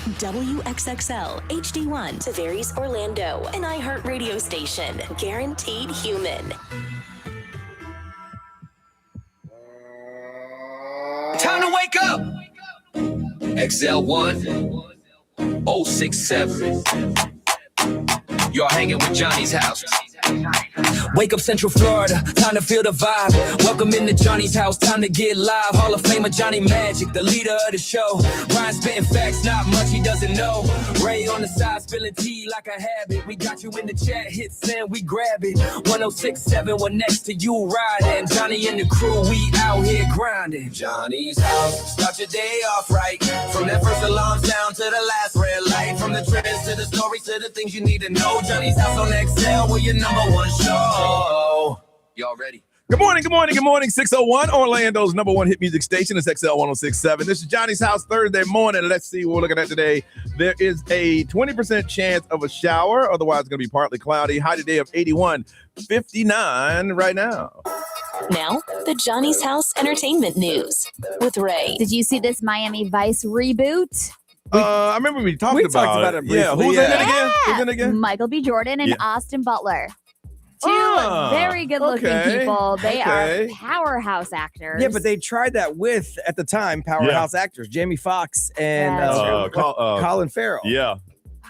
WXXL HD1 Tavares, Orlando, an iHeartRadio station. Guaranteed human. Time to wake up. XL1 067. You're hanging with Johnny's house. Wake up Central Florida, time to feel the vibe. Welcome into Johnny's house, time to get live. Hall of Famer Johnny Magic, the leader of the show. Ryan spitting facts, not much he doesn't know. Ray on the side, spilling tea like a habit. We got you in the chat, hit send, we grab it. 1067, we're next to you riding. Johnny and the crew, we out here grinding. Johnny's house, start your day off right. From that first alarm sound to the last red light. From the trends to the stories to the things you need to know. Johnny's house on XL, we're your number one show. Y'all ready? Good morning. 601, Orlando's number one hit music station. It's XL 1067. This is Johnny's house Thursday morning. Let's see what we're looking at today. There is a 20% chance of a shower. Otherwise, it's going to be partly cloudy. High today of 81, 59 right now. Now, the Johnny's House Entertainment News with Ray. Did you see this Miami Vice reboot? I remember we talked about it briefly. Yeah, who's in it again? Michael B. Jordan and Austin Butler. Two very good-looking people. They are powerhouse actors. Yeah, but they tried that with, at the time, powerhouse actors. Jamie Foxx and Colin Farrell. Yeah.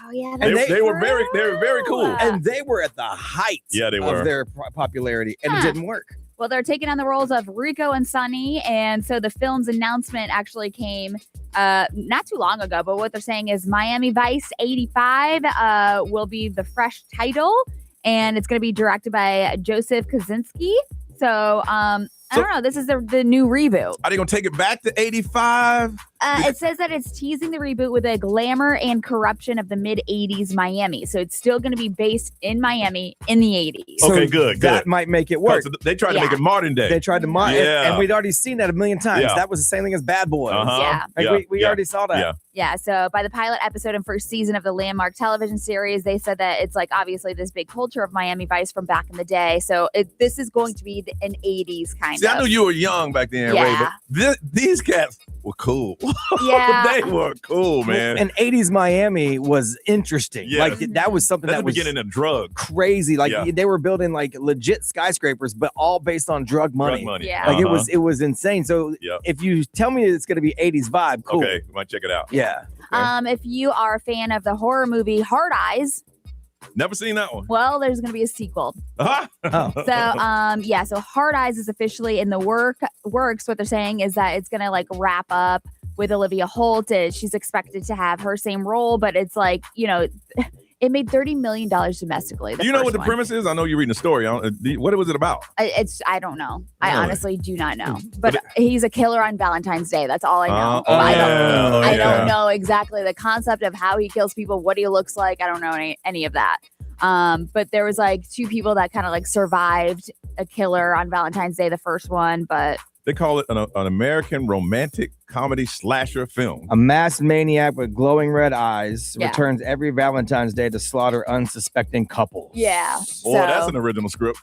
Oh, yeah. They were very cool. And they were at the height of their popularity, and it didn't work. Well, they're taking on the roles of Rico and Sonny, and so the film's announcement actually came not too long ago, but what they're saying is Miami Vice 85 will be the fresh title, and it's going to be directed by Joseph Kosinski. So, I don't know. This is the new reboot. Are they going to take it back to 85? It says that it's teasing the reboot with a glamour and corruption of the mid-'80s Miami. So it's still going to be based in Miami in the 80s. Okay, good. That might make it work. So they tried to make it modern day. They tried to modern, and we'd already seen that a million times. Yeah. That was the same thing as Bad Boys. We already saw that. Yeah, so by the pilot episode and first season of the landmark television series, they said that it's like obviously this big culture of Miami Vice from back in the day. So this is going to be an 80s kind of. See, I knew you were young back then, Ray, but these cats were cool. Yeah. They were cool, man. And 80s Miami was interesting. Yes. Like that was something that was beginning of drugs. Crazy. Like they were building like legit skyscrapers, but all based on drug money. Yeah. Like it was insane. So if you tell me it's going to be 80s vibe, cool. Okay, we might check it out. Yeah. Okay. If you are a fan of the horror movie Hard Eyes. Never seen that one. Well, there's going to be a sequel. Uh-huh. So Hard Eyes is officially in the works. What they're saying is that it's going to like wrap up with Olivia Holt. She's expected to have her same role, but it's like, it made $30 million domestically. Do you know what the premise is? I know you're reading the story. What was it about? I don't know. I honestly do not know. But he's a killer on Valentine's Day. That's all I know. I don't know exactly the concept of how he kills people, what he looks like. I don't know any of that. But there was like two people that kind of like survived a killer on Valentine's Day, the first one, but they call it an American romantic comedy slasher film. A masked maniac with glowing red eyes returns every Valentine's Day to slaughter unsuspecting couples. Yeah. Boy, that's an original script.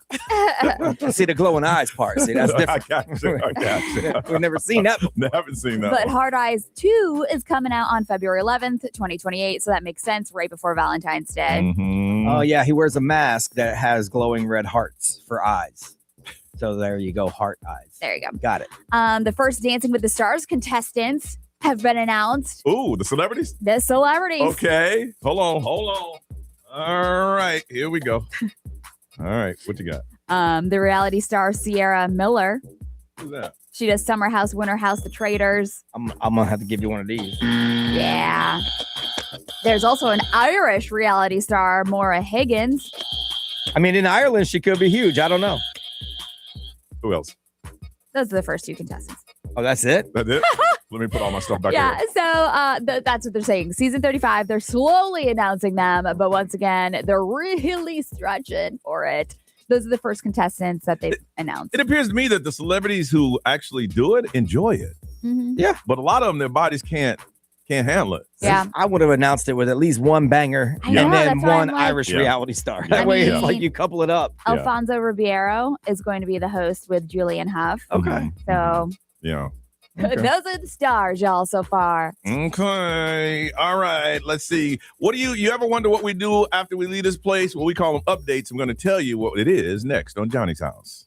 See the glowing eyes part. See, that's different. I got you. We've never seen that before. Haven't seen that But one. Hard Eyes 2 is coming out on February 11th, 2028. So that makes sense right before Valentine's Day. Mm-hmm. Oh, yeah. He wears a mask that has glowing red hearts for eyes. So there you go, heart eyes. There you go. Got it. The first Dancing with the Stars contestants have been announced. Ooh, the celebrities? The celebrities. Okay. Hold on. All right. Here we go. All right. What you got? The reality star Sierra Miller. Who's that? She does Summer House, Winter House, The Traitors. I'm going to have to give you one of these. Yeah. There's also an Irish reality star, Maura Higgins. I mean, in Ireland, she could be huge. I don't know. Who else? Those are the first two contestants. Oh, that's it? That's it? Let me put all my stuff back Yeah, here. so that's what they're saying. Season 35, they're slowly announcing them, but once again, they're really stretching for it. Those are the first contestants that they've announced. It appears to me that the celebrities who actually do it enjoy it. Mm-hmm. Yeah. But a lot of them, their bodies can't handle it. Yeah. I would have announced it with at least one banger I know, and then that's why one I'm like- Irish reality star. I That way mean- it's like you couple it up. Alfonso Ribeiro is going to be the host with Julian Huff. Okay. So Yeah. Okay. Those are the stars, y'all, so far. Okay. All right. Let's see. What do you ever wonder what we do after we leave this place? Well, we call them updates. I'm going to tell you what it is next on Johnny's House.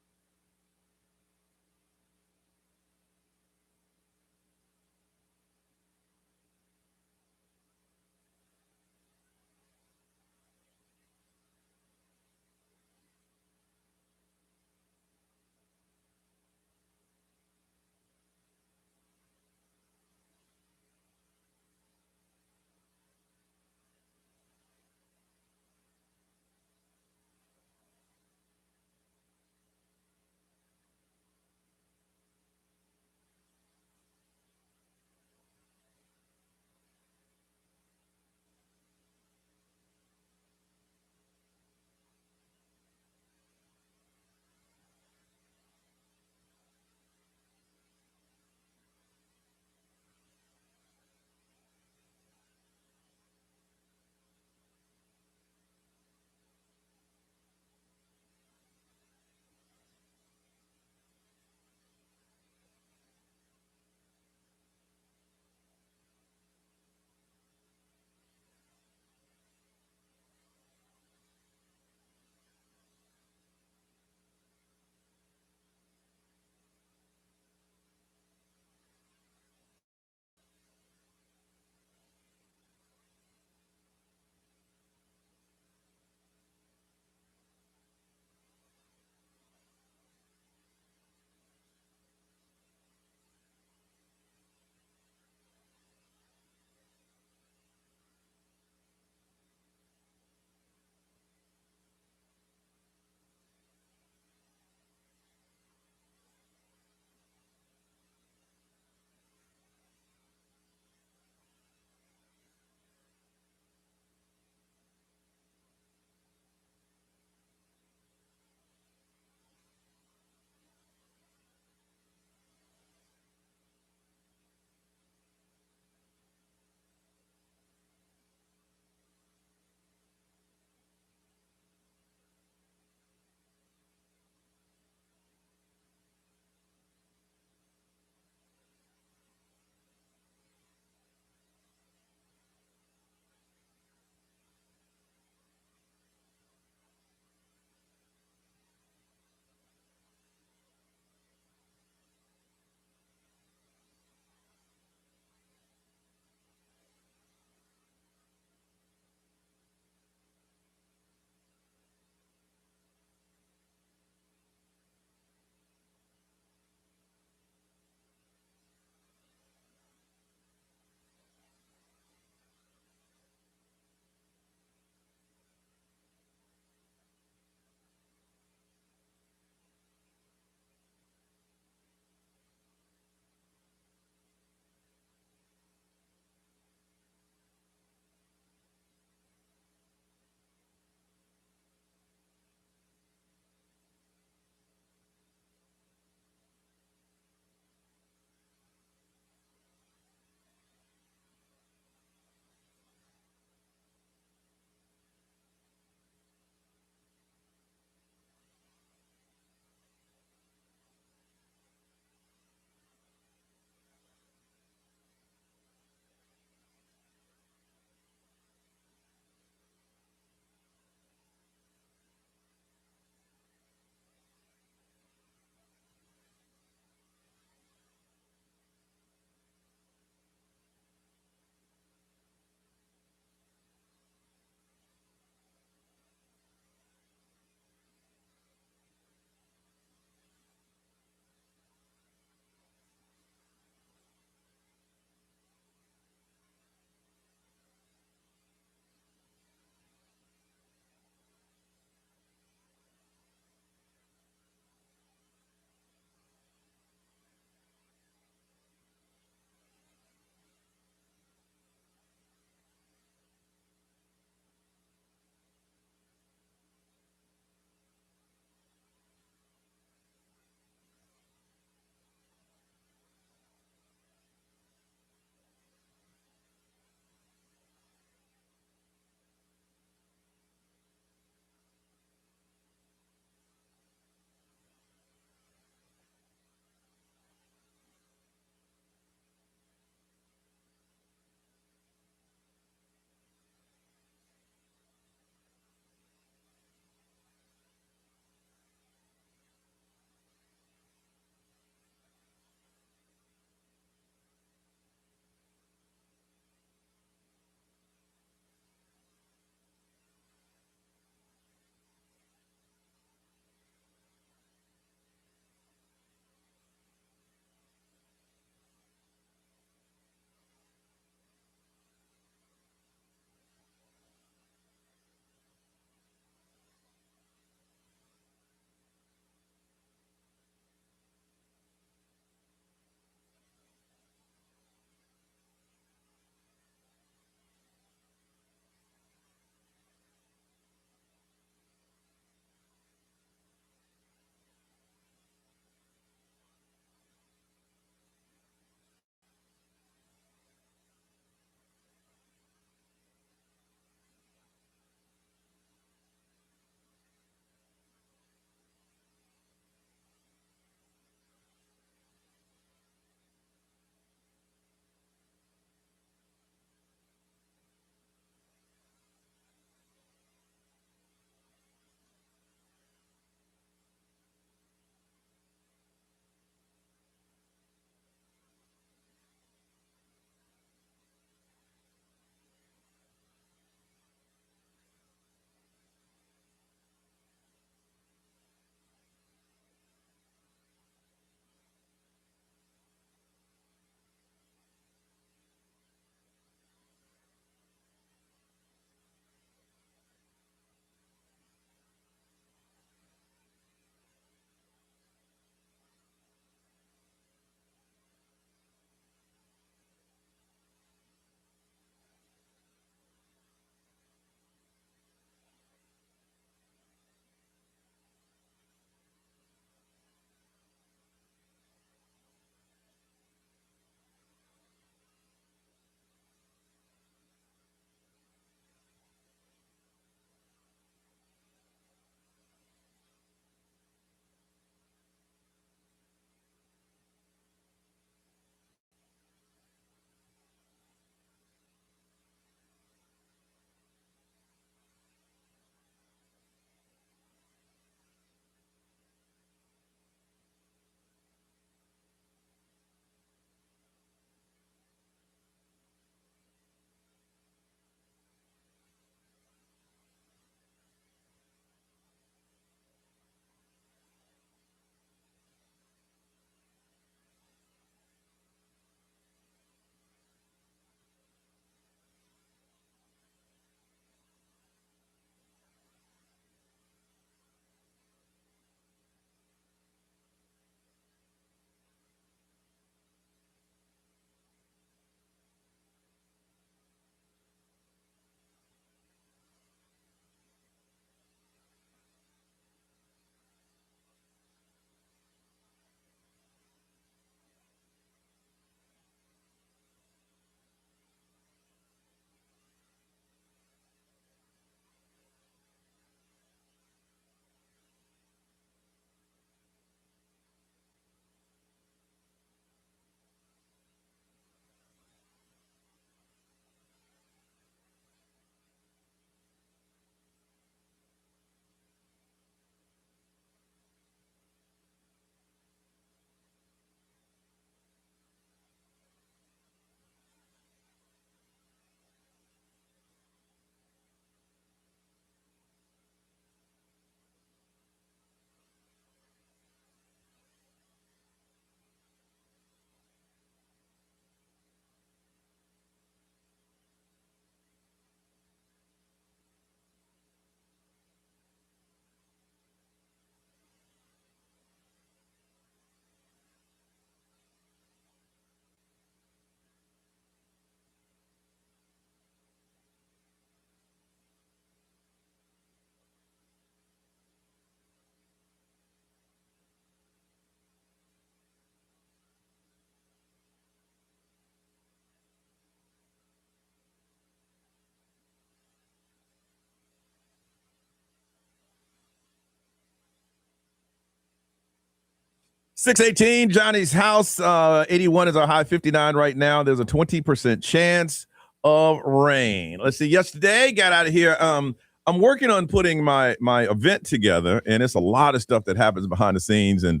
618, Johnny's house. 81 is our high, 59 right now. There's a 20% chance of rain. Let's see. Yesterday, got out of here. I'm working on putting my event together, and it's a lot of stuff that happens behind the scenes, and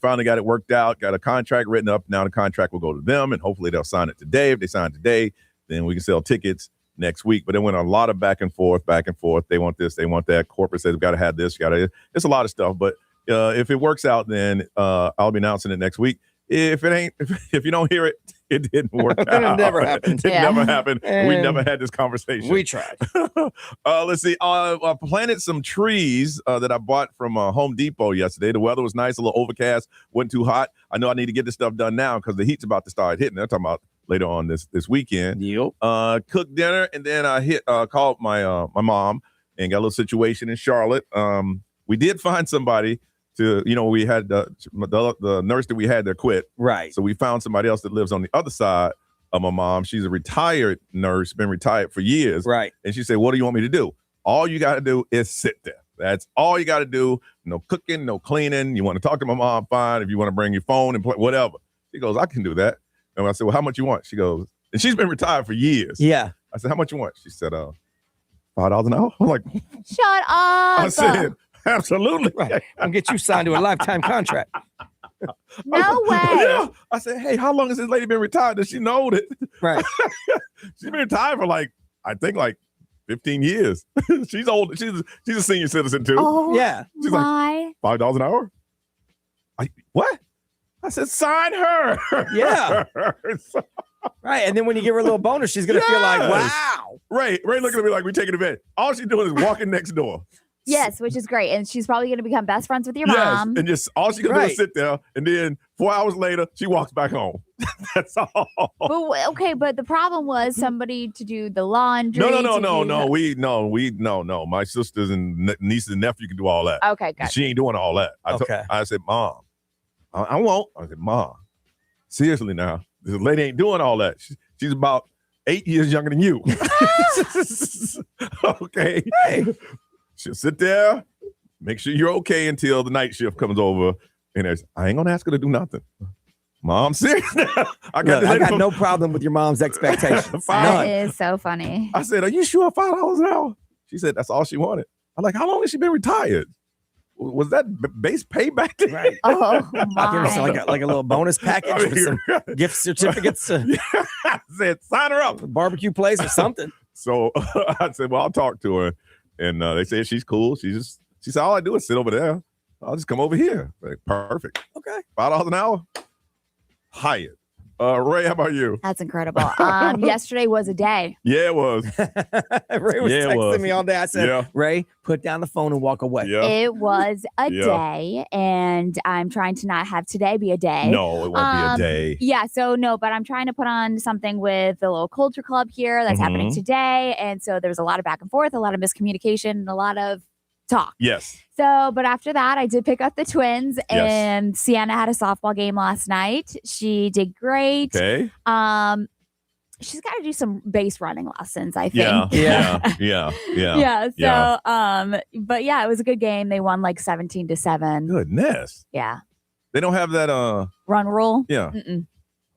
finally got it worked out, got a contract written up. Now the contract will go to them, and hopefully they'll sign it today. If they sign today, then we can sell tickets next week. But it went a lot of back and forth. They want this, they want that. Corporate says, we've got to have this, it's a lot of stuff. But if it works out, then I'll be announcing it next week. If it ain't, if you don't hear it, it didn't work out. It never happened. It never happened. We never had this conversation. We tried. Let's see. I planted some trees that I bought from Home Depot yesterday. The weather was nice, a little overcast, wasn't too hot. I know I need to get this stuff done now because the heat's about to start hitting. I'm talking about later on this weekend. Yep. Cooked dinner, and then I called my mom and got a little situation in Charlotte. We did find somebody. We had the nurse that we had there quit. Right. So we found somebody else that lives on the other side of my mom. She's a retired nurse, been retired for years. Right. And she said, what do you want me to do? All you got to do is sit there. That's all you got to do. No cooking, no cleaning. You want to talk to my mom, fine. If you want to bring your phone and play, whatever. She goes, I can do that. And I said, well, how much you want? She goes, and she's been retired for years. Yeah. I said, how much you want? She said, $5 an hour. I'm like, shut up. I said, absolutely. Right. I'll get you signed to a lifetime contract. No way. Yeah. I said, hey, how long has this lady been retired? Does she know that? Right. She's been retired for I think 15 years. She's old. She's a senior citizen too. Oh, yeah. She's my. like, $5 an hour? What? I said, sign her. Yeah. Right. And then when you give her a little bonus, she's going to feel like, wow. Ray looking at me like we're taking a bet. All she's doing is walking next door. Yes, which is great. And she's probably going to become best friends with your mom. And just all she's going to do is sit there. And then 4 hours later, she walks back home. That's all. But the problem was somebody to do the laundry. No. My sisters and nieces and nephew can do all that. Okay, gotcha. She ain't doing all that. I said, Mom, I won't. I said, Mom, seriously now, this lady ain't doing all that. She's about 8 years younger than you. Okay. Hey. She'll sit there, make sure you're okay until the night shift comes over. And I ain't going to ask her to do nothing. Mom, serious? I got no problem with your mom's expectations. That is so funny. I said, are you sure $5 an hour? She said, that's all she wanted. I'm like, how long has she been retired? Was that base pay back then? Right. Oh, my. Like a little bonus package with some gift certificates. I said, sign her up. Barbecue place or something. So I said, well, I'll talk to her. And they said she's cool. She said, all I do is sit over there. I'll just come over here. Like, perfect. Okay. $5 an hour. Hired. Ray, how about you? That's incredible. Yesterday was a day. Yeah, it was. Ray was texting me all day. I said, Ray, put down the phone and walk away. Yeah. It was a day, and I'm trying to not have today be a day. No, it won't be a day. Yeah, so no, but I'm trying to put on something with the little culture club here that's happening today. And so there's a lot of back and forth, a lot of miscommunication, and a lot of talk. Yes. So, but after that, I did pick up the twins, and Sienna had a softball game last night. She did great. Okay. She's got to do some base running lessons, I think. Yeah. So, but yeah, it was a good game. They won 17-7. Goodness. Yeah. They don't have that run rule. Yeah. Mm-mm.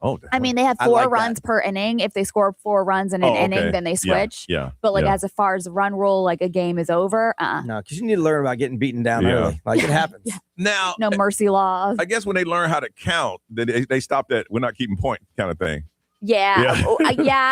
Oh, I mean, they have 4 runs per inning. If they score 4 runs in an inning, then they switch. Yeah. But as far as the run rule, a game is over. No, because you need to learn about getting beaten down early. It happens. Now, no mercy laws. I guess when they learn how to count, they stop that we're not keeping point kind of thing. Yeah.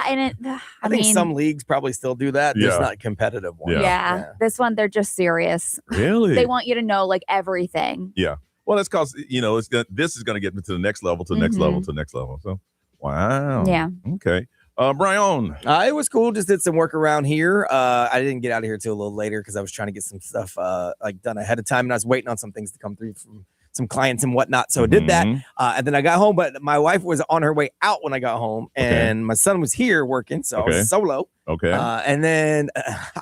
And I think some leagues probably still do that. There's not competitive ones. Yeah. This one, they're just serious. Really? They want you to know everything. Yeah. Well, that's because, this is going to get me to the next level, to the next level, to the next level. So, wow. Yeah. Okay. Brian. It was cool. Just did some work around here. I didn't get out of here till a little later because I was trying to get some stuff done ahead of time. And I was waiting on some things to come through from some clients and whatnot. So I did that. And then I got home, but my wife was on her way out when I got home. And my son was here working. So I was solo. Okay. And then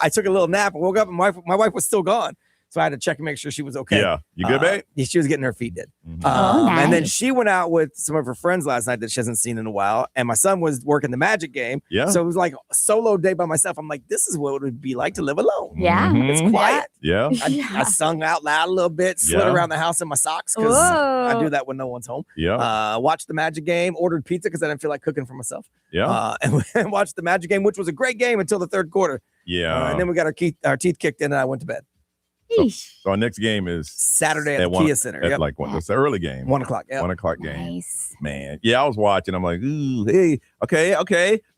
I took a little nap and woke up and my wife was still gone. So I had to check and make sure she was okay. Yeah. You good, babe? Yeah, she was getting her feet did. Oh, And then nice. she went out with some of her friends last night that she hasn't seen in a while. And my son was working the Magic game. Yeah. So it was like a solo day by myself. I'm like, this is what it would be like to live alone. Yeah. It's quiet. Yeah. I sung out loud a little bit, slid Yeah. around the house in my socks because I do that when no one's home. Yeah. Watched the Magic game, ordered pizza because I didn't feel like cooking for myself. Yeah. And watched the Magic game, which was a great game until the third quarter. Yeah. And then we got our teeth kicked in and I went to bed. So our next game is Saturday at the Kia Center. At like what? It's the early game. 1 o'clock. Yeah. 1 o'clock game. Nice. Man. Yeah, I was watching. I'm like, ooh, hey,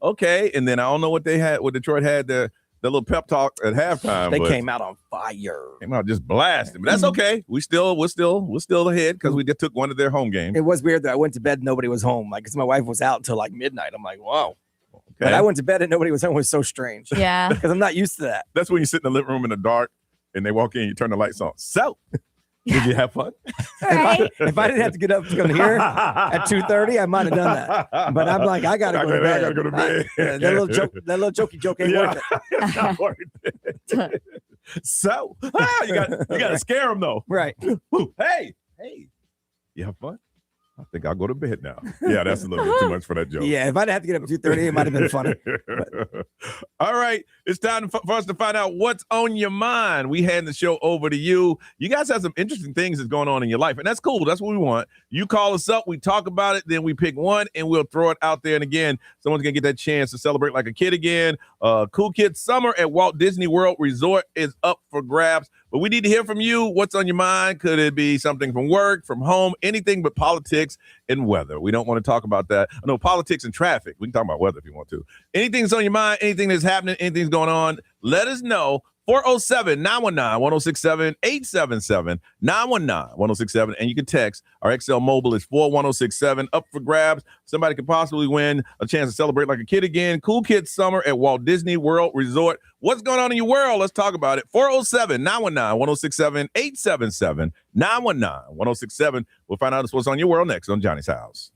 okay. And then I don't know what Detroit had the little pep talk at halftime. They but came out on fire. Came out just blasting. But that's okay. We're still ahead because we just took one of their home games. It was weird that I went to bed and nobody was home. Like, because my wife was out until like midnight. I'm like, wow. Okay. But I went to bed and nobody was home. It was so strange. Yeah. Because I'm not used to that. That's when you sit in the living room in the dark and they walk in, you turn the lights on. So, did you have fun? If I didn't have to get up to come here at 2:30, I might have done that. But I'm like, I gotta go to bed. I gotta go to bed. That little jokey joke ain't worth it. It's not worth it. So, you gotta scare them though. Right. Hey, you have fun? I think I'll go to bed now. Yeah, that's a little bit too much for that joke. Yeah, if I didn't have to get up at 2:30, it might have been funny. All right, it's time for us to find out what's on your mind. We hand the show over to you. You guys have some interesting things that's going on in your life, and that's cool. That's what we want. You call us up, we talk about it, then we pick one, and we'll throw it out there. And again, someone's going to get that chance to celebrate like a kid again. Cool Kids Summer at Walt Disney World Resort is up for grabs. But we need to hear from you. What's on your mind? Could it be something from work, from home, anything but politics and weather? We don't want to talk about that. No, politics and traffic. We can talk about weather if you want to. Anything that's on your mind, anything that's happening, anything's going on, let us know. 407-919-1067, 877-919-1067. And you can text. Our XL Mobile is 41067. Up for grabs. Somebody could possibly win a chance to celebrate like a kid again. Cool Kids Summer at Walt Disney World Resort. What's going on in your world? Let's talk about it. 407-919-1067, 877-919-1067. We'll find out what's on your world next on Johnny's House.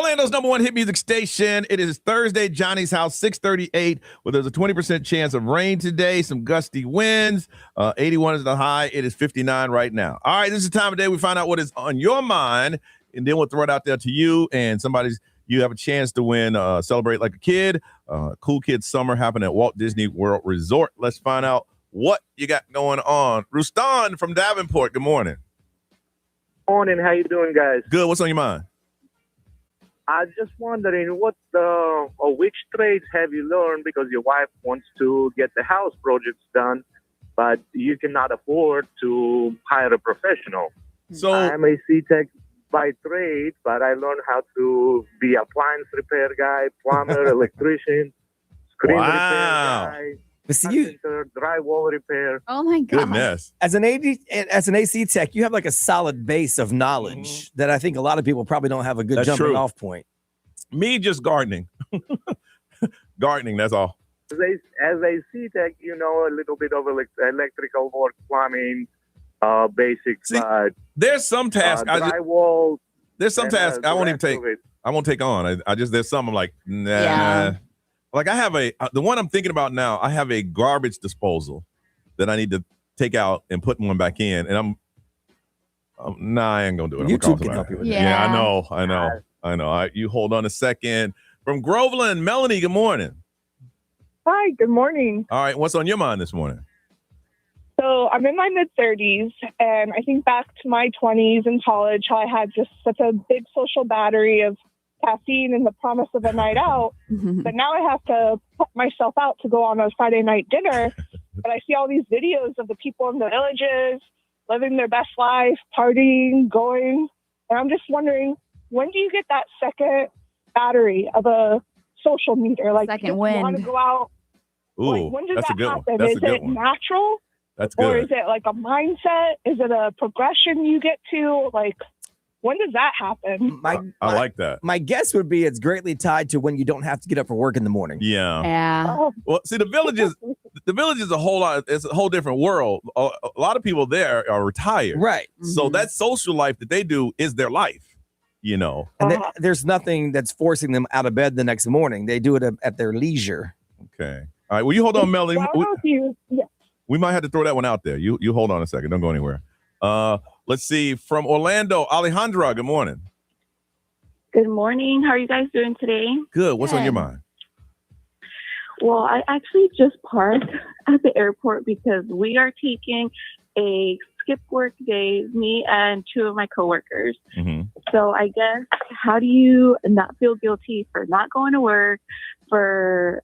Orlando's number one hit music station. It is Thursday, Johnny's House, 6:38. Well, there's a 20% chance of rain today, some gusty winds. 81 is the high. It is 59 right now. All right, this is the time of day we find out what is on your mind, and then we'll throw it out there to you, and you have a chance to win Celebrate Like a Kid. Cool Kid Summer happened at Walt Disney World Resort. Let's find out what you got going on. Rustan from Davenport, good morning. Morning, how you doing, guys? Good, what's on your mind? I just wondering which trades have you learned because your wife wants to get the house projects done, but you cannot afford to hire a professional. So I'm a C-Tech by trade, but I learned how to be appliance repair guy, plumber, electrician, screen repair guy, But see, drywall repair. Oh my God. Goodness. as an AC tech, you have like a solid base of knowledge that I think a lot of people probably don't have a good That's jumping true. off point. Me just gardening. Gardening, that's all. As a C-Tech, you know a little bit of electrical work, plumbing, basic. See, there's some tasks. Drywall. There's some tasks I won't even the take. rest of it. I won't take on. I just there's some I'm like, nah. Yeah. Like I have the one I'm thinking about now. I have a garbage disposal that I need to take out and put one back in, and I ain't gonna do it. I'm gonna call YouTube can somebody. help you with that. Yeah, Yeah. I know. All right, you hold on a second. From Groveland, Melanie, good morning. Hi, good morning. All right, what's on your mind this morning? So I'm in my mid-30s, and I think back to my 20s in college, how I had just such a big social battery of caffeine and the promise of a night out. But now I have to put myself out to go on a Friday night dinner. But I see all these videos of the people in the villages living their best life, partying, going. And I'm just wondering, when do you get that second battery of a social meter? Like, Second you want wind. to go out? Ooh, Like, when does that's that a good happen? one. That's Is a good it one. natural? That's Or good. is it like a mindset? Is it a progression you get to? Like, when does that happen? I like that. My guess would be it's greatly tied to when you don't have to get up for work in the morning. Yeah. Yeah. Oh, Well, see, the village is a whole lot. It's a whole different world. A lot of people there are retired, Right. So Mhm. that social life that they do is their life. You know. And Uh-huh. there's nothing that's forcing them out of bed the next morning. They do it at their leisure. Okay. All right. Well, you hold on, Melanie. well, I don't know if you, yeah. We might have to throw that one out there. You hold on a second. Don't go anywhere. Let's see. From Orlando, Alejandra. Good morning. Good morning. How are you guys doing today? Good. What's on your Good. mind? Well, I actually just parked at the airport because we are taking a skip work day, me and two of my coworkers. Mm-hmm. So I guess, how do you not feel guilty for not going to work, for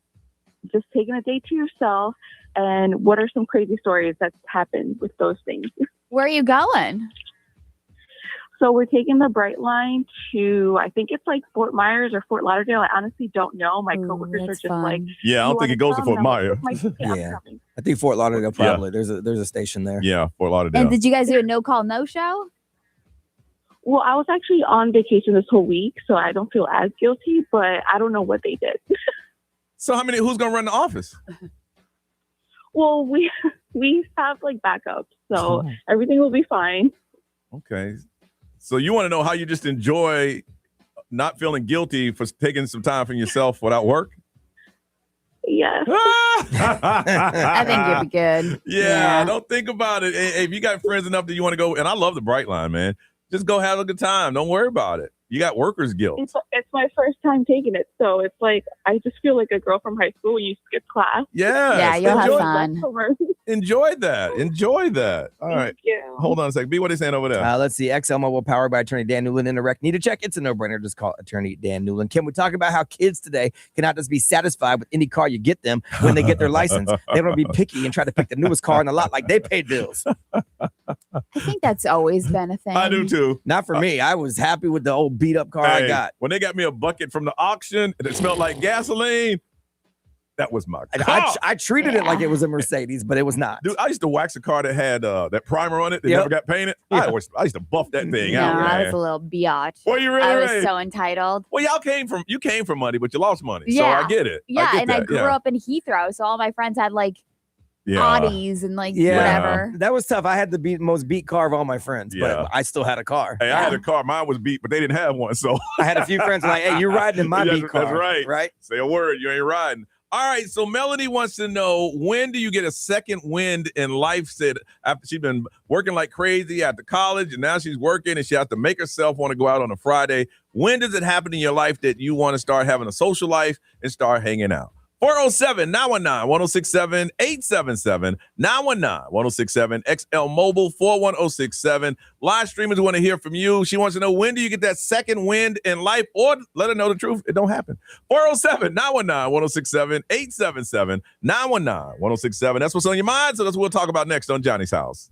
just taking a day to yourself? And what are some crazy stories that's happened with those things? Where are you going? So we're taking the Bright Line to, I think it's like Fort Myers or Fort Lauderdale. I honestly don't know. My Ooh, coworkers are that's just like, fun. Yeah, I don't "You think it wanna goes to come?" Fort And I'm Myers. like, "Okay, I'm Yeah. coming." I think Fort Lauderdale probably. There's a station there. Yeah, Fort Lauderdale. And did you guys do a no call, no show? Well, I was actually on vacation this whole week, so I don't feel as guilty, but I don't know what they did. So who's gonna run the office? Well, we have like backups, so everything will be fine. Okay. So you want to know how you just enjoy not feeling guilty for taking some time for yourself without work? Yes. I think you'd be good. Yeah, don't think about it. Hey, if you got friends enough that you want to go, and I love the Bright Line, man, just go have a good time. Don't worry about it. You got workers guilt. It's my first time taking it, so it's like I just feel like a girl from high school when you skip class. Yeah, you'll have fun. Enjoy that. Enjoy that. All right. Yeah. Hold on a second. B, what are they saying over there? Let's see. XL Mobile powered by Attorney Dan Newland. In a wreck. Need a check? It's a no-brainer. Just call Attorney Dan Newland. Can we talk about how kids today cannot just be satisfied with any car you get them when they get their license? They want to be picky and try to pick the newest car in the lot like they paid bills. I think that's always been a thing. I do too. Not for me. I was happy with the old beat up car I Hey, got. when they got me a bucket from the auction and it smelled like gasoline, that was my And car. I treated it like it was a Mercedes, but it was not. Dude, I used to wax a car that had that primer on it that Yep. never got painted. Yeah. I used to buff that thing No, out, I man. was a little biatch. Well, you really I was right. so entitled. Well, you came from money, but you lost money. Yeah. So I get it. Yeah, I get and that. I grew up in Heathrow, so all my friends had like Audis and like whatever. That was tough. I had the most beat car of all my friends, Yeah. but I still had a car. Hey, I had a car. Mine was beat, but they didn't have one. So I had a few friends like, hey, you're riding in my beat car. That's right. Right? Say a word. You ain't riding. All right. So Melody wants to know, when do you get a second wind in life? Said after she's been working like crazy after college, and now she's working and she has to make herself want to go out on a Friday. When does it happen in your life that you want to start having a social life and start hanging out? 407-919-1067, 877-919-1067, XL Mobile 41067. Live streamers want to hear from you. She wants to know, when do you get that second wind in life? Or let her know the truth, it don't happen. 407-919-1067, 877-919-1067. That's what's on your mind, so that's what we'll talk about next on Johnny's House.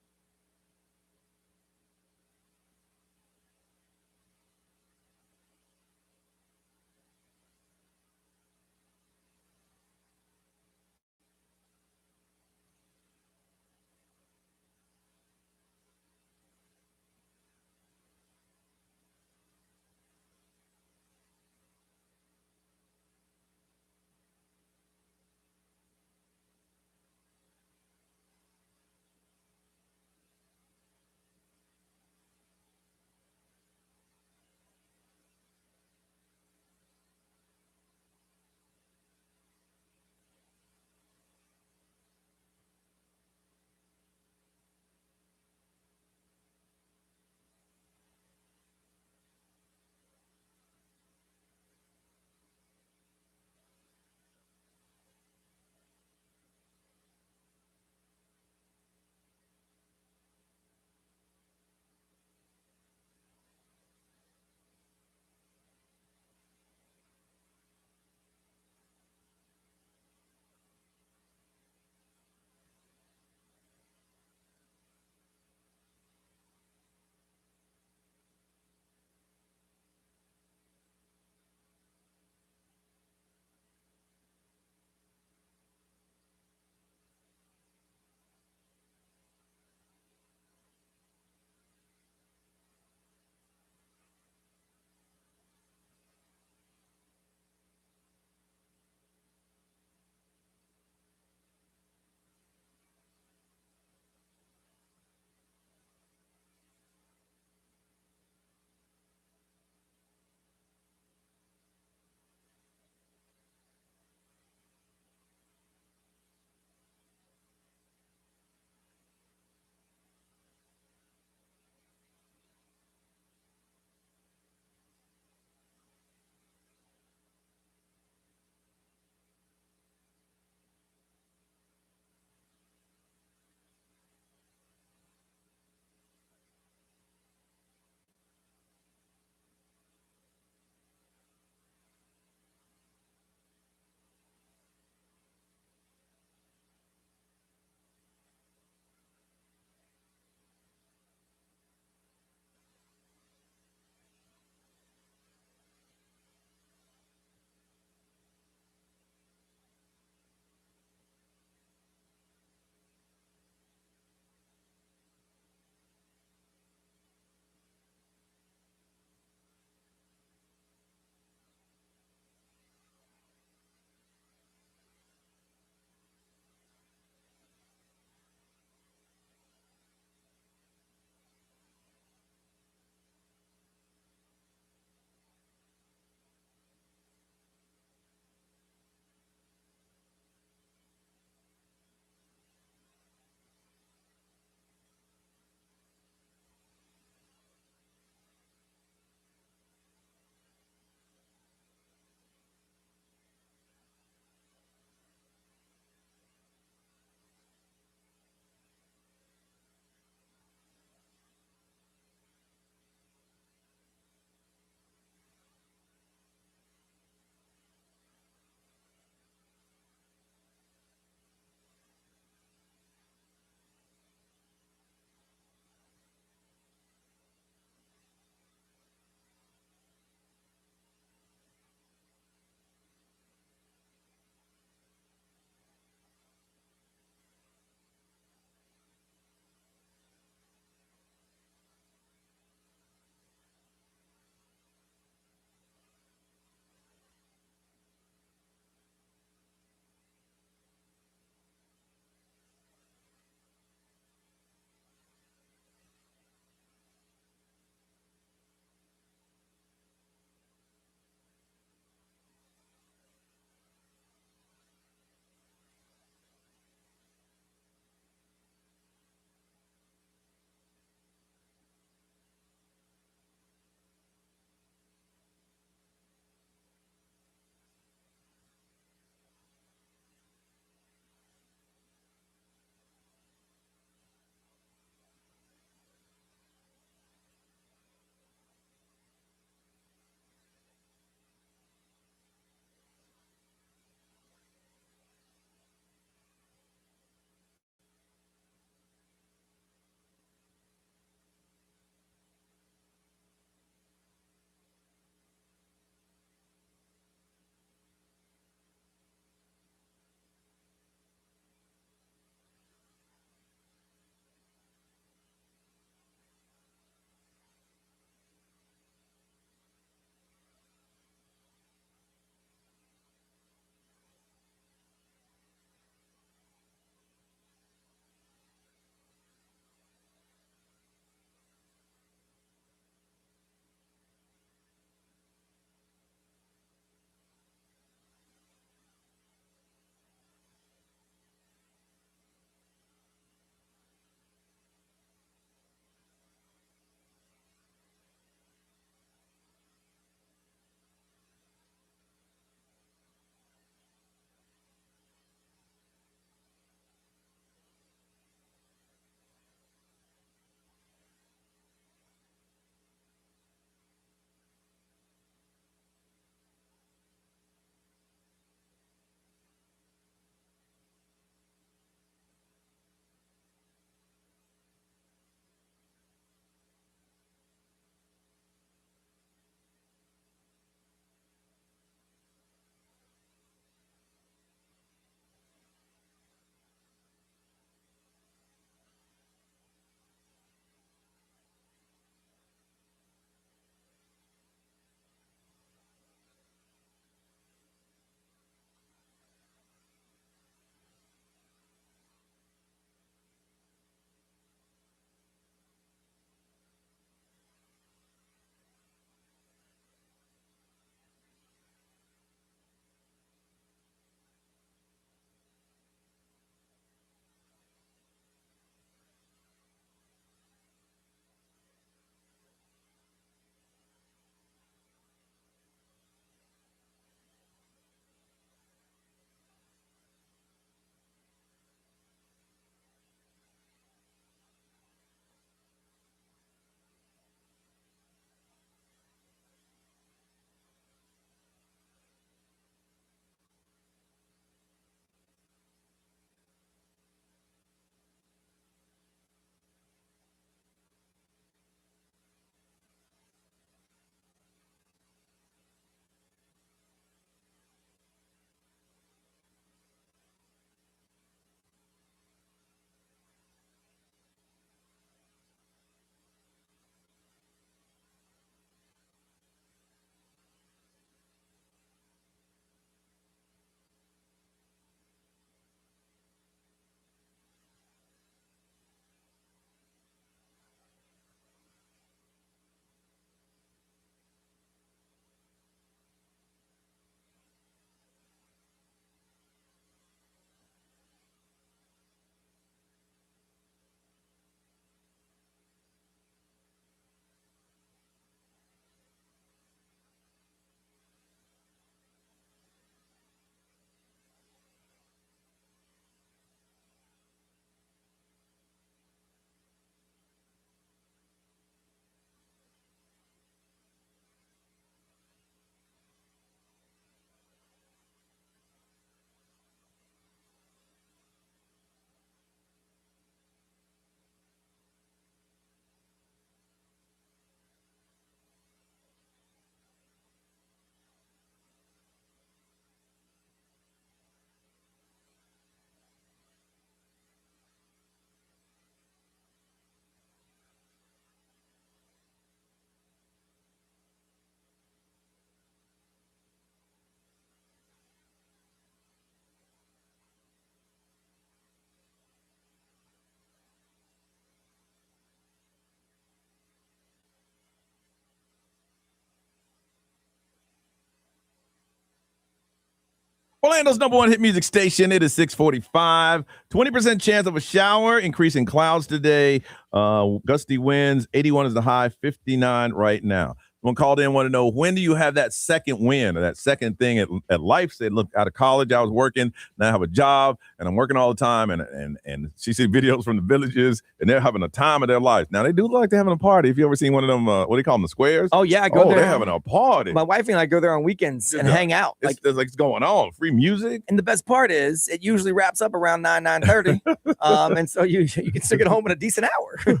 Orlando's number one hit music station. It is 6:45. 20% chance of a shower, increasing clouds today. Gusty winds. 81 is the high, 59 right now. Someone called in, want to know, when do you have that second win or that second thing at life? Said, look, out of college, I was working. Now I have a job, and I'm working all the time. And she see videos from the villages, and they're having a time of their life. Now, they do look like they're having a party. If you ever seen one of them, what do you call them, the squares? Oh, yeah, I go there. They're having a party. My wife and I go there on weekends and hang out. It's going on. Free music. And the best part is it usually wraps up around 9:30. And so you can still get home in a decent hour.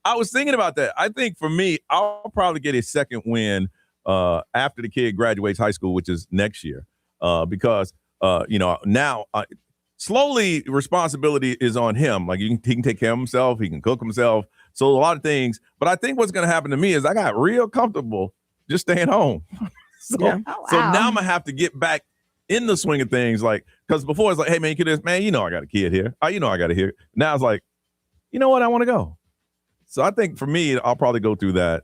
I was thinking about that. I think for me, I'll probably get a second win after the kid graduates high school, which is next year, because now slowly responsibility is on him. Like he can take care of himself, he can cook himself, so a lot of things. But I think what's going to happen to me is I got real comfortable just staying home. So now I'm gonna have to get back in the swing of things, like, because before it's like, hey man, you could just, man, I got a kid here. I got it here. Now it's like, you know what, I want to go. So I think for me, I'll probably go through that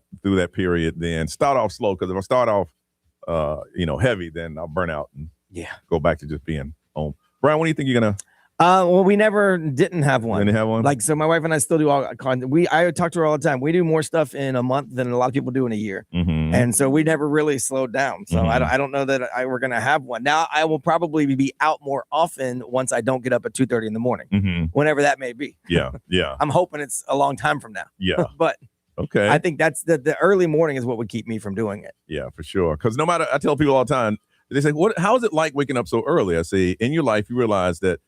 period, then start off slow, because if I start off, heavy, then I'll burn out and go back to just being home. Brian, when do you think you're gonna? Well, we didn't have one. Didn't have one. Like, so my wife and I still do all content. I talk to her all the time. We do more stuff in a month than a lot of people do in a year, and so we never really slowed down. So I don't know that we're gonna have one. Now I will probably be out more often once I don't get up at 2:30 in the morning, whenever that may be. Yeah. I'm hoping it's a long time from now. Yeah, but okay. I think that's the early morning is what would keep me from doing it. Yeah, for sure. Because no matter, I tell people all the time, they say, how is it like waking up so early? I say, in your life, you realize that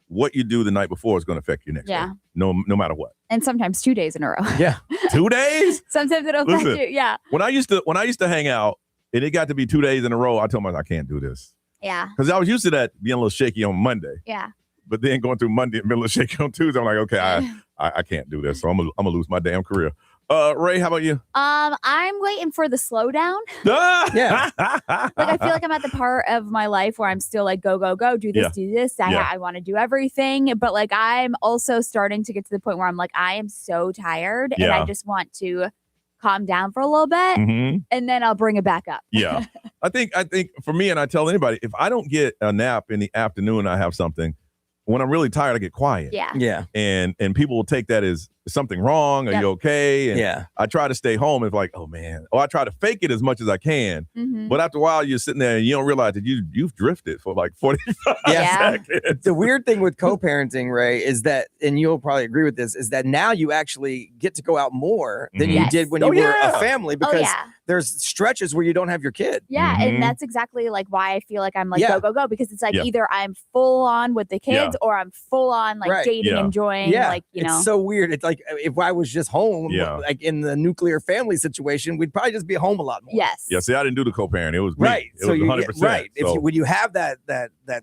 what you do the night before is going to affect you next day. No matter what. And sometimes 2 days in a row. Yeah. 2 days? Sometimes it'll affect you. Yeah. When I used to hang out and it got to be 2 days in a row, I told myself I can't do this. Yeah. Because I was used to that being a little shaky on Monday. Yeah. But then going through Monday and middle of shaky on Tuesday, I'm like, okay, I can't do this. So I'm gonna lose my damn career. Ray, how about you? I'm waiting for the slowdown. Yeah. Like, I feel like I'm at the part of my life where I'm still like, go, go, go, do this, do this. I want to do everything. But like, I'm also starting to get to the point where I'm like, I am so tired and I just want to calm down for a little bit and then I'll bring it back up. Yeah. I think for me, and I tell anybody, if I don't get a nap in the afternoon, I have something. When I'm really tired, I get quiet. Yeah. Yeah. And people will take that as something wrong. Are you okay? And I try to stay home. It's like, oh man. Or I try to fake it as much as I can. But after a while, you're sitting there and you don't realize that you've drifted for like 45 seconds. The weird thing with co-parenting, Ray, is that, and you'll probably agree with this, is that now you actually get to go out more than you did when you were a family, because there's stretches where you don't have your kid. Yeah. And that's exactly like why I feel like I'm like, go, go, go, because it's like either I'm full on with the kids or I'm full on like dating, enjoying, like, it's so weird. It's like, if I was just home, like in the nuclear family situation, we'd probably just be home a lot more. Yes. Yeah. See, I didn't do the co-parent. It was me. Right. It was 100%. Right. So. When you have that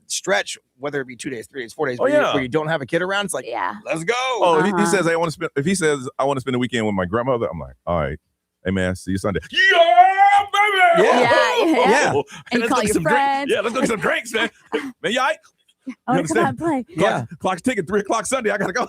stretch, whether it be 2 days, 3 days, 4 days, where you don't have a kid around, it's like, let's go. Oh, he says, hey, if he says I want to spend the weekend with my grandmother, I'm like, all right. Hey man, see you Sunday. Yeah, baby. Yeah. And you call your friends. Yeah, let's go get some drinks, man. Man, you all right? Oh, come on, play. Clock's ticking. 3:00 Sunday. I gotta go.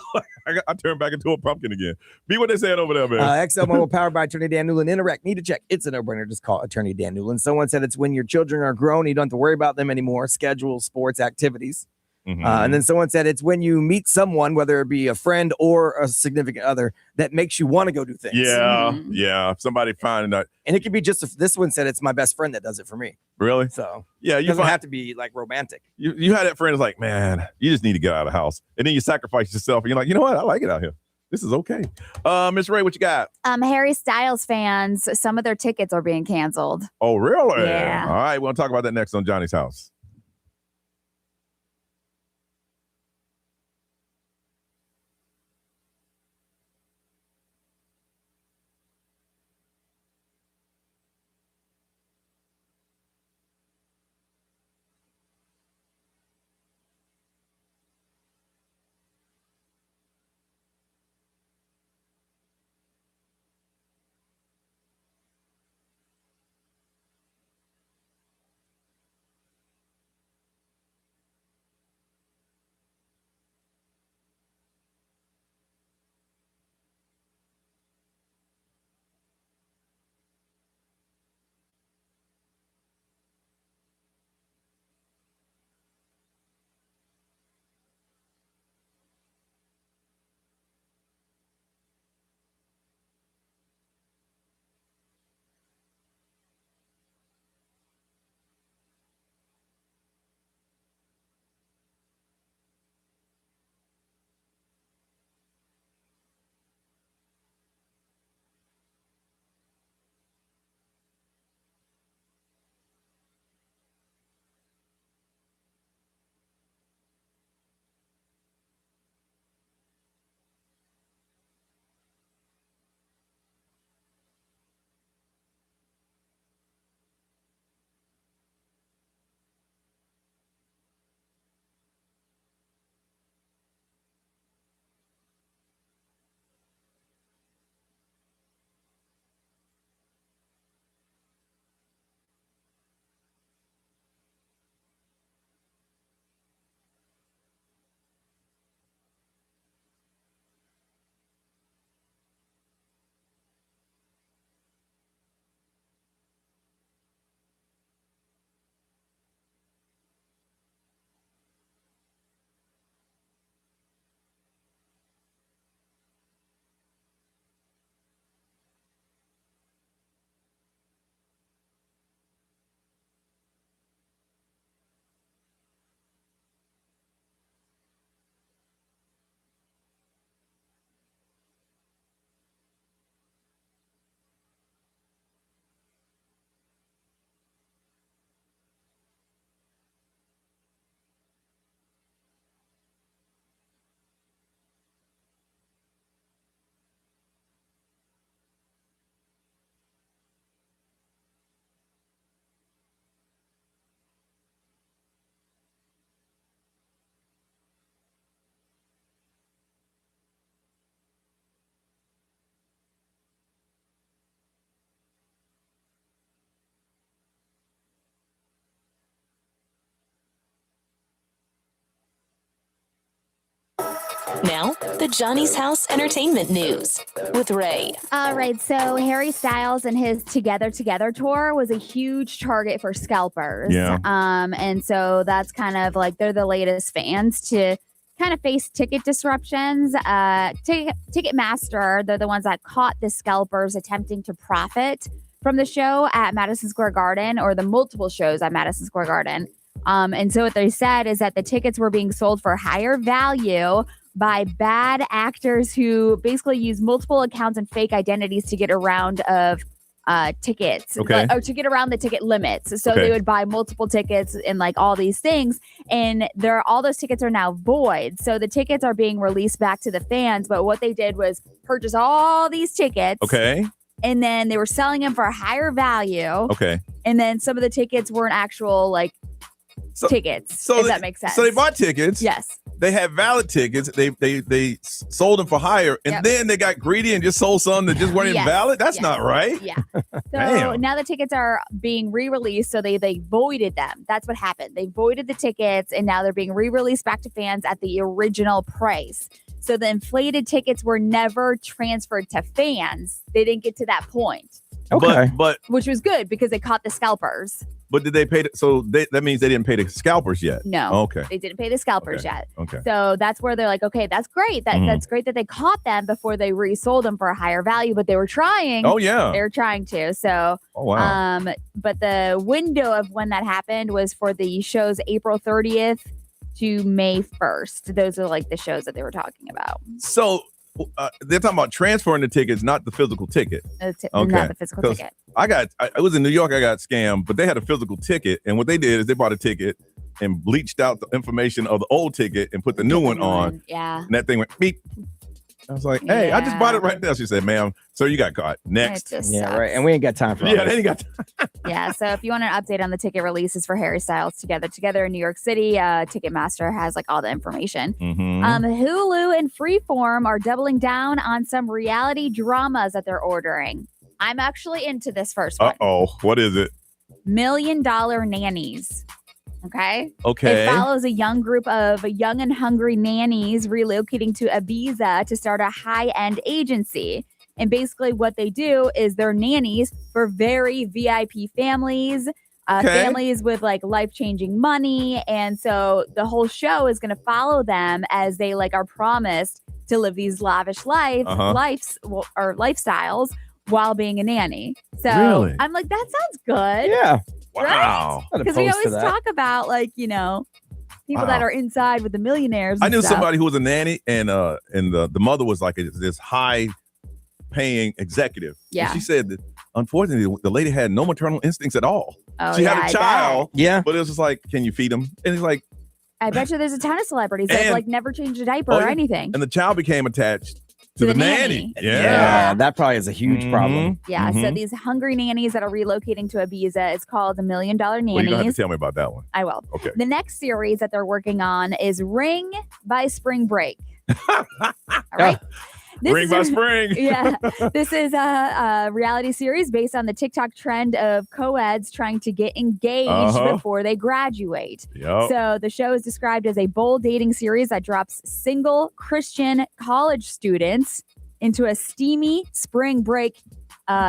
I turn back into a pumpkin again. Be what they saying over there, man. XL Mobile powered by Attorney Dan Newland. Interact. Need to check. It's a no-brainer. Just call Attorney Dan Newland. Someone said it's when your children are grown, you don't have to worry about them anymore. Schedule, sports, activities. And then someone said it's when you meet someone, whether it be a friend or a significant other, that makes you want to go do things. Yeah. Somebody finding that. And it could be just, this one said it's my best friend that does it for me. Really? So yeah, it doesn't have to be like romantic. You had that friend that's like, man, you just need to get out of the house. And then you sacrifice yourself and you're like, you know what? I like it out here. This is okay. Miss Ray, what you got? Harry Styles fans, some of their tickets are being canceled. Oh, really? Yeah. All right, we'll talk about that next on Johnny's House. Now, the Johnny's House Entertainment News with Ray. All right, so Harry Styles and his Together tour was a huge target for scalpers. Yeah. And so that's kind of like they're the latest fans to kind of face ticket disruptions. Ticketmaster, they're the ones that caught the scalpers attempting to profit from the show at Madison Square Garden, or the multiple shows at Madison Square Garden. And so what they said is that the tickets were being sold for higher value by bad actors who basically use multiple accounts and fake identities to get around of tickets, Okay. or to get around the ticket limits. So Okay. they would buy multiple tickets and like all these things, and all those tickets are now void. So the tickets are being released back to the fans, but what they did was purchase all these tickets. Okay. And then they were selling them for a higher value. Okay. And then some of the tickets weren't actual like tickets, if that makes sense. So they bought tickets. Yes. They had valid tickets. They sold them for higher, and Yep. then they got greedy and just sold some that just weren't even Yes. valid. That's Yes. not right. Yeah. So Damn. now the tickets are being re-released. So they voided them. That's what happened. They voided the tickets, and now they're being re-released back to fans at the original price. So the inflated tickets were never transferred to fans. They didn't get to that point, Okay. But which was good because they caught the scalpers. did they pay? That means they didn't pay the scalpers yet. No. Okay. They didn't pay the scalpers Okay. yet. Okay. So that's where they're like, okay, that's great. That's great that they caught them before they resold them for a higher value, but they were trying. Oh yeah. They were trying to. So Oh wow. but the window of when that happened was for the shows April 30th to May 1st. Those are like the shows that they were talking about. So they're talking about transferring the tickets, not the physical ticket. Not Okay. the physical 'Cause ticket. I was in New York. I got scammed, but they had a physical ticket, and what they did is they bought a ticket and bleached out the information of the old ticket and put the new one on, Yeah. and that thing went beep. I was like, "Hey, I just bought it Yeah. right there." She said, "Ma'am, sir, you got caught." Next. It just Yeah, sucks. right. And we ain't got time for all Yeah, this. they ain't got. Yeah, so if you want an update on the ticket releases for Harry Styles Together in New York City, Ticketmaster has like all the information. Mhm. Hulu and Freeform are doubling down on some reality dramas that they're ordering. I'm actually into this first one. What is it? $1 Million Nannies. Okay. Okay. It follows a young group of young and hungry nannies relocating to Ibiza to start a high-end agency. And basically what they do is they're nannies for very VIP families, families with like life-changing money. And so the whole show is going to follow them as they like are promised to live these lavish lifestyles while being a nanny. So Really? I'm like, that sounds good. Yeah. Wow. Not Because we opposed to always that. talk about like, people that Wow. are inside with the millionaires. I and knew stuff. somebody who was a nanny, and the mother was like this high-paying executive. And Yeah. she said that unfortunately the lady had no maternal instincts at all. Oh, She yeah, had I a child, Yeah. but it was just like, "Can you feed him?" And he's like, I bet you there's a ton of celebrities that And- like never changed a diaper Oh, or yeah. anything. and the child became attached to the nanny. Yeah. Yeah. That probably is a huge problem. Yeah, so Mhm. these hungry nannies that are relocating to Ibiza is called $1 Million Well, you don't have to Nannies. tell me about that one. I will. Okay. The next series that they're working on is Ring by Spring Break. All right. This Ring is by a- spring. Yeah, this is a reality series based on the TikTok trend of co-eds trying to get engaged Uh-huh. before they graduate. Yep. So the show is described as a bold dating series that drops single Christian college students into a steamy spring break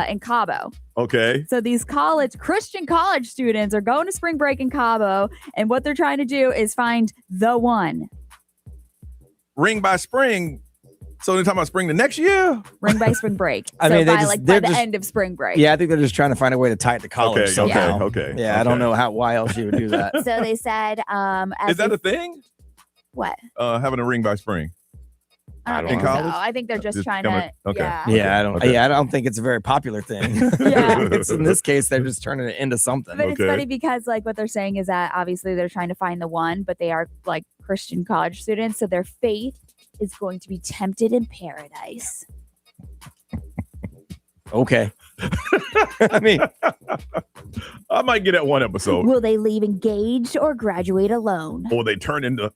in Cabo. Okay. So these Christian college students are going to spring break in Cabo, and what they're trying to do is find the one. Ring by spring. So they're talking about spring the next year? Ring by spring break. I So mean, by they're the just- end of spring break. Yeah, I think they're just trying to find a way to tie it to college. Okay, somehow. okay. Yeah, I don't know why else you would do that. So they said, as Is that they- a thing? what? Having a ring by spring. I don't In think so. college? I think they're just Just trying coming- to. okay. Yeah. Yeah, I don't. Okay. Yeah, I don't think it's a very popular thing. Yeah. It's in this case, they're just turning it into something. But it's Okay. funny because like what they're saying is that obviously they're trying to find the one, but they are like Christian college students, so their faith is going to be tempted in paradise. Okay. I mean, I might get that one episode. Will they leave engaged or graduate alone? Or they turn into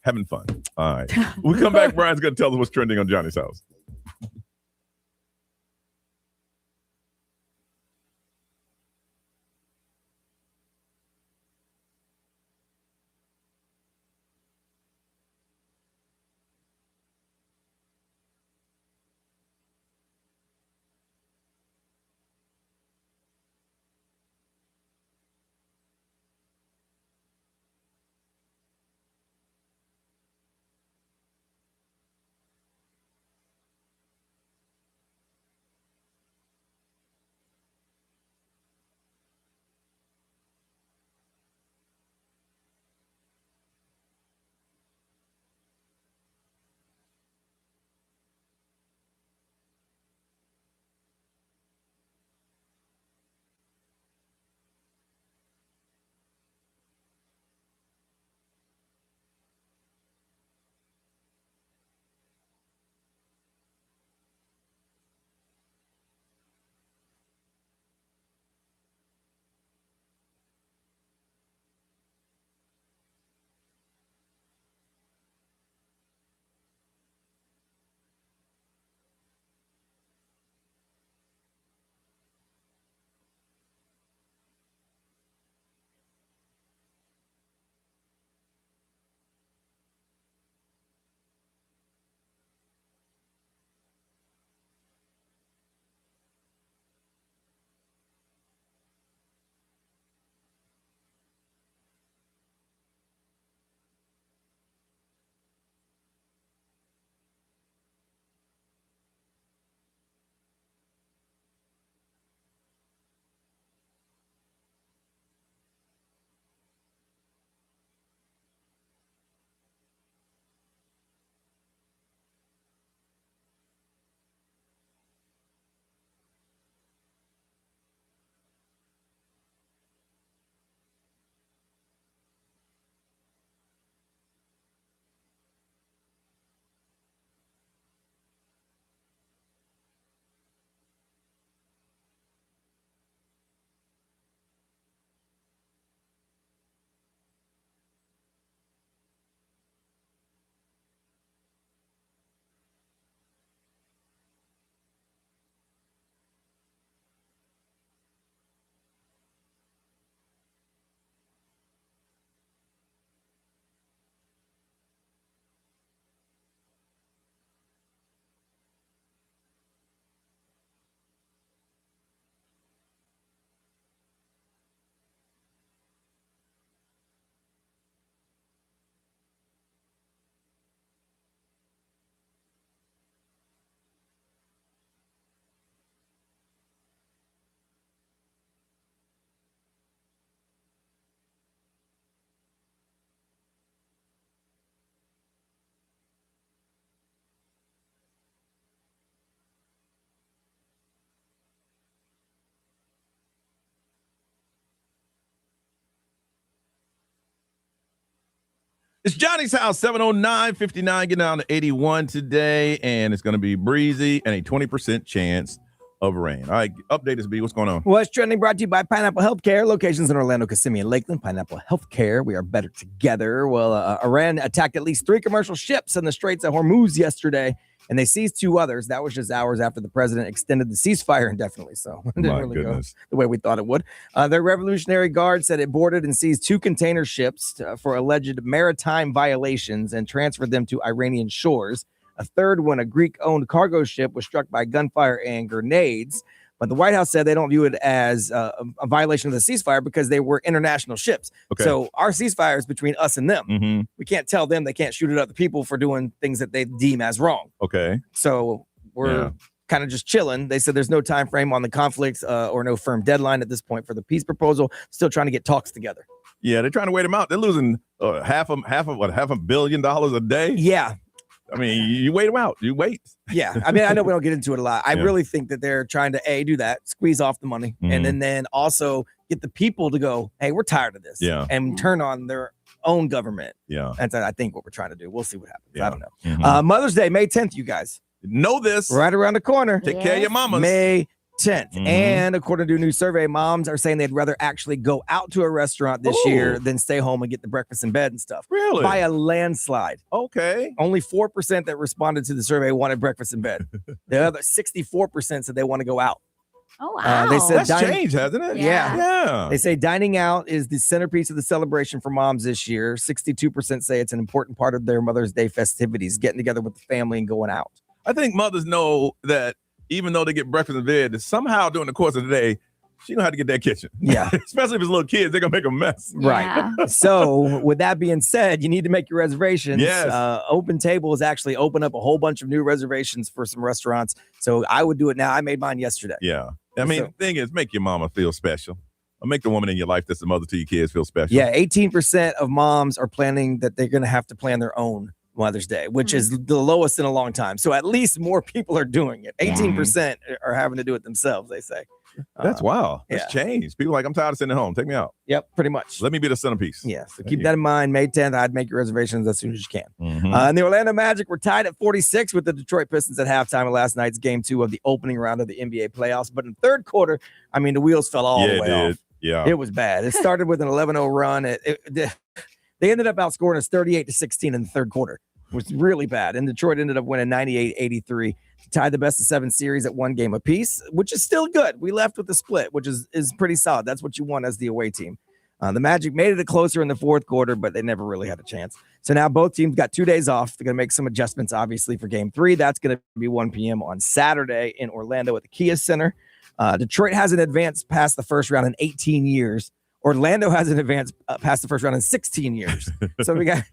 having fun. All right. We come back. Brian's going to tell us what's trending on Johnny's house. It's Johnny's house, 709-59, getting down to 81 today, and it's going to be breezy and a 20% chance of rain. All right, update us, B. What's going on? What's trending brought to you by Pineapple Healthcare. Locations in Orlando, Kissimmee, and Lakeland. Pineapple Healthcare. We are better together. Well, Iran attacked at least 3 commercial ships in the Straits of Hormuz yesterday, and they seized 2 others. That was just hours after the president extended the ceasefire indefinitely, so it didn't really go the way we thought it would. The Revolutionary Guard said it boarded and seized 2 container ships for alleged maritime violations and transferred them to Iranian shores. A third one, a Greek-owned cargo ship, was struck by gunfire and grenades. But the White House said they don't view it as a violation of the ceasefire because they were international ships. Okay. So our ceasefire is between us and them. Mm-hmm. We can't tell them they can't shoot at other people for doing things that they deem as wrong. Okay. So we're kind of just chilling. They said there's no time frame on the conflicts or no firm deadline at this point for the peace proposal. Still trying to get talks together. Yeah, they're trying to wait them out. They're losing half $500 million a day. Yeah. I mean, you wait them out. You wait. Yeah. I mean, I know we don't get into it a lot. I really think that they're trying to, do that, squeeze off the money, and then also get the people to go, hey, we're tired of this. Yeah. And turn on their own government. Yeah. That's, I think, what we're trying to do. We'll see what happens. Yeah. I don't know. Mm-hmm. Mother's Day, May 10th, you guys. Know this. Right around the corner. Take care of your mamas. May 10th. Mm-hmm. And according to a new survey, moms are saying they'd rather actually go out to a restaurant this year than stay home and get the breakfast in bed and stuff. Really? By a landslide. Okay. Only 4% that responded to the survey wanted breakfast in bed. The other 64% said they want to go out. Oh, wow. They said that's changed, hasn't it? Yeah. They say dining out is the centerpiece of the celebration for moms this year. 62% say it's an important part of their Mother's Day festivities, getting together with the family and going out. I think mothers know that even though they get breakfast in bed, somehow during the course of the day, she know how to get that kitchen. Yeah. Especially if it's little kids, they're going to make a mess. Right. So with that being said, you need to make your reservations. Yes. Open Table has actually opened up a whole bunch of new reservations for some restaurants. So I would do it now. I made mine yesterday. Yeah. I mean, the thing is, make your mama feel special. Or make the woman in your life that's the mother to your kids feel special. Yeah. 18% of moms are planning that they're going to have to plan their own Mother's Day, which is the lowest in a long time. So at least more people are doing it. 18% are having to do it themselves, they say. That's wild. That's changed. People are like, I'm tired of sitting at home. Take me out. Yep, pretty much. Let me be the centerpiece. Yeah, so keep that in mind. May 10th, I'd make your reservations as soon as you can. And the Orlando Magic were tied at 46 with the Detroit Pistons at halftime of last night's Game 2 of the opening round of the NBA playoffs. But in the third quarter, I mean, the wheels fell all the way off. Yeah, it was bad. It started with an 11-0 run. They ended up outscoring us 38-16 in the third quarter. It was really bad. And Detroit ended up winning 98-83 to tie the best of 7 series at 1 game apiece, which is still good. We left with a split, which is pretty solid. That's what you want as the away team. The Magic made it closer in the fourth quarter, but they never really had a chance. So now both teams got 2 days off. They're going to make some adjustments, obviously, for Game 3. That's going to be 1 p.m. on Saturday in Orlando at the Kia Center. Detroit hasn't advanced past the first round in 18 years. Orlando hasn't advanced past the first round in 16 years. So we got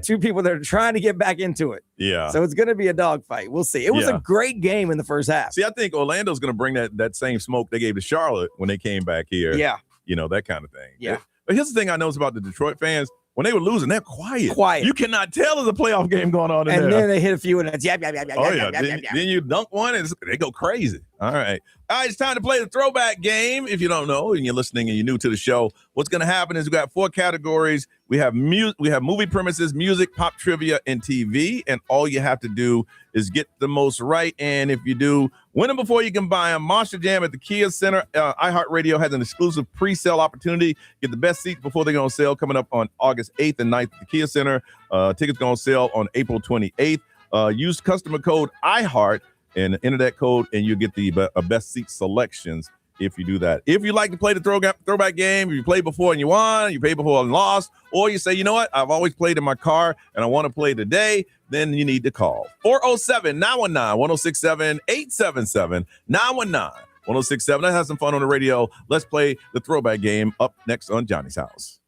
2 people that are trying to get back into it. Yeah. So it's going to be a dogfight. We'll see. It was a great game in the first half. See, I think Orlando's going to bring that same smoke they gave to Charlotte when they came back here. Yeah. You know, that kind of thing. Yeah. But here's the thing I noticed about the Detroit fans. When they were losing, they're quiet. You cannot tell there's a playoff game going on in there. And then they hit a few and it's Then you dunk one and they go crazy. All right, it's time to play the throwback game. If you don't know and you're listening and you're new to the show, what's going to happen is we got 4 categories. We have movie premises, music, pop trivia, and TV. And all you have to do is get the most right. And if you do, win them before you can buy them. Monster Jam at the Kia Center. iHeartRadio has an exclusive pre-sale opportunity. Get the best seats before they go on sale coming up on August 8th and 9th at the Kia Center. Tickets go on sale on April 28th. Use customer code iHeart and enter that code, and you get the best seat selections if you do that. If you like to play the throwback game, if you played before and you won, you played before and lost, or you say, you know what, I've always played in my car and I want to play today, then you need to call 407-919-1067, 877-919-1067. Let's have some fun on the radio. Let's play the throwback game up next on Johnny's House.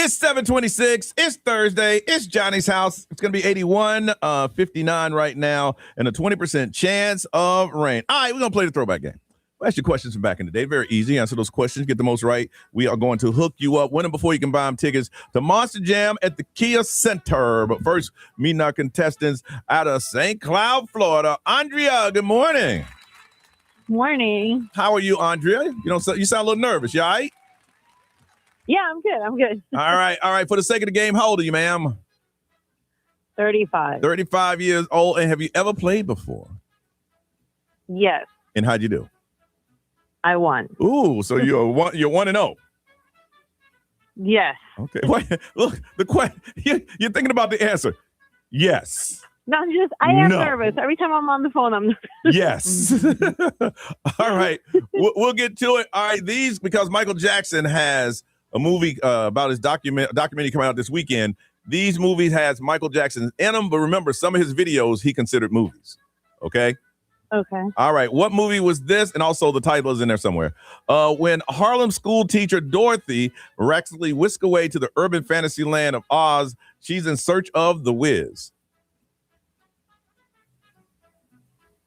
It's 7:26. It's Thursday. It's Johnny's house. It's going to be 81, 59 right now, and a 20% chance of rain. All right, we're going to play the throwback game. We'll ask you questions from back in the day. Very easy. Answer those questions. Get the most right. We are going to hook you up. Win them before you can buy them tickets to Monster Jam at the Kia Center. But first, meeting our contestants out of St. Cloud, Florida. Andrea, good morning. Morning. How are you, Andrea? You sound a little nervous. You all right? Yeah, I'm good. All right. For the sake of the game, how old are you, ma'am? 35. 35 years old. And have you ever played before? Yes, And how'd you do? I won. Ooh, so you're 1-0. Yes. Okay. Wait, look, you're thinking about the answer. Yes. No, I am No. nervous. Every time I'm on the phone, I'm nervous. Yes. All right. We'll get to it. All right. Because Michael Jackson has a movie about his documentary coming out this weekend. These movies has Michael Jackson in them, but remember, some of his videos he considered movies. Okay. Okay. All right. What movie was this? And also the title is in there somewhere. When Harlem school teacher Dorothy miraculously whisked away to the urban fantasy land of Oz, she's in search of the Wiz.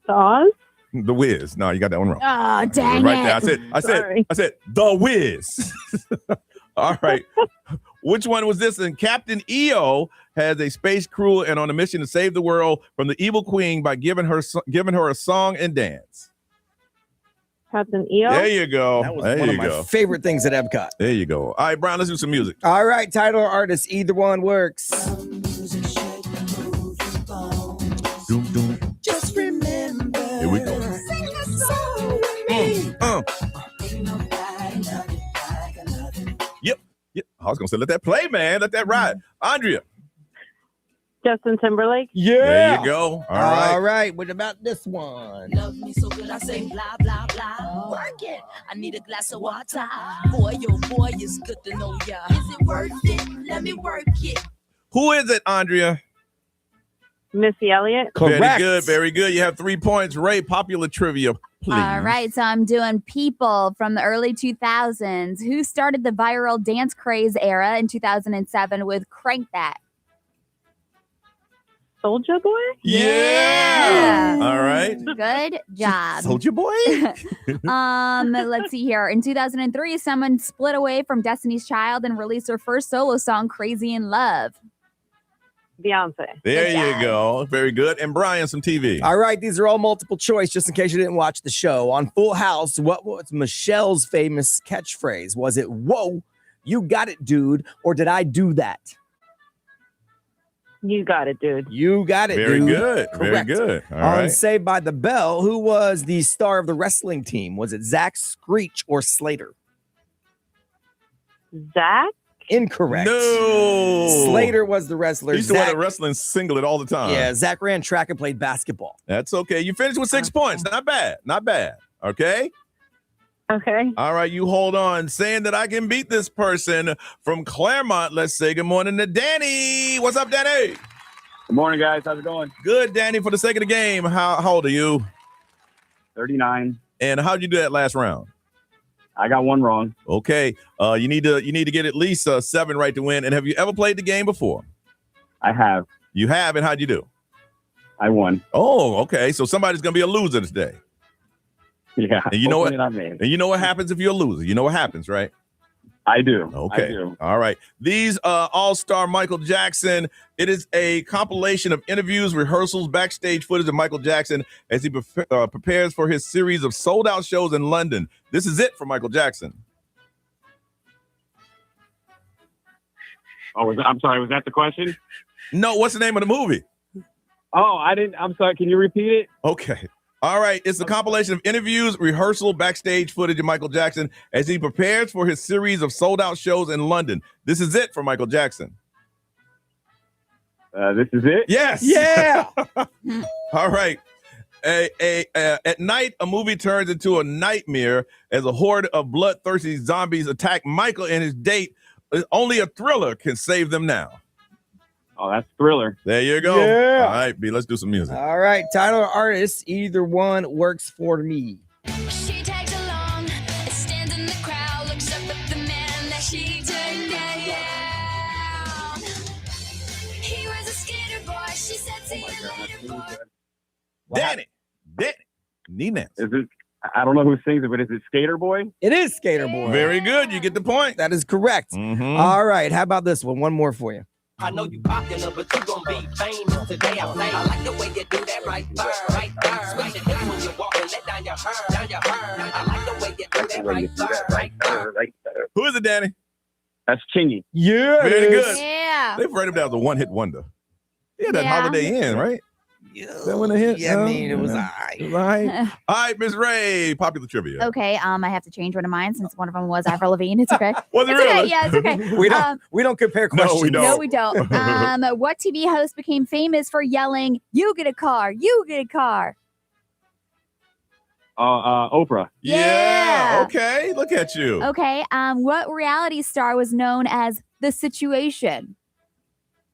Oz? The Wiz. No, you got that one wrong. Oh, dang Right it. there. I said the Wiz. All right. Which one was this? And Captain EO has a space crew and on a mission to save the world from the evil queen by giving her a song and dance. Captain EO? There you go. That was there one you of my go. favorite things at Epcot. There you go. All right, Brian, let's do some music. All right, title or artist, either one works. Doom, doom. Just remember. Here we go. Sing a song with me. Yep. I was gonna say, let that play, man. Let that ride. Andrea. Justin Timberlake? Yeah. There you go. All right. What about this one? Love me so good, I say blah, blah, blah. Work it. I need a glass of water. Boy, oh boy, it's good to know ya. Is it worth it? Let me work it. Who is it, Andrea? Missy Elliott? Correct. Very good. Very good. You have 3 points. Ray, popular trivia, please. All right, so I'm doing people from the early 2000s. Who started the viral dance craze era in 2007 with Crank That? Soulja Boy? Yeah. All right. Good job. Soulja Boy. Let's see here. In 2003, someone split away from Destiny's Child and released her first solo song, Crazy in Love. Beyonce. There Good you job. go. Very good. And Brian, some TV. All right, these are all multiple choice, just in case you didn't watch the show. On Full House, what was Michelle's famous catchphrase? Was it, whoa, you got it, dude, or did I do that? You got it, dude. You got it, Very dude. good. Very Correct. good. All On right. Saved by the Bell, who was the star of the wrestling team? Was it Zach Screech or Slater? Zach? Incorrect. No. Slater was the wrestler. He used to wear Zach, a wrestling singlet all the time. yeah, Zach ran track and played basketball. That's okay. You finished with 6 points. Not bad. Not bad. Okay. Okay. All right. You hold on. Saying that I can beat this person from Claremont. Let's say good morning to Danny. What's up, Danny? Good morning, guys. How's it going? Good, Danny. For the sake of the game, how old are you? 39. And how'd you do that last round? I got one wrong. Okay. You need to get at least 7 right to win. And have you ever played the game before? I have. You have, and how'd you do? I won. Oh, okay. So somebody's gonna be a loser today. Yeah. And you know what? Hopefully not me. And you know what happens if you're a loser? You know what happens, right? I do. Okay. I do. All right. These All-Star Michael Jackson. It is a compilation of interviews, rehearsals, backstage footage of Michael Jackson as he prepares for his series of sold-out shows in London. This is it for Michael Jackson. Oh, I'm sorry. Was that the question? No, what's the name of the movie? Oh, I didn't. I'm sorry. Can you repeat it? Okay. All right. It's a compilation of interviews, rehearsal, backstage footage of Michael Jackson as he prepares for his series of sold-out shows in London. This is it for Michael Jackson. This is it? Yes. Yeah. All right. At night, a movie turns into a nightmare as a horde of bloodthirsty zombies attack Michael and his date. Only a thriller can save them now. Oh, that's Thriller. There you go. Yeah. All right, B, let's do some music. All right, title or artist, either one works for me. She tags along, stands in the crowd, looks up at the man that she turned down. Danny. Need an answer. Is it? I don't know who sings it, but is it Skater Boy? It is Skater Boy. Very good. You get the point. That is correct. All right. How about this one? One more for you. I know you popular, but you gon' be famous today. I like the way you do that right there. Switch it up when you walk and let down your hair. I like the way you do that right there. Who is it, Danny? That's Chingy. Yeah. Very good. Yeah. They've rated him down as a one-hit wonder. Yeah, that Holiday Inn, right? That one a hit? Yeah, I mean, it was all right. It was all right. All right, Miss Ray, popular trivia. Okay, I have to change one of mine since one of them was Avril Lavigne. It's okay. Was it It's really? okay. Yeah, it's okay. We don't compare questions. No, we don't. No, we don't. What TV host became famous for yelling, "You get a car, you get a car"? Oprah. Yeah. Okay, look at you. Okay. What reality star was known as The Situation?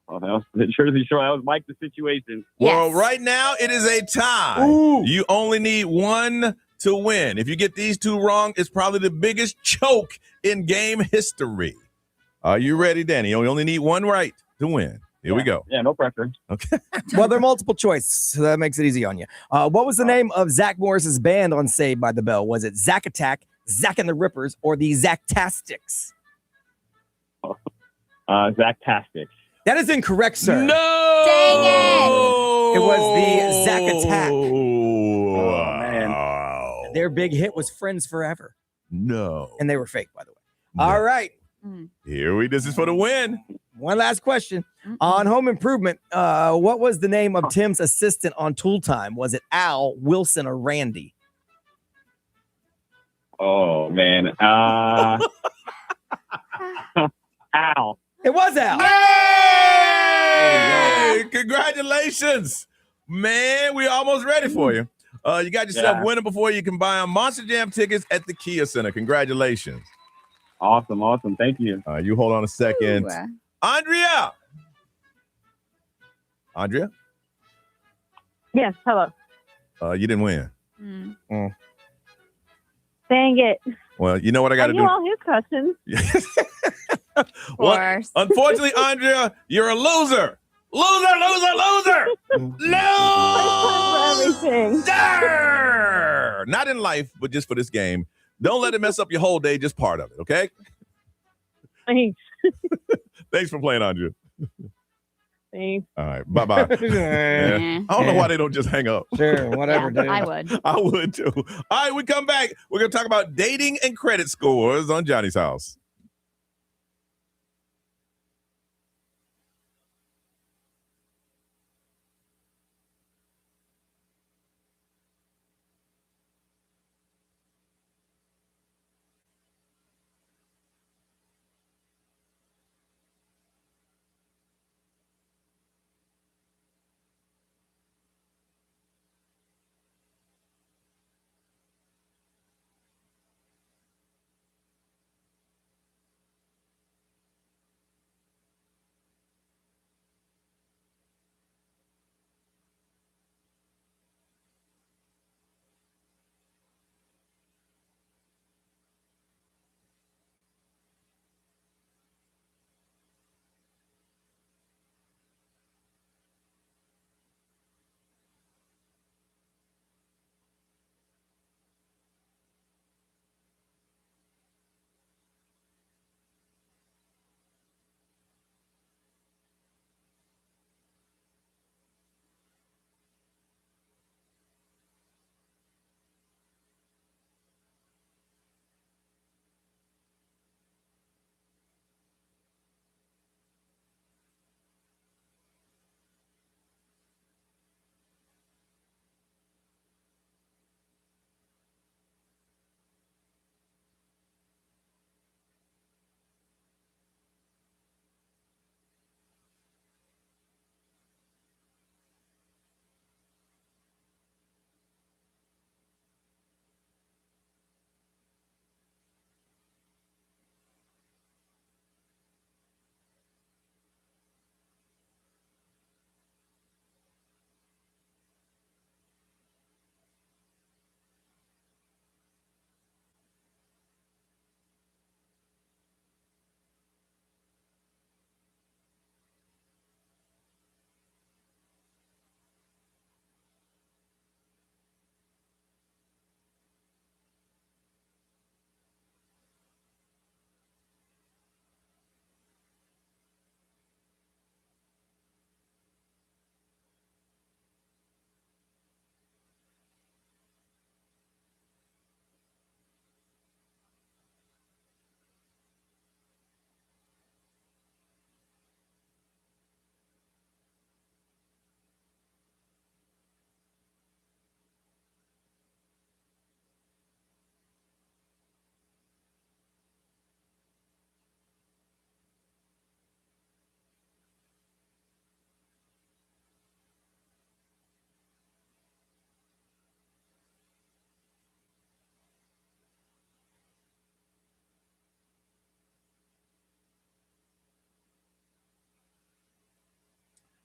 Oh, that was the Jersey Shore. That was Mike the Situation. Well, Yes. right now it is a tie. Ooh. You only need one to win. If you get these two wrong, it's probably the biggest choke in game history. Are you ready, Danny? You only need one right to win. Here we go. Yeah, no pressure. Okay. Well, they're multiple choice, so that makes it easy on you. What was the name of Zach Morris's band on Saved by the Bell? Was it Zack Attack, Zack and the Rippers, or the Zacktastics? Zacktastics. That is incorrect, sir. No! Dang it! It was the Zack Attack. Oh, man. Their big hit was Friends Forever. No. And they were fake, by the way. No. All right. This is for the win. One last question. On Home Improvement, what was the name of Tim's assistant on Tool Time? Was it Al, Wilson, or Randy? Oh, man. Al. It was Al. Hey! Congratulations. Man, we're almost ready for you. You got yourself winning before you can buy them Monster Jam tickets at the Kia Center. Congratulations. Awesome. Thank you. You hold on a second. Ooh. Andrea. Yes, hello. You didn't win. Dang it. Well, you know what I got to I do? knew all his questions. Well, unfortunately, Andrea, you're a loser. Loser. No. Everything. Not in life, but just for this game. Don't let it mess up your whole day, just part of it, okay? Thanks. Thanks for playing, Andrea. Thanks. All right, bye-bye. Yeah. I don't know why they don't just hang up. Sure, whatever, dude. I would. I would too. All right, we come back. We're going to talk about dating and credit scores on Johnny's House.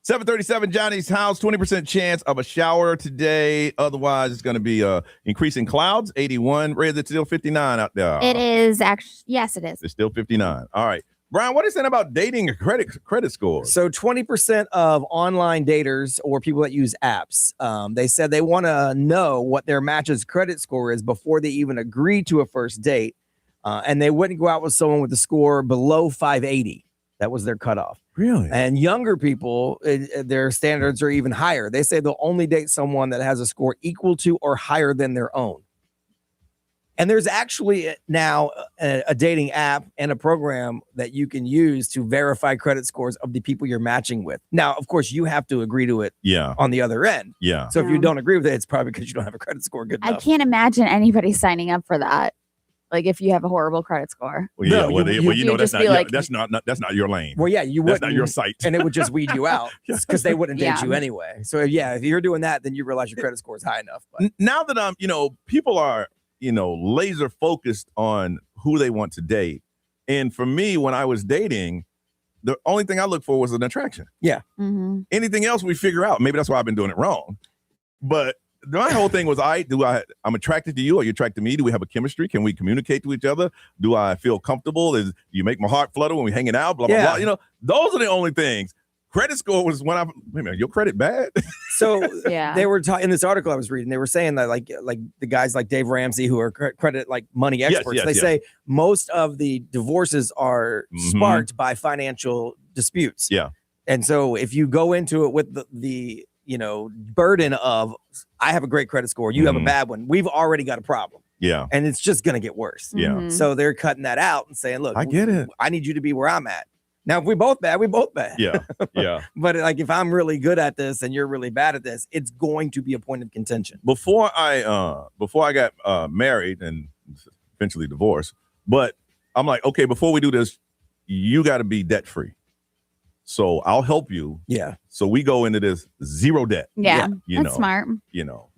737 Johnny's house, 20% chance of a shower today. Otherwise, it's going to be increasing clouds, 81. Ray, is it still 59 out there? It is actually, yes, it is. It's still 59. All right. Brian, what are you saying about dating credit score? So 20% of online daters or people that use apps, they said they want to know what their match's credit score is before they even agree to a first date. And they wouldn't go out with someone with a score below 580. That was their cutoff. Really? And younger people, their standards are even higher. They say they'll only date someone that has a score equal to or higher than their own. And there's actually now a dating app and a program that you can use to verify credit scores of the people you're matching with. Now, of course, you have to agree to it on the other end. Yeah. So if you don't agree with it, it's probably because you don't have a credit score good enough. I can't imagine anybody signing up for that. Like if you have a horrible credit score. Well, yeah, you know that's not your lane. Well, yeah, you wouldn't. That's not your site. And it would just weed you out because they wouldn't date Yeah. you anyway. So yeah, if you're doing that, then you realize your credit score is high enough. But Now that I'm, people are, laser focused on who they want to date. And for me, when I was dating, the only thing I looked for was an attraction. Yeah. Mm-hmm. Anything else we figure out. Maybe that's why I've been doing it wrong. But my whole thing was, I'm attracted to you. Are you attracted to me? Do we have a chemistry? Can we communicate to each other? Do I feel comfortable? You make my heart flutter when we're hanging out? Blah, blah, blah. Those are the only things. Credit score was when wait a minute, your credit bad? So Yeah. they were in this article I was reading, they were saying that like the guys like Dave Ramsey, who are credit like money experts, they say most of the divorces are sparked by financial disputes. Yeah. And so if you go into it with the burden of, I have a great credit score, you have a bad one, we've already got a problem. Yeah. And it's just going to get worse. Yeah. Mhm. So they're cutting that out and saying, look, I get it. I need you to be where I'm at. Now, if we both bad, we both bad. Yeah. Yeah. But like, if I'm really good at this and you're really bad at this, it's going to be a point of contention. Before I got married and eventually divorced, but I'm like, okay, before we do this, you got to be debt free. So I'll help you. Yeah. So we go into this zero debt. Yeah. You That's know, smart. And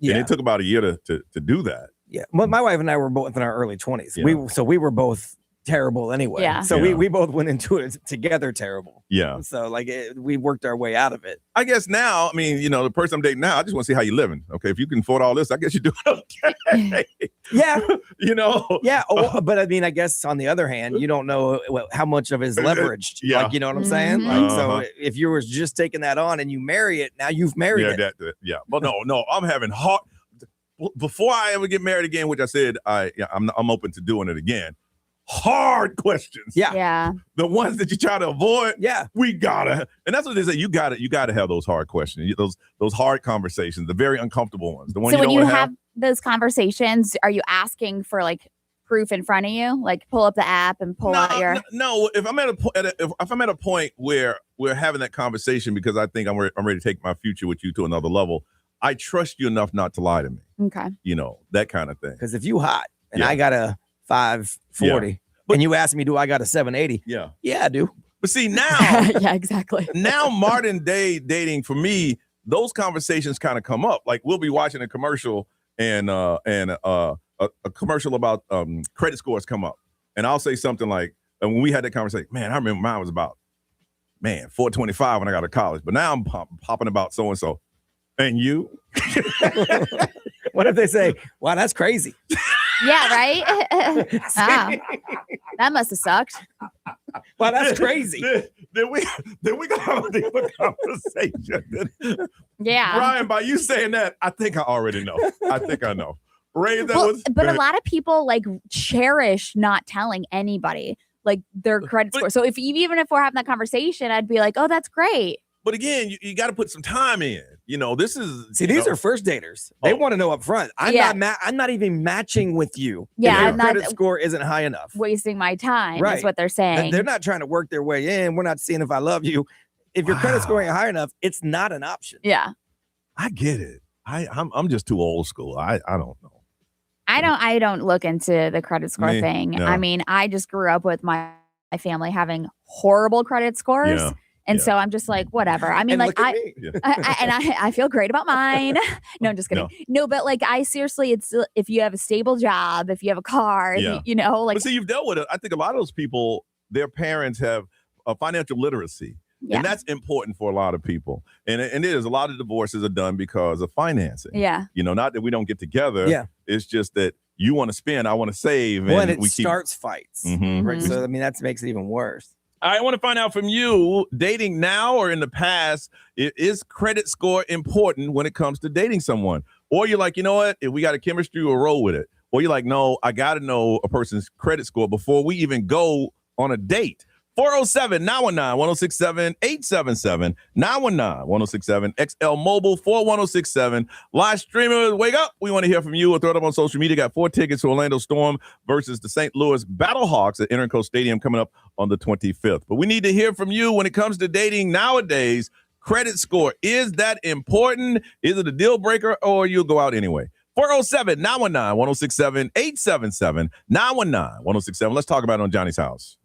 Yeah. it took about a year to do that. Yeah. Well, my wife and I were both in our early 20s. Yeah. We were both terrible anyway. Yeah. So Yeah. we both went into it together terrible. Yeah. So like we worked our way out of it. I guess now, the person I'm dating now, I just want to see how you're living. Okay. If you can afford all this, I guess you're doing okay. Yeah. Yeah. Uh, But I mean, I guess on the other hand, you don't know how much of it is leveraged. Yeah. Like, you know what I'm saying? Mhm. Like, so if you were just taking that on and you marry it, now you've married it. But no, I'm having hard. Before I ever get married again, which I said, I'm open to doing it again. Hard questions. Yeah. Yeah. The ones that you try to avoid. Yeah. We gotta, and that's what they say. You gotta have those hard questions, those hard conversations, the very uncomfortable ones. The ones So when you you don't have those conversations, are you asking for like proof in front of you? Like pull up the app and pull out your. No. If I'm at a point where we're having that conversation because I think I'm ready to take my future with you to another level, I trust you enough not to lie to me. Okay. That kind of thing. Because if you hot and Yeah. I got a 540 and you ask me, do I got a 780? Yeah. Yeah, I do. But see now, Yeah, exactly. now modern day dating for me, those conversations kind of come up. Like we'll be watching a commercial and a commercial about credit scores come up, and I'll say something like, and when we had that conversation, man, I remember mine was about 425 when I got to college, but now I'm popping about so and so, and you. What if they say, wow, that's crazy? Yeah, right? Wow. That must have sucked. Wow, that's crazy. Then we gonna have a deeper conversation. Yeah. Brian, by you saying that, I think I already know. I think I know. Ray, But a lot of people like cherish not telling anybody like their credit score. So even if we're having that conversation, I'd be like, oh, that's great. But again, you got to put some time in. This is these are first daters. They want to know up front. I'm not even matching with you. Yeah, if your I'm not credit score isn't high enough. Wasting my time Right. is what they're saying. They're not trying to work their way in. We're not seeing if I love you. If your credit score ain't high enough, it's not an option. Yeah. I get it. I'm just too old school. I don't know. I don't look into the credit score Me? thing. No. I mean, I just grew up with my family having horrible credit scores. Yeah. And so I'm just like, whatever. I mean, And like look at me. I feel great about mine. No, I'm just kidding. No, but like I seriously, it's if you have a stable job, if you have a car, if Yeah. you like But see, you've dealt with it. I think a lot of those people, their parents have a financial literacy. Yeah. And that's important for a lot of people. And it is. A lot of divorces are done because of financing. Yeah. Not that we don't get together. Yeah. It's just that you want to spend, I want to save. Well, and it we starts fights. Mhm. Right. So, I mean, that makes it even worse. I want to find out from you, dating now or in the past, is credit score important when it comes to dating someone? Or you're like, you know what, if we got a chemistry, we'll roll with it. Or you're like, no, I got to know a person's credit score before we even go on a date. 407-919-1067-877, 919-1067, XL Mobile 41067. Live streamers, wake up. We want to hear from you. We'll throw it up on social media. Got 4 tickets to Orlando Storm versus the St. Louis Battlehawks at Interco Stadium coming up on the 25th. But we need to hear from you when it comes to dating nowadays. Credit score, is that important? Is it a deal breaker or you'll go out anyway? 407-919-1067, 877, 919-1067. Let's talk about it on Johnny's House.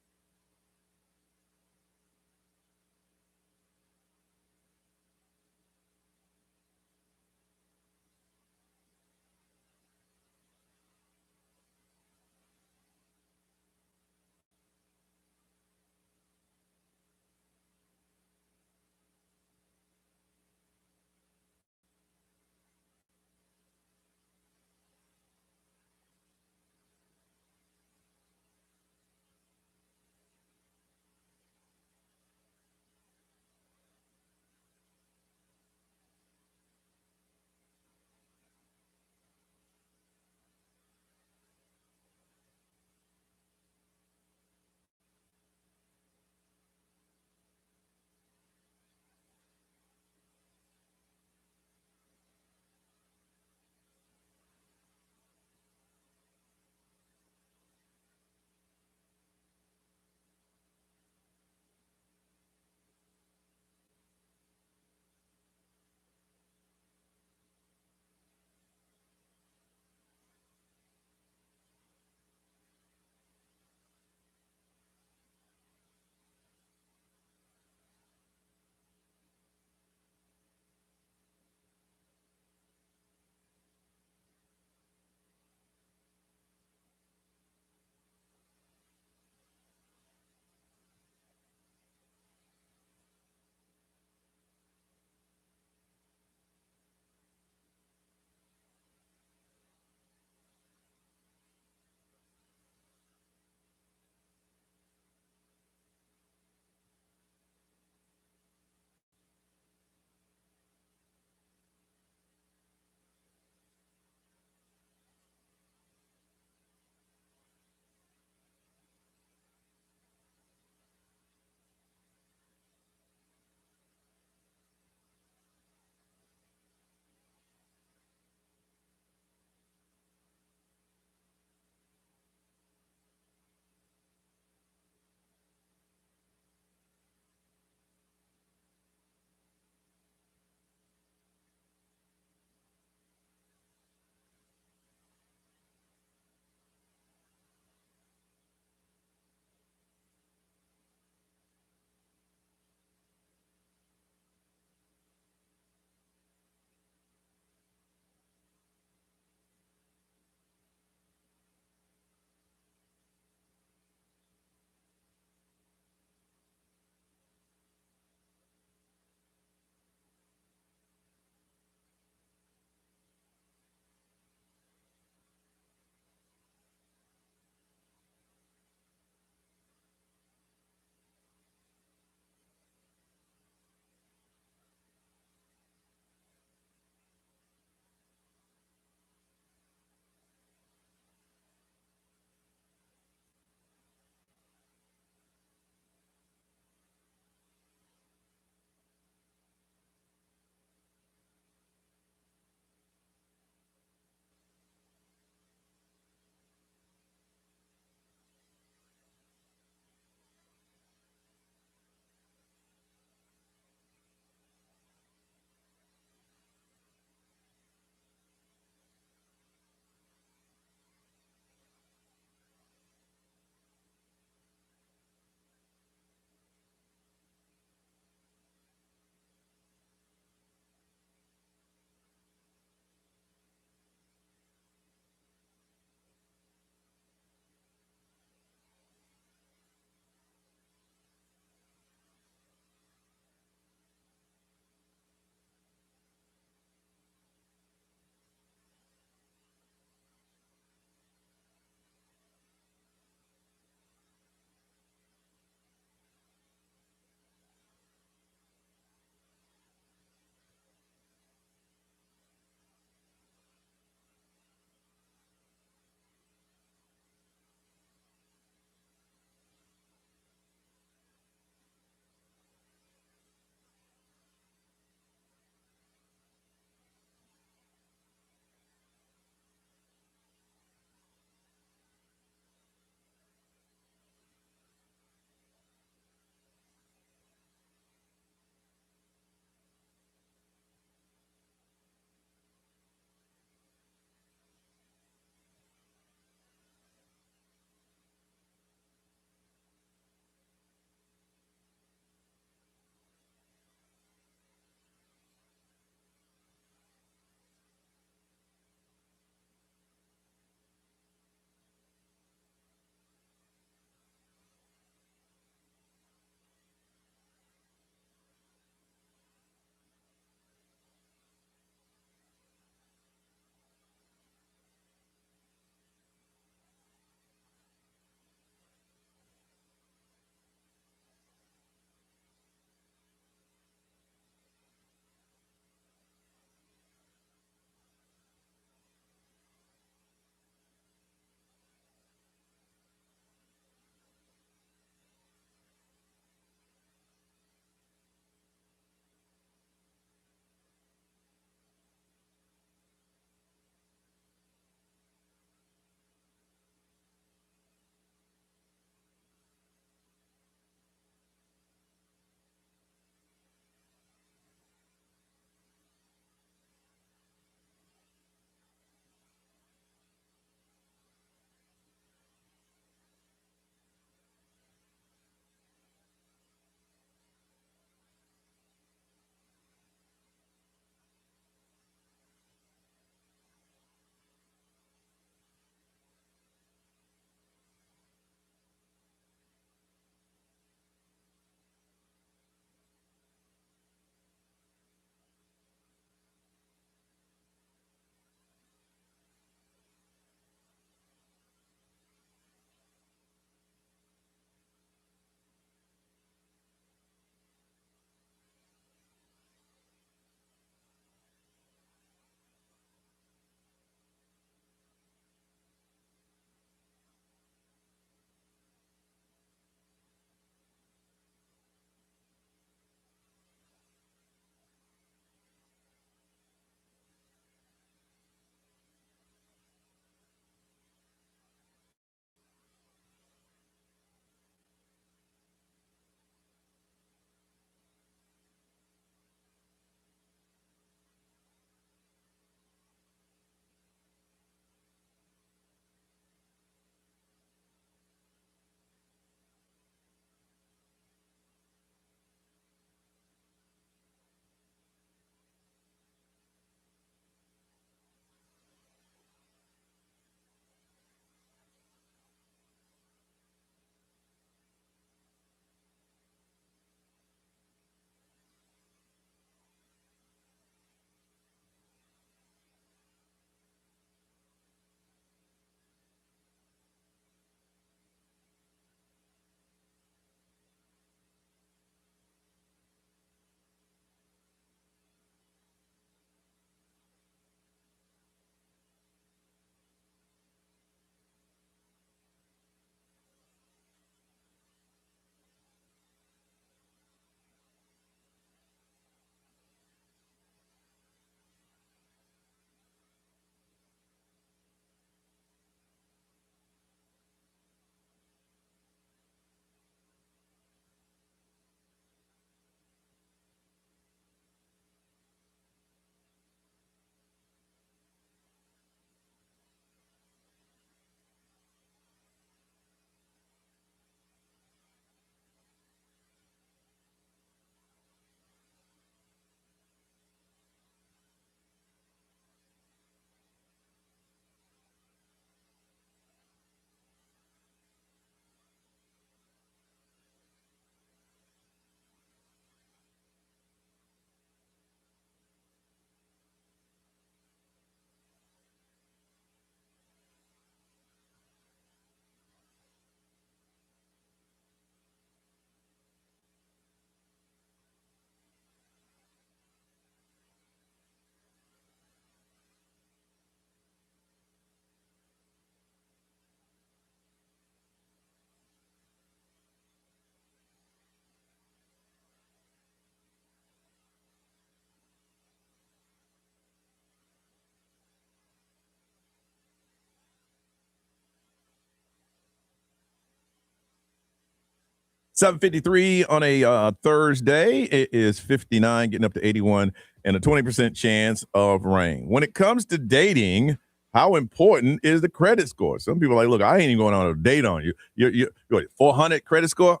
7:53 on a Thursday. It is 59, getting up to 81, and a 20% chance of rain. When it comes to dating, how important is the credit score? Some people are like, look, I ain't even going on a date on you. You're 400 credit score?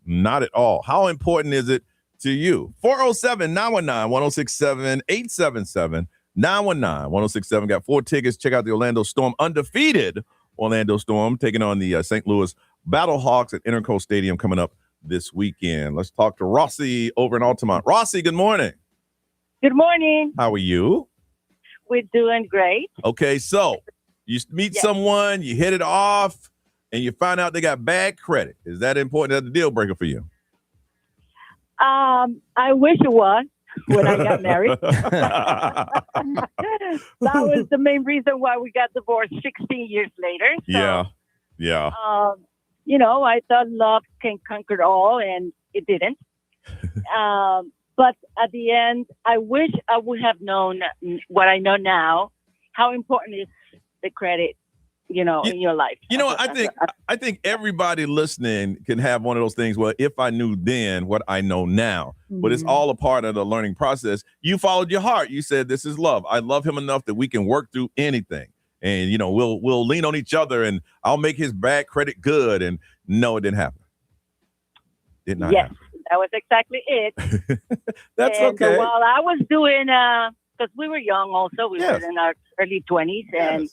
Not at all. How important is it to you? 407-919-1067, 877-919-1067. Got 4 tickets. Check out the Orlando Storm, undefeated Orlando Storm, taking on the St. Louis Battlehawks at Interco Stadium coming up this weekend. Let's talk to Rossi over in Altamont. Rossi, good morning. Good morning. How are you? We're doing great. Okay, so you meet someone, you hit it off, and you find out they got bad credit. Is that important? Is that the deal breaker for you? I wish it was when I got married. That was the main reason why we got divorced 16 years later. So, Yeah. I thought love can conquer all, and it didn't. But at the end, I wish I would have known what I know now, how important is the credit, in your life. I think everybody listening can have one of those things. Well, if I knew then what I know now, but it's all a part of the learning process. You followed your heart. You said, this is love. I love him enough that we can work through anything. And, we'll lean on each other and I'll make his bad credit good. And no, it didn't happen. Did not happen. That was exactly it. That's okay. While I was doing, because we were young also, we were in our early 20s, and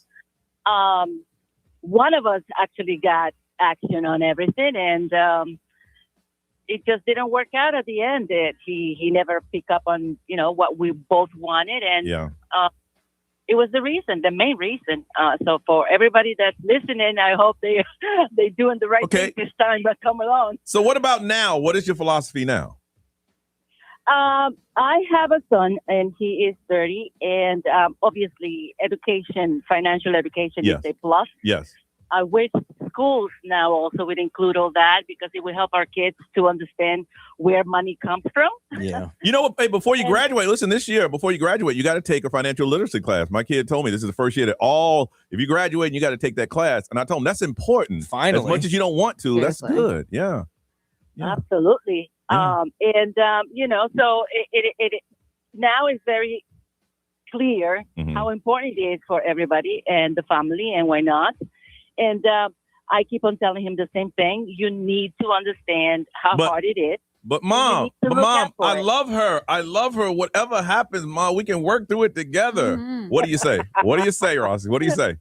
one of us actually got action on everything, and it just didn't work out at the end. He never picked up on, what we both wanted, and it was the main reason. So for everybody that's listening, I hope they doing the right thing this time, but come along. So what about now? What is your philosophy now? I have a son, and he is 30, and obviously financial education is a plus. Yes. I wish schools now also would include all that, because it would help our kids to understand where money comes from. Yeah. You know what? Hey, before you graduate, listen, this year, before you graduate, you got to take a financial literacy class. My kid told me this is the first year that if you graduate, you got to take that class. And I told him that's important. Finally. As much as you don't want to, that's good. Yeah. Absolutely. Yeah. So it now is very clear how important it is for everybody and the family, and why not. And I keep on telling him the same thing. You need to understand how hard it is. But mom, I love her. I love her. Whatever happens, mom, we can work through it together. What do you say? What do you say, Rossi? What do you say?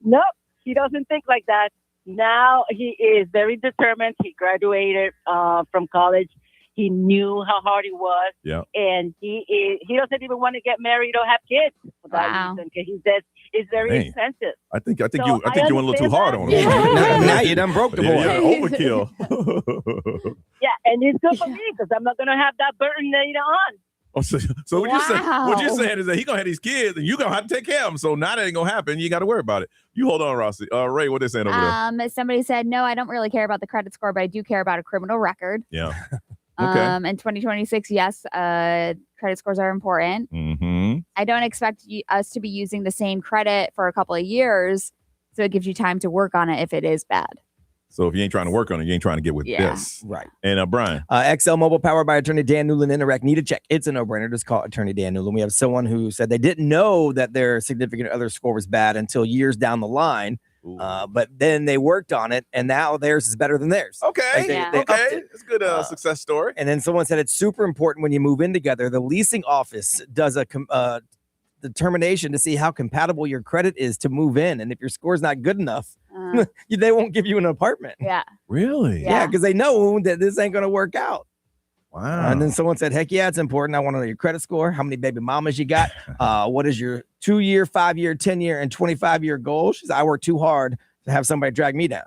Nope, he doesn't think like that. Now he is very determined. He graduated from college. He knew how hard it was. Yeah. And he doesn't even want to get married or have kids for that reason, because he says it's very expensive. I think you went a little too hard on him. Now you done broke the boy. Yeah, overkill. Yeah, and it's good for me, because I'm not gonna have that burden later on. Oh, so what you're saying is that he's gonna have these kids and you're gonna have to take care of them. So now that ain't gonna happen. You got to worry about it. You hold on, Rossi. Ray, what they saying over there? Somebody said, no, I don't really care about the credit score, but I do care about a criminal record. Yeah. Okay. In 2026, yes, credit scores are important. Mm-hmm. I don't expect us to be using the same credit for a couple of years, so it gives you time to work on it if it is bad. So if you ain't trying to work on it, you ain't trying to get with this. Right. And Brian. XL Mobile, powered by Attorney Dan Newland. Interact. Need a check. It's a no-brainer. Just call Attorney Dan Newland. We have someone who said they didn't know that their significant other score was bad until years down the line. But then they worked on it, and now theirs is better than theirs. Okay. It's a good success story. And then someone said it's super important when you move in together. The leasing office does a determination to see how compatible your credit is to move in. And if your score's not good enough, they won't give you an apartment. Yeah. Really? Yeah, because they know that this ain't going to work out. Wow. And then someone said, heck yeah, it's important. I want to know your credit score, how many baby mamas you got, what is your 2-year, 5-year, 10-year, and 25-year goal? She said, I work too hard to have somebody drag me down.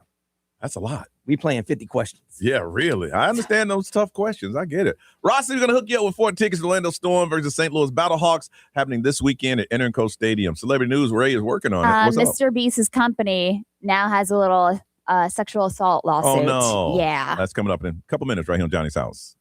That's a lot. We playing 50 questions. Yeah, really. I understand those tough questions. I get it. Rossi's going to hook you up with 4 tickets to Orlando Storm versus St. Louis Battlehawks happening this weekend at Interco Stadium. Celebrity News, Ray is working on it. What's Mr. Beast's company now has a little sexual assault lawsuit. Oh, no. Yeah. That's coming up in a couple minutes right here on Johnny's House.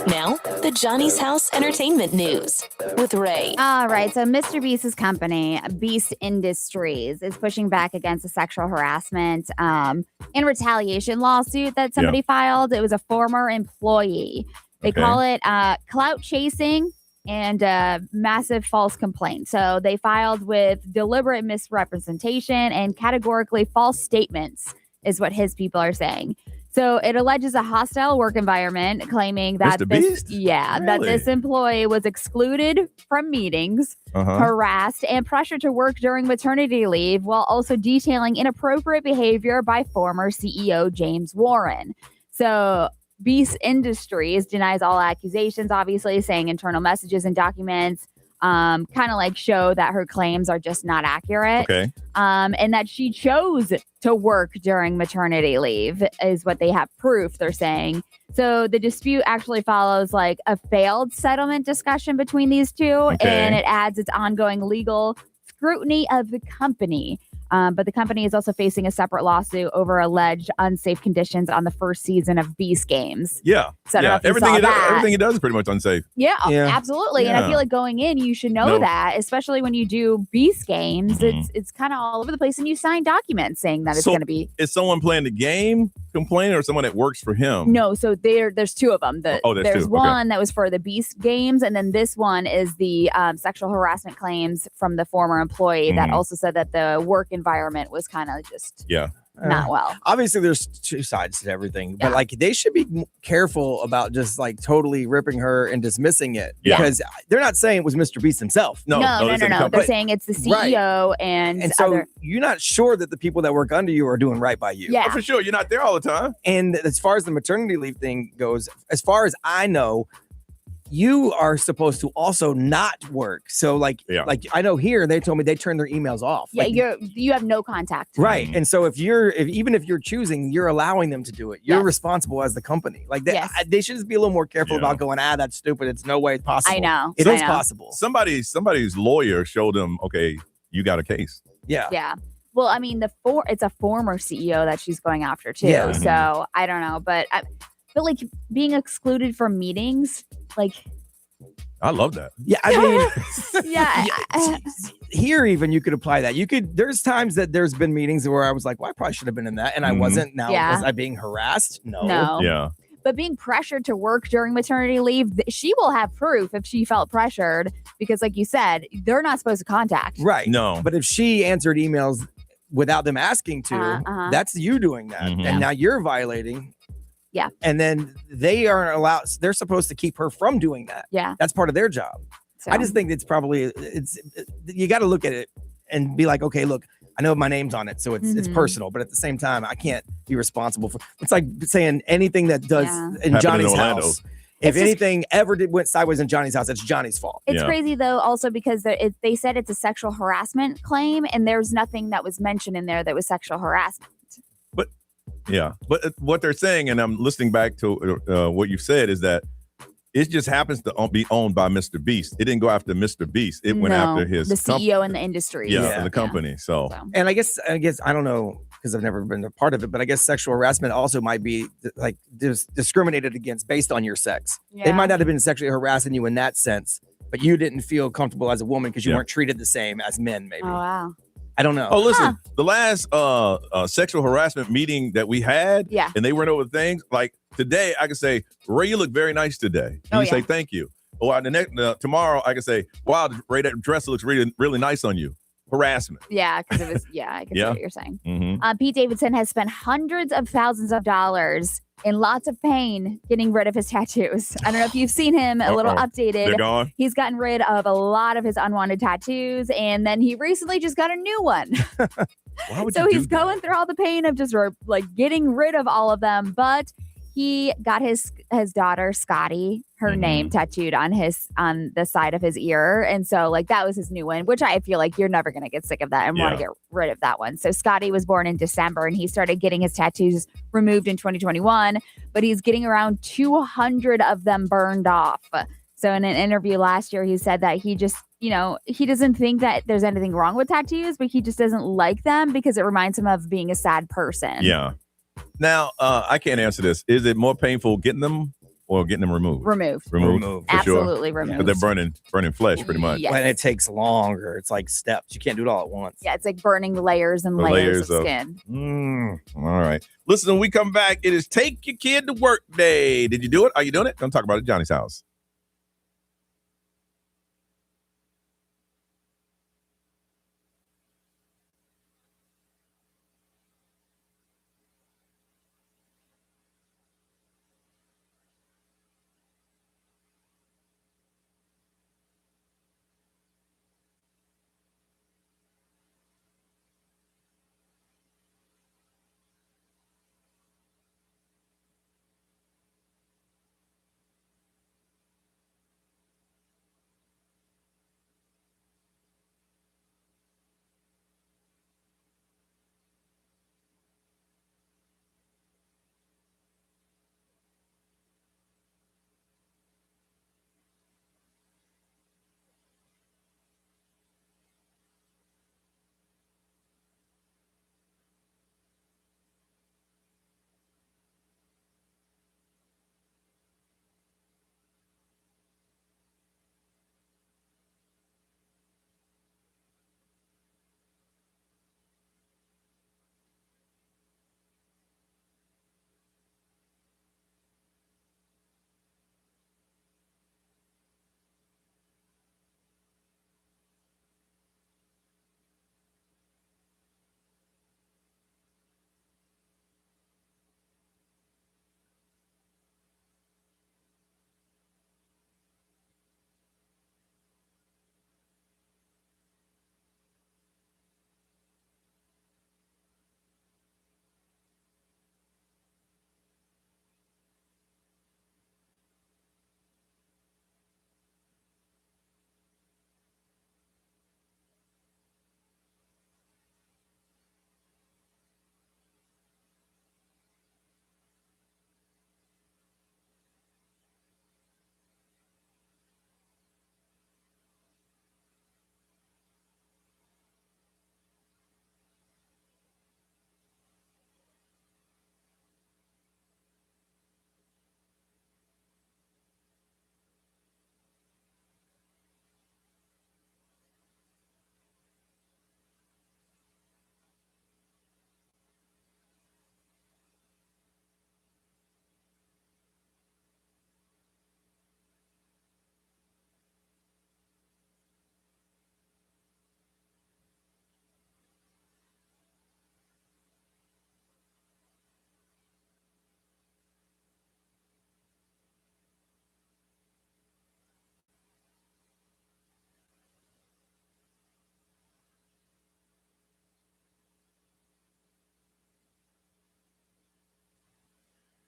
Now, the Johnny's House Entertainment News with Ray. All right, so Mr. Beast's company, Beast Industries, is pushing back against a sexual harassment and retaliation lawsuit that somebody filed. It was a former employee. They call it clout chasing and massive false complaint. So they filed with deliberate misrepresentation and categorically false statements is what his people are saying. So it alleges a hostile work environment, claiming that that this employee was excluded from meetings, harassed, and pressured to work during maternity leave, while also detailing inappropriate behavior by former CEO James Warren. So Beast Industries denies all accusations, obviously, saying internal messages and documents kind of like show that her claims are just not accurate. And that she chose to work during maternity leave is what they have proof, they're saying. So the dispute actually follows like a failed settlement discussion between these two, and it adds its ongoing legal scrutiny of the company. But the company is also facing a separate lawsuit over alleged unsafe conditions on the first season of Beast Games. So everything he does is pretty much unsafe. Absolutely. And I feel like going in, you should know that, especially when you do Beast Games. It's kind of all over the place, and you sign documents saying that it's going to be. Is someone playing the game complaining, or someone that works for him? No, so there's two of them. There's two. one that was for the Beast Games, and then this one is the sexual harassment claims from the former employee that also said that the work environment was kind of just not well. Obviously, there's two sides to everything, but like they should be careful about just like totally ripping her and dismissing it because they're not saying it was Mr. Beast himself. No. They're saying it's the CEO and so you're not sure that the people that work under you are doing right by you. For sure. You're not there all the time. And as far as the maternity leave thing goes, as far as I know, you are supposed to also not work. So like I know here they told me they turn their emails off. You have no contact. Right. And so even if you're choosing, you're allowing them to do it. You're responsible as the company. Like they should just be a little more careful about going, that's stupid. It's no way possible. I know. It is possible. Somebody's lawyer showed them, okay, you got a case. Yeah. Well, I mean, it's a former CEO that she's going after too. Yeah. So I don't know, but like being excluded from meetings, like I love that. Yeah, I mean, here even you could apply that. There's times that there's been meetings where I was like, well, I probably should have been in that, and I wasn't. Now was I being harassed? No. Yeah. But being pressured to work during maternity leave, she will have proof if she felt pressured because, like you said, they're not supposed to contact. Right. No. But if she answered emails without them asking to, that's you doing that, and now you're violating. Yeah. And then they aren't allowed, they're supposed to keep her from doing that. Yeah. That's part of their job. So. I just think you got to look at it and be like, okay, look, I know my name's on it, so it's personal, but at the same time, I can't be responsible for, it's like saying anything that does in Johnny's house. If anything ever went sideways in Johnny's house, it's Johnny's fault. It's crazy though, also because they said it's a sexual harassment claim and there's nothing that was mentioned in there that was sexual harassment. But what they're saying, and I'm listening back to what you said, is that it just happens to be owned by Mr. Beast. It didn't go after Mr. Beast. It went after the CEO in the industry. For the company. So, and I guess I don't know because I've never been a part of it, but I guess sexual harassment also might be like discriminated against based on your sex. They might not have been sexually harassing you in that sense, but you didn't feel comfortable as a woman because you weren't treated the same as men. Maybe. Oh wow. I don't know. Oh, listen, the last sexual harassment meeting that we had, and they went over things like today, I can say, Ray, you look very nice today. And you say, thank you. Or tomorrow, I can say, wow, Ray, that dress looks really, really nice on you. Harassment. Yeah, because it was, I can see what you're saying. Mm-hmm. Pete Davidson has spent hundreds of thousands of dollars in lots of pain getting rid of his tattoos. I don't know if you've seen him, a little updated. They're gone. He's gotten rid of a lot of his unwanted tattoos, and then he recently just got a new one. So he's going through all the pain of just like getting rid of all of them, but he got his daughter Scotty, her name tattooed on the side of his ear, and so like that was his new one, which I feel like you're never gonna get sick of that and want to get rid of that one. So Scotty was born in December, and he started getting his tattoos removed in 2021, but he's getting around 200 of them burned off. So in an interview last year, he said that he just, he doesn't think that there's anything wrong with tattoos, but he just doesn't like them because it reminds him of being a sad person. Yeah. Now, I can't answer this. Is it more painful getting them or getting them removed? Removed. Removed. For Absolutely sure. removed. Because they're burning flesh pretty much. Yes. And it takes longer. It's like steps. You can't do it all at once. Yeah, it's like burning layers and layers of skin. All right. Listen, when we come back, it is Take Your Kid to Work Day. Did you do it? Are you doing it? Come talk about it at Johnny's house.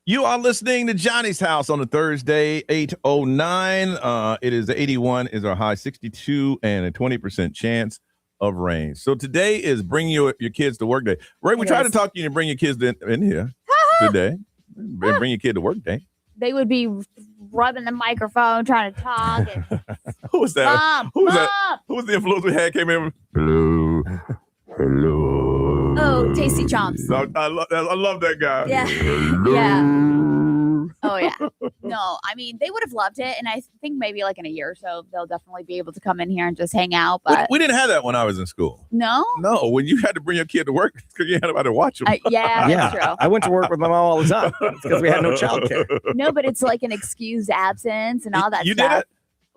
You are listening to Johnny's House on a Thursday, 8:09. It is 81 is our high, 62, and a 20% chance of rain. So today is bring your kids to work day. Ray, we tried to talk to you and bring your kids in here today. Bring your kid to work day. They would be rubbing the microphone, trying to talk. And, Who was that? Mom, Who was Mom. that? Who was the influence we had? Came in. Hello. Hello. Oh, Tasty Chomps. I love that guy. Yeah. Hello. Yeah. Oh, yeah. No, I mean, they would have loved it. And I think maybe like in a year or so, they'll definitely be able to come in here and just hang out. But We didn't have that when I was in school. No? No, when you had to bring your kid to work because you had nobody to watch them. Yeah, that's true. I went to work with my mom all the time because we had no childcare. No, but it's like an excused absence and all that You stuff. did it?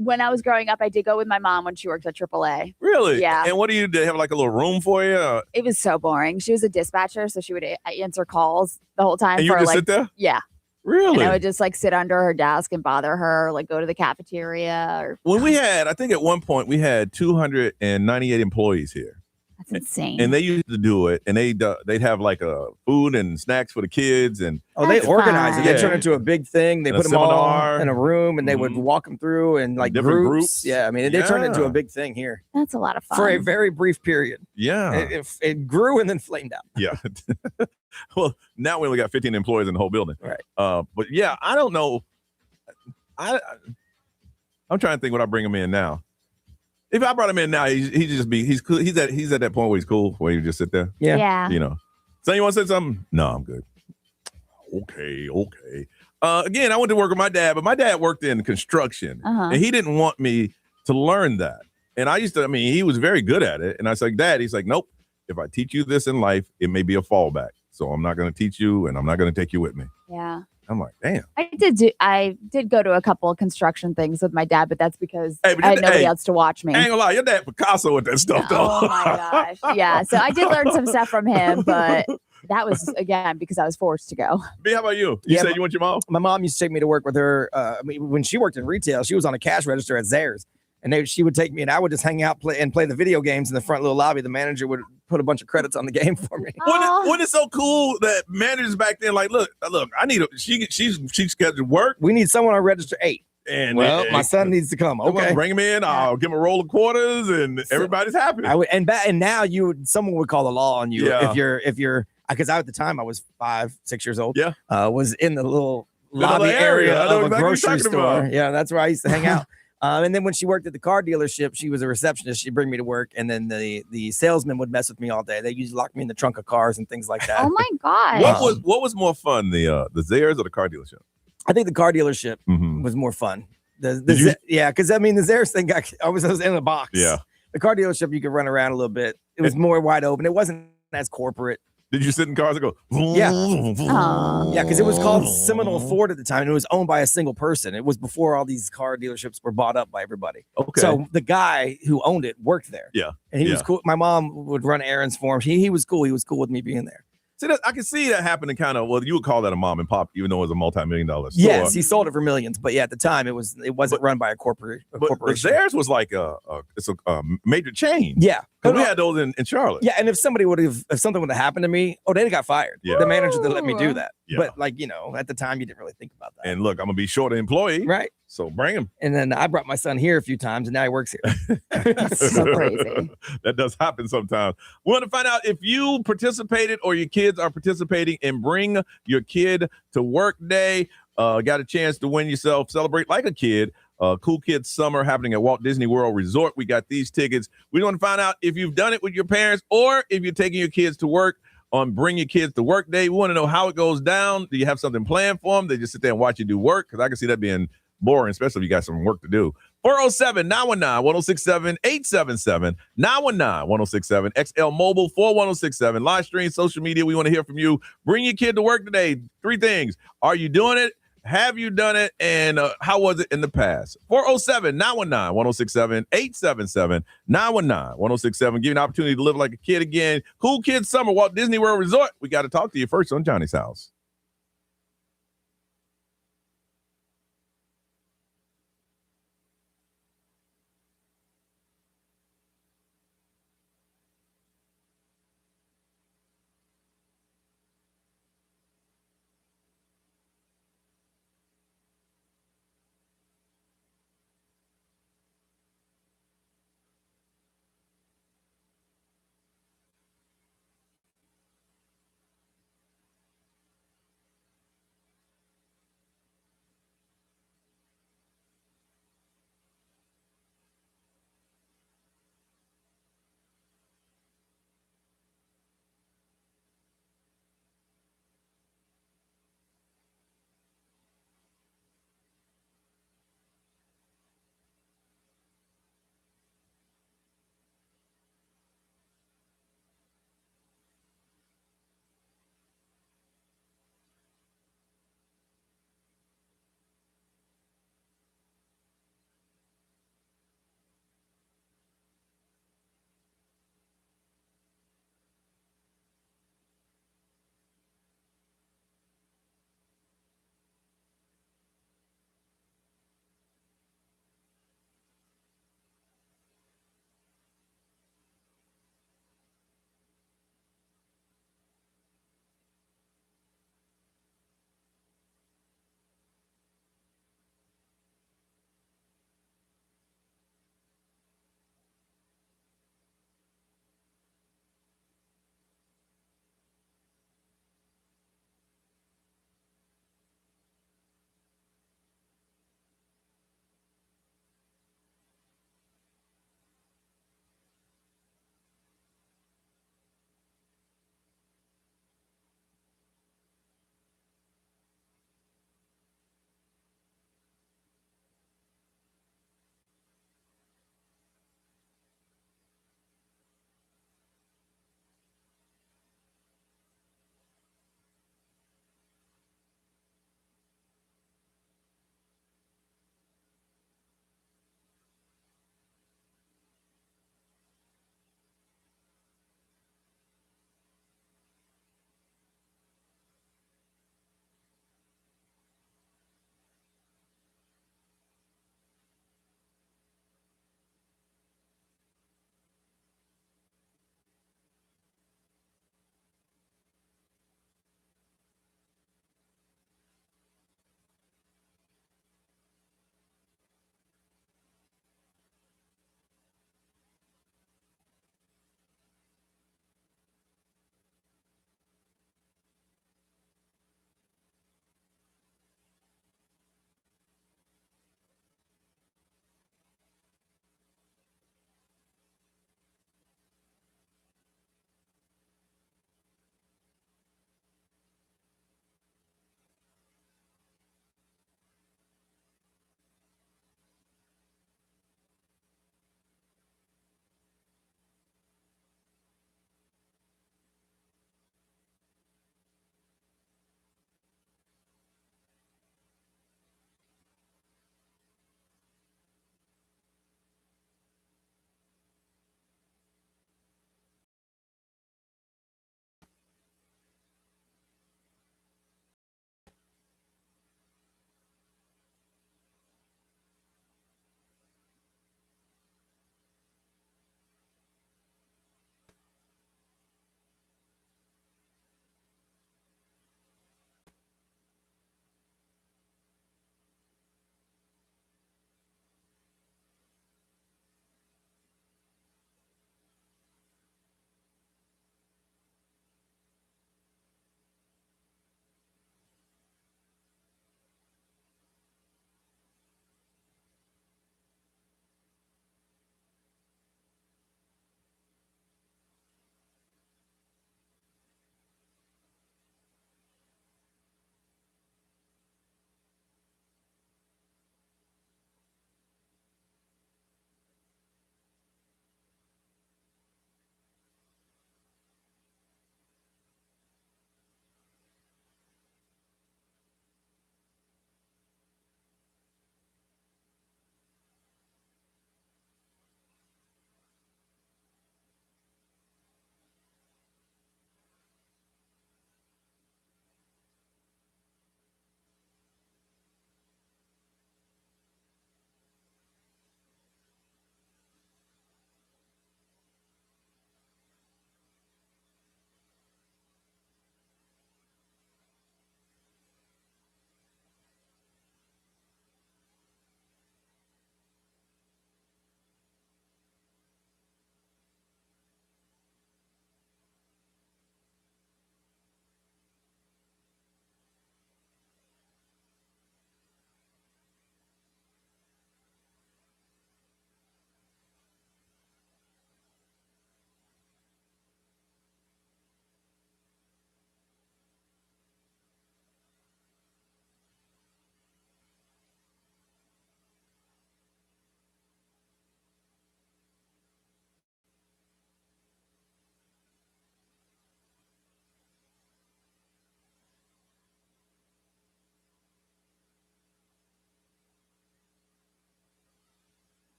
When I was growing up, I did go with my mom when she worked at AAA. Really? Yeah. And what do you do? They have like a little room for you? It was so boring. She was a dispatcher, so she would answer calls the whole time. And you for just like, sit there? Yeah. Really? And I would just like sit under her desk and bother her, like go to the cafeteria. Or When we had, I think at one point we had 298 employees here. That's insane. And they used to do it, and they'd have like food and snacks for the kids, and they organize it. They turn it into a big thing. They A put them all seminar. in a room, and they would walk them through and like Different groups. Yeah, I mean, they turned it into a big thing here That's a lot of fun. for a very brief period. Yeah. It grew and then flamed out. Yeah. Well, now we only got 15 employees in the whole building. Right. But yeah, I don't know. I'm trying to think what I bring him in now. If I brought him in now, he's cool. He's at that point where he's cool, where you just sit there. Yeah. You know. So you want to say something? No, I'm good. Okay. Again, I went to work with my dad, but my dad worked in construction, and he didn't want me to learn that. And he was very good at it. And I was like, Dad, he's like, nope. If I teach you this in life, it may be a fallback. So I'm not going to teach you, and I'm not going to take you with me. Yeah. I'm like, damn. I did go to a couple of construction things with my dad, but that's because I had nobody else to watch me. I ain't gonna lie, your dad Picasso with that stuff, though. Oh my gosh. Yeah. So I did learn some stuff from him, but that was, again, because I was forced to go. B, how about you? You said you want your mom? My mom used to take me to work with her. When she worked in retail, she was on a cash register at Zayre's. And she would take me, and I would just hang out play the video games in the front little lobby. The manager would put a bunch of credits on the game for me. Wasn't it so cool that managers back then, like, look, I need she's scheduled work. We need someone on register 8. And my son needs to come. Okay, bring him in. I'll give him a roll of quarters, and everybody's happy. And now someone would call the law on you if you're because at the time I was 5-6 years old. Yeah, was in the little lobby area of a grocery store. About. Yeah, that's where I used to hang out. And then when she worked at the car dealership, she was a receptionist. She'd bring me to work, and then the salesman would mess with me all day. They usually lock me in the trunk of cars and things like that. Oh my god! What was more fun, the Zayre's or the car dealership? I think the car dealership was more fun. Because the Zayre's thing I was in a box. Yeah, the car dealership you could run around a little bit. It was more wide open. It wasn't as corporate. Did you sit in cars and go? Yeah. Yeah, because it was called Seminole Ford at the time, and it was owned by a single person. It was before all these car dealerships were bought up by everybody. Okay. So the guy who owned it worked there. Yeah. And he was cool. My mom would run errands for him. He was cool. He was cool with me being there. See, I can see that happening kind of, well, you would call that a mom and pop, even though it was a multi-million-dollar store. Yes, he sold it for millions. But yeah, at the time, it wasn't run by a corporation. But theirs was like a major chain. Yeah. Because we had those in Charlotte. Yeah, and if something would have happened to me, they got fired. Yeah. The manager that let me do that. Yeah. But at the time, you didn't really think about that. And look, I'm going to be short an employee. Right. So bring him. And then I brought my son here a few times, and now he works here. So crazy. That does happen sometimes. We want to find out if you participated or your kids are participating in Bring Your Kid to Work Day. Got a chance to win yourself, celebrate like a kid. Cool Kids Summer happening at Walt Disney World Resort. We got these tickets. We want to find out if you've done it with your parents or if you're taking your kids to work on Bring Your Kids to Work Day. We want to know how it goes down. Do you have something planned for them? They just sit there and watch you do work? Because I can see that being boring, especially if you got some work to do. 407-919-1067, 877-919-1067, XL Mobile 41067, live stream, social media. We want to hear from you. Bring your kid to work today. 3 things. Are you doing it? Have you done it? And how was it in the past? 407-919-1067, 877-919-1067. Give you an opportunity to live like a kid again. Cool Kids Summer, Walt Disney World Resort. We got to talk to you first on Johnny's House.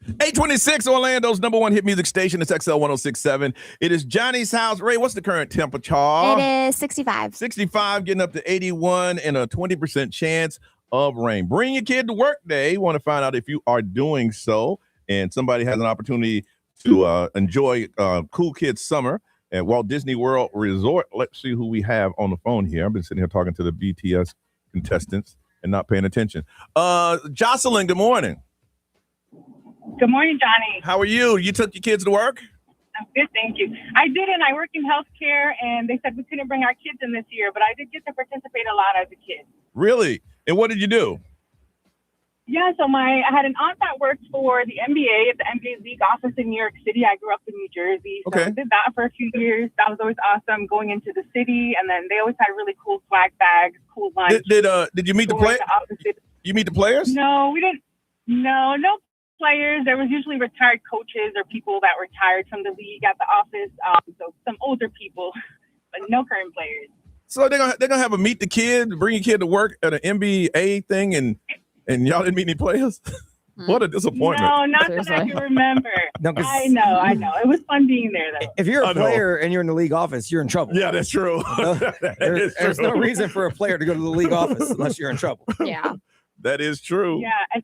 826 Orlando's number one hit music station. It's XL 1067. It is Johnny's house. Ray, what's the current temperature? It is 65. 65, getting up to 81, and a 20% chance of rain. Bring your kid to work day. You want to find out if you are doing so, and somebody has an opportunity to enjoy Cool Kids Summer at Walt Disney World Resort. Let's see who we have on the phone here. I've been sitting here talking to the BTS contestants and not paying attention. Jocelyn, good morning. Good morning, Johnny. How are you? You took your kids to work? I'm good, thank you. I did, and I work in healthcare, and they said we couldn't bring our kids in this year, but I did get to participate a lot as a kid. Really? And what did you do? Yeah, so I had an aunt that worked for the NBA at the NBA League office in New York City. I grew up in New Jersey, so I did that for a few years. That was always awesome, going into the city, and then they always had really cool swag bags, cool lunch. Did you meet the players? You meet the players? No, we didn't. No players. There was usually retired coaches or people that retired from the league at the office. So some older people, but no current players. So they're gonna have a meet the kid, bring your kid to work at an NBA thing, and y'all didn't meet any players? What a disappointment. No, not that I can remember. I know. It was fun being there, though. If you're a player and you're in the league office, you're in trouble. Yeah, that's true. There's no reason for a player to go to the league office unless you're in trouble. Yeah. That is true. Yeah.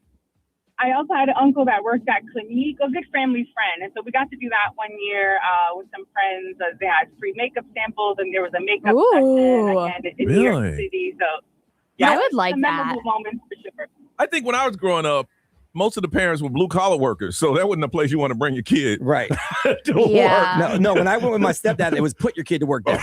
I also had an uncle that worked at Clinique, a good family's friend. And so we got to do that one year with some friends. They had free makeup samples, and there was a makeup session in New York City. So, yeah, I would like that. Memorable moments for sure. I think when I was growing up, most of the parents were blue collar workers, so that wasn't a place you want to bring your kid. Right. to work. No. When I went with my stepdad, it was put your kid to work there.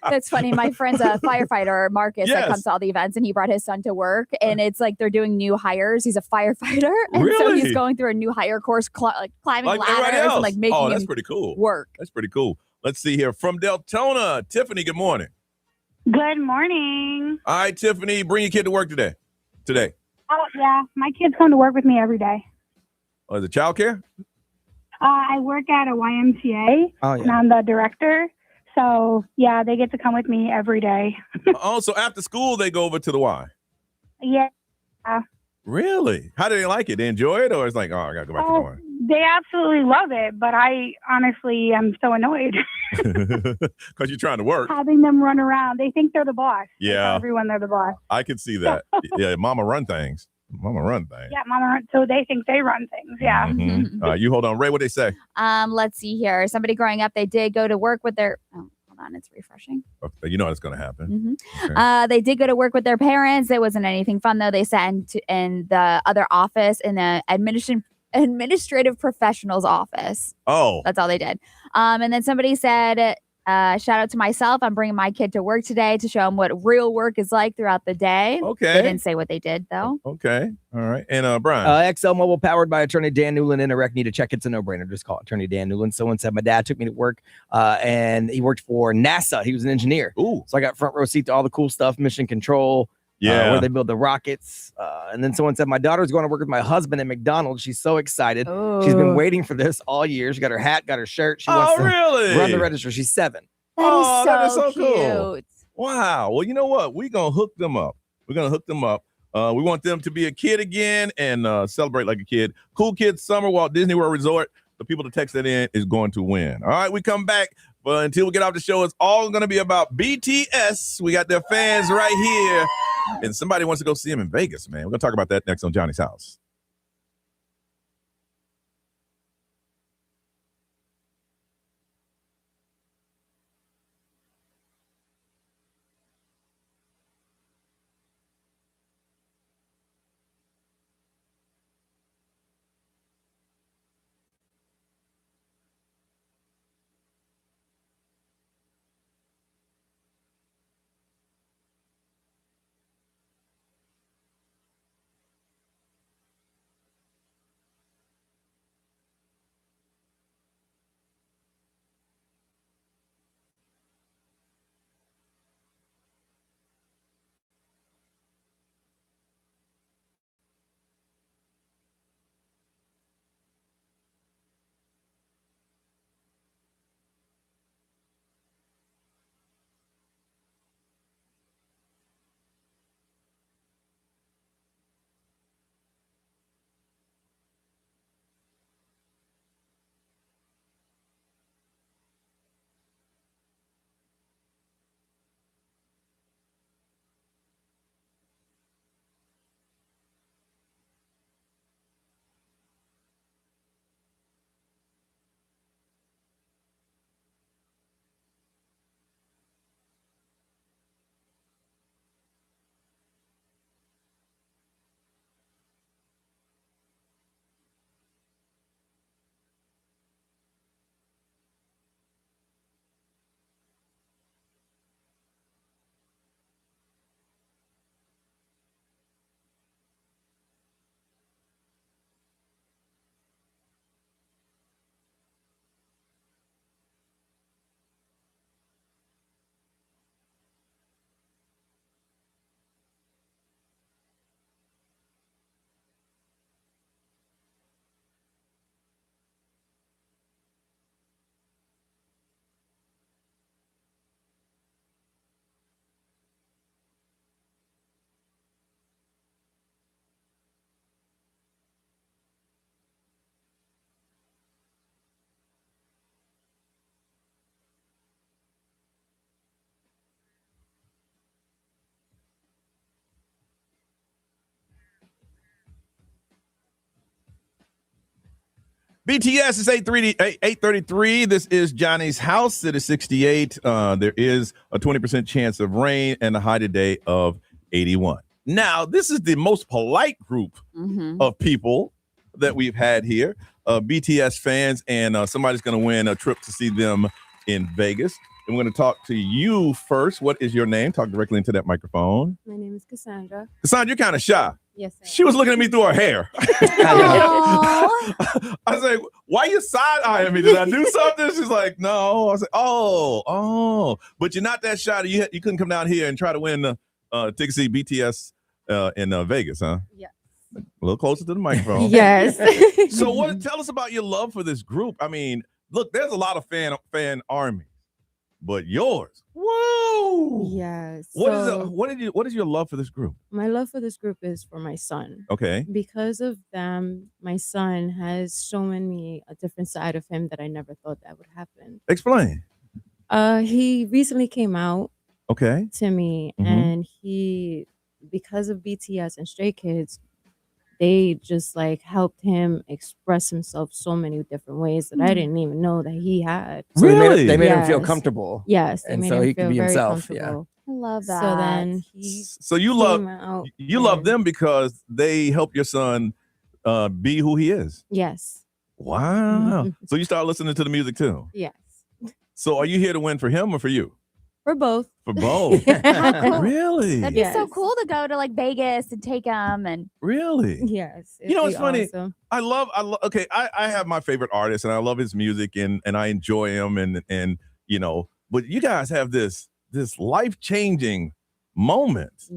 That's funny. My friend's a firefighter, Marcus, that comes to all the events, and he brought his son to work. And it's like they're doing new hires. He's a firefighter, and so he's going through a new hire course, climbing ladders, and making that's him pretty cool. work. That's pretty cool. Let's see here from Deltona, Tiffany. Good morning. Good morning. All right, Tiffany, bring your kid to work today. Oh, yeah. My kids come to work with me every day. Oh, is it childcare? I work at a YMCA, and I'm the director. So, yeah, they get to come with me every day. So after school, they go over to the Y? Yeah. Really? How do they like it? They enjoy it, or it's like, I got to go back to the Y? They absolutely love it, but I honestly am so annoyed. Because you're trying to work. Having them run around. They think they're the boss. They Yeah. tell everyone they're the boss. I can see that. Yeah, mama run things. Yeah, mama run. So they think they run things. Yeah. Mm-hmm. You hold on. Ray, what they say? Let's see here. Somebody growing up, they did go to work with their. Oh, hold on, it's refreshing. Okay, you know it's going to happen. Okay. They did go to work with their parents. It wasn't anything fun though. They sat in the other office in the administrative professional's office. Oh, that's all they did. And then somebody said, shout out to myself. I'm bringing my kid to work today to show him what real work is like throughout the day. Okay. They didn't say what they did though. Okay. All right. And Brian. XL Mobile, powered by attorney Dan Newland. Interact, need to check. It's a no-brainer. Just call attorney Dan Newland. Someone said my dad took me to work and he worked for NASA. He was an engineer. Ooh. So I got front row seat to all the cool stuff, mission control. Where they build the rockets. And then someone said, my daughter's going to work with my husband at McDonald's. She's so excited. Oh. She's been waiting for this all year. She got her hat, got her shirt. She wants to run the register. She's 7. That is so cool. cute. Wow. Well, you know what? We're going to hook them up. We want them to be a kid again and celebrate like a kid. Cool Kids Summer, Walt Disney World Resort. The people to text that in is going to win. All right, we come back. But until we get off the show, it's all going to be about BTS. We got their fans right here. And somebody wants to go see them in Vegas, man. We're going to talk about that next on Johnny's House. BTS is 8:33. This is Johnny's house. It is 68. There is a 20% chance of rain and a high today of 81. Now, this is the most polite group of people that we've had here. BTS fans, and somebody's going to win a trip to see them in Vegas. And we're going to talk to you first. What is your name? Talk directly into that microphone. My name is Cassandra. Cassandra, you're kind of shy. Yes, I am. She was looking at me through her hair. I was like, why you side-eyeing me? Did I do something? She's like, no. I was like, oh. But you're not that shy. You couldn't come down here and try to win the ticket to see BTS in Vegas, huh? Yes. A little closer to the microphone. Yes. So tell us about your love for this group. I mean, look, there's a lot of fan armies, but yours, whoa. Yes. What is your love for this group? My love for this group is for my son. Okay. Because of them, my son has shown me a different side of him that I never thought that would happen. Explain. He recently came out to me, and because of BTS and Stray Kids, they just like helped him express himself so many different ways that I didn't even know that he had. So they made him feel comfortable. Yes, and so he could be himself. Yeah. I love that. So then you love them because they help your son be who he is. Yes. Wow. So you start listening to the music too. Yes. So are you here to win for him or for you? For both. For both. Really? That'd be so cool to go to like Vegas and take them and really. Yes. You know what's funny? Awesome. I love okay, I have my favorite artist and I love his music and I enjoy him and you know, but you guys have this life-changing moment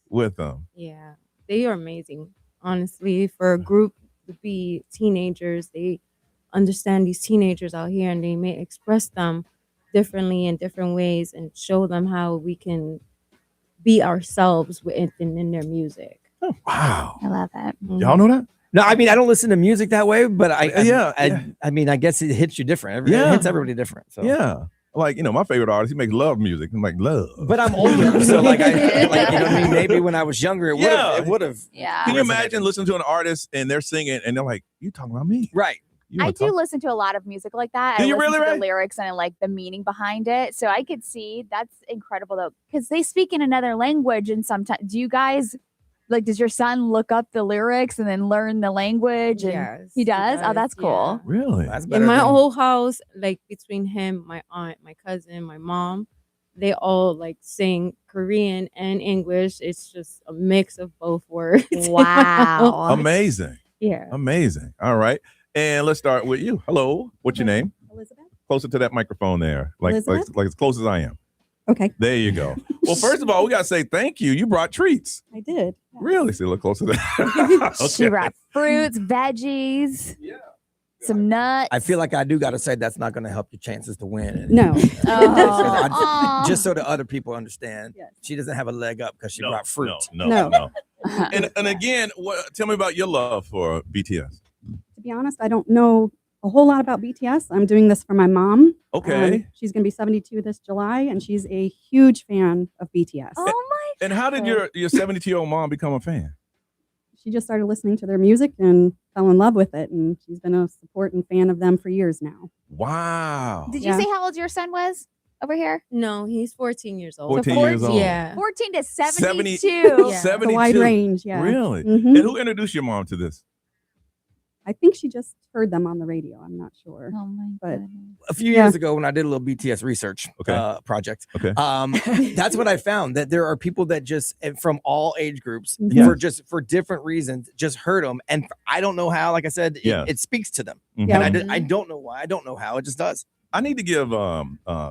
with them. Yeah. They are amazing. Honestly, for a group to be teenagers, they understand these teenagers out here and they may express them differently in different ways and show them how we can be ourselves in their music. Oh, wow. I love it. Y'all know that? No, I mean, I don't listen to music that way, but I mean, I guess it hits you different. It hits everybody different. So. Yeah. Like, you know, my favorite artist, he makes love music. I'm like, love. But I'm older, so like, you know what I mean? Maybe when I was younger, it would have. Yeah. Can you imagine listening to an artist and they're singing and they're like, you talking about me? Right. I do listen to a lot of music like that. Do you listen really, to the lyrics and I like the meaning behind it. So I could see that's incredible though, because they speak in another language. And sometimes, do you guys does your son look up the lyrics and then learn the language? And yes, he does. Oh, that's cool. Yeah. Really? That's In my whole house, like between him, my aunt, my cousin, my mom, they all like sing Korean and English. It's just a mix of both words. Wow. Amazing. Yeah. Amazing. All right. And let's start with you. Hello. What's your name? Elizabeth. Closer to that microphone there. Like as close as I am. Okay. There you go. Well, first of all, we got to say thank you. You brought treats. I did. Really? See, look closer to that. Okay. She brought fruits, veggies, some nuts. I feel like I do got to say that's not going to help your chances to win. No. Just so the other people understand, she doesn't have a leg up because she brought fruit. No. And again, tell me about your love for BTS. To be honest, I don't know a whole lot about BTS. I'm doing this for my mom. Okay. She's going to be 72 this July, and she's a huge fan of BTS. Oh my! And how did your 72-year-old mom become a fan? She just started listening to their music and fell in love with it, and she's been a support and fan of them for years now. Wow. Did you say how old your son was over here? No, he's 14 years old. 14 years old. Yeah. 14 to 72. 72. A wide range, yeah. Really? Mhm. And who introduced your mom to this? I think she just heard them on the radio. I'm not sure. Oh my but a few years ago when I did a little BTS research project, okay. That's what I found, that there are people that just from all age groups for different reasons just heard them, and I don't know how. Like I said, it speaks to them, and I don't know why. I don't know how. It just does. I need to give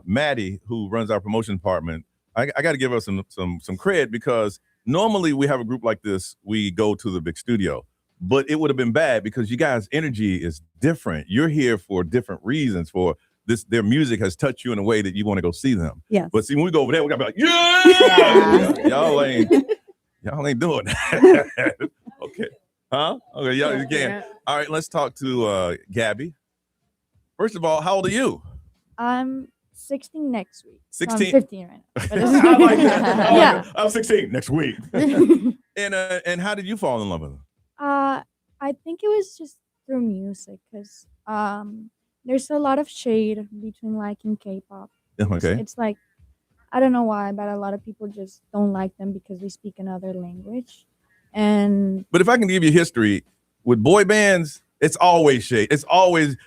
Maddie, who runs our promotion department, I got to give her some cred, because normally we have a group like this, we go to the big studio. But it would have been bad because you guys' energy is different. You're here for different reasons. For this, their music has touched you in a way that you want to go see them. Yes. But see, when we go over there, we gotta be like, yeah! y'all ain't doing that. Okay. Huh? Okay, y'all again. All right, let's talk to Gabby. First of all, how old are you? I'm 16 next week. 16. So I'm 15 right now. I like that. Yeah. I'm 16 next week. And how did you fall in love with them? I think it was just through music, because there's a lot of shade between liking K-pop. Okay. It's like I don't know why, but a lot of people just don't like them because they speak another language. And But if I can give you history with boy bands, it's always shade. It's always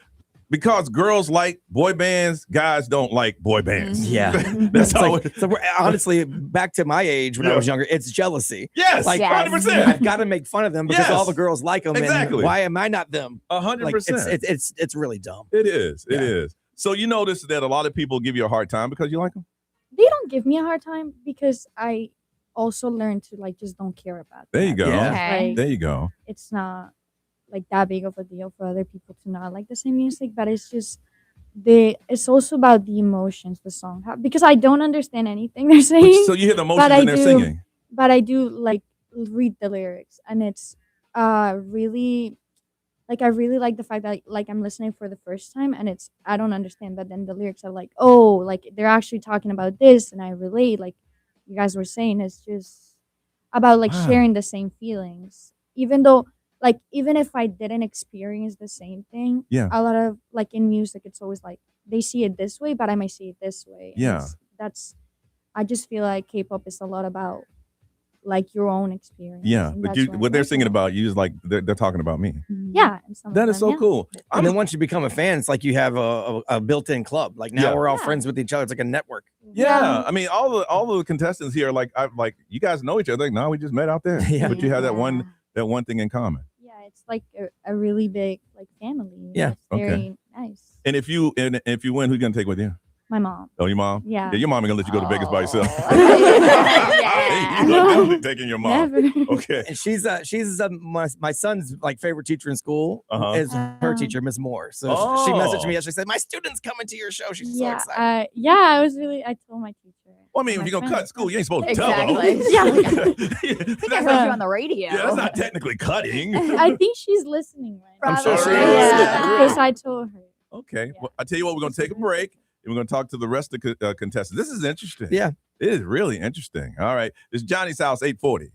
because girls like boy bands, guys don't like boy bands. Yeah. That's It's always. like, so honestly, back to my age when I was younger, it's jealousy. Yes, like 100%. I've got to make fun of them because all the girls like them. Exactly. And why am I not them? 100%. It's really dumb. It is. It is. So you notice that a lot of people give you a hard time because you like them. they don't give me a hard time because I also learned to like just don't care about There you that. go. Like, There you go. it's not like that big of a deal for other people to not like the same music, but it's just it's also about the emotions the song have because I don't understand anything they're saying. So you hear the but emotions and they're singing. But I do like read the lyrics and it's really like I really like the fact that like I'm listening for the first time and it's I don't understand, but then the lyrics are like, oh, like they're actually talking about this and I relate, like you guys were saying. It's just about like Wow. sharing the same feelings. Even though like even if I didn't experience the same thing, Yeah. a lot of like in music it's always like they see it this way, but I might see it this way. And Yeah. that's I just feel like K-pop is a lot about like your own experience. Yeah, and but that's you, why I what they're like singing it. about, you just like they're talking about me. Yeah, and some That of is them, so cool. And then once you become a fan, it's like you have a built-in club. Like now Yeah. we're all friends with each other. It's like a network. Yeah, I mean, all the contestants here, like, you guys know each other. Like, no, we just met out there. Yeah. But you have that one thing in common. Yeah, it's like a really big like family. Yeah. It's very Okay. nice. And if you win, who's gonna take with you? My mom. Oh, your mom? Yeah. Your mom ain't gonna let you go to Vegas by yourself. Yeah. You're definitely taking your mom. Never. Okay. And she's my son's like favorite teacher in school is her teacher, Miss Moore. So she messaged me yesterday, said, "My student's coming to your show." She's so excited. I was really. I told my teacher. Well, I mean, if you're gonna cut school, you ain't supposed to Exactly. tell them. I think I heard you on the radio. Yeah, that's not technically cutting. I think she's listening right now. I'm sure she is. Yeah, because I told her. Okay. Well, I tell you what, we're gonna take a break and we're gonna talk to the rest of the contestants. This is interesting. Yeah, it is really interesting. All right, it's Johnny's House, 840.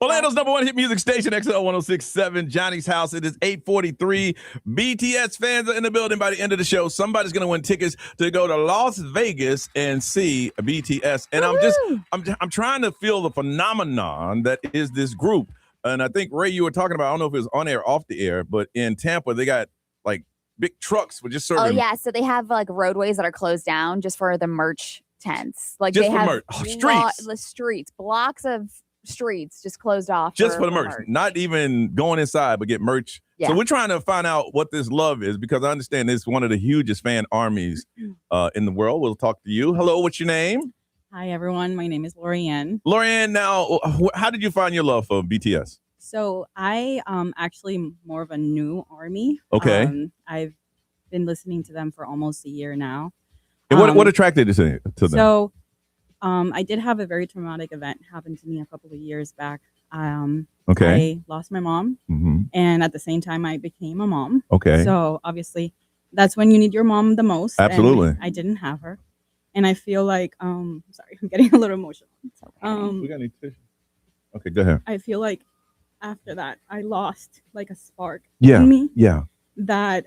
Orlando's number one hit music station, XL 1067, Johnny's House. It is 8:43. BTS fans are in the building. By the end of the show, somebody's going to win tickets to go to Las Vegas and see BTS. And I'm trying to feel the phenomenon that is this group. And I think, Ray, you were talking about, I don't know if it was on air or off the air, but in Tampa, they got like big trucks with just serving. Oh, yeah. So they have like roadways that are closed down just for the merch tents. Like just they for have merch. Streets. The streets, blocks of streets just closed off. Just for the merch. Not even going inside, but get merch. Yeah. So we're trying to find out what this love is because I understand it's one of the hugest fan armies in the world. We'll talk to you. Hello, what's your name? Hi, everyone. My name is Lorianne. Lorianne, now, how did you find your love for BTS? So I actually more of a new army. Okay. I've been listening to them for almost a year now. And what attracted you to them? So I did have a very traumatic event happen to me a couple of years back. I lost my mom, and at the same time, I became a mom. Okay. So obviously, that's when you need your mom the most. Absolutely. And I didn't have her, and I feel like sorry, I'm getting a little emotional. We got any tissue? Okay, go ahead. I feel like after that, I lost like a spark Yeah. in me. Yeah. That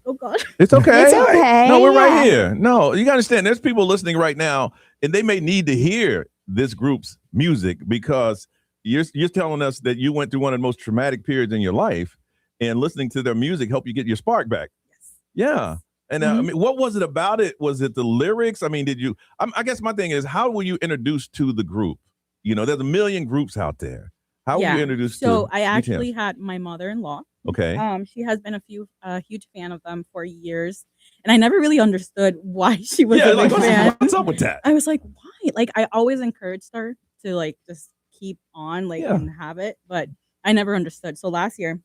oh God. It's okay. It's okay. No, we're right here. No, you got to understand. There's people listening right now, and they may need to hear this group's music because you're telling us that you went through one of the most traumatic periods in your life, and listening to their music helped you get your spark back. Yes. Yeah. And I mean, what was it about it? Was it the lyrics? I mean, did you? I guess my thing is, how were you introduced to the group? You know, there's a million groups out there. How were you introduced to? So I actually had my mother-in-law. Okay. She has been a huge fan of them for years, and I never really understood why she was a big fan. What's up with that? I was like, why? Like, I always encouraged her to like just keep on, like, and have it, but I never understood. So last year,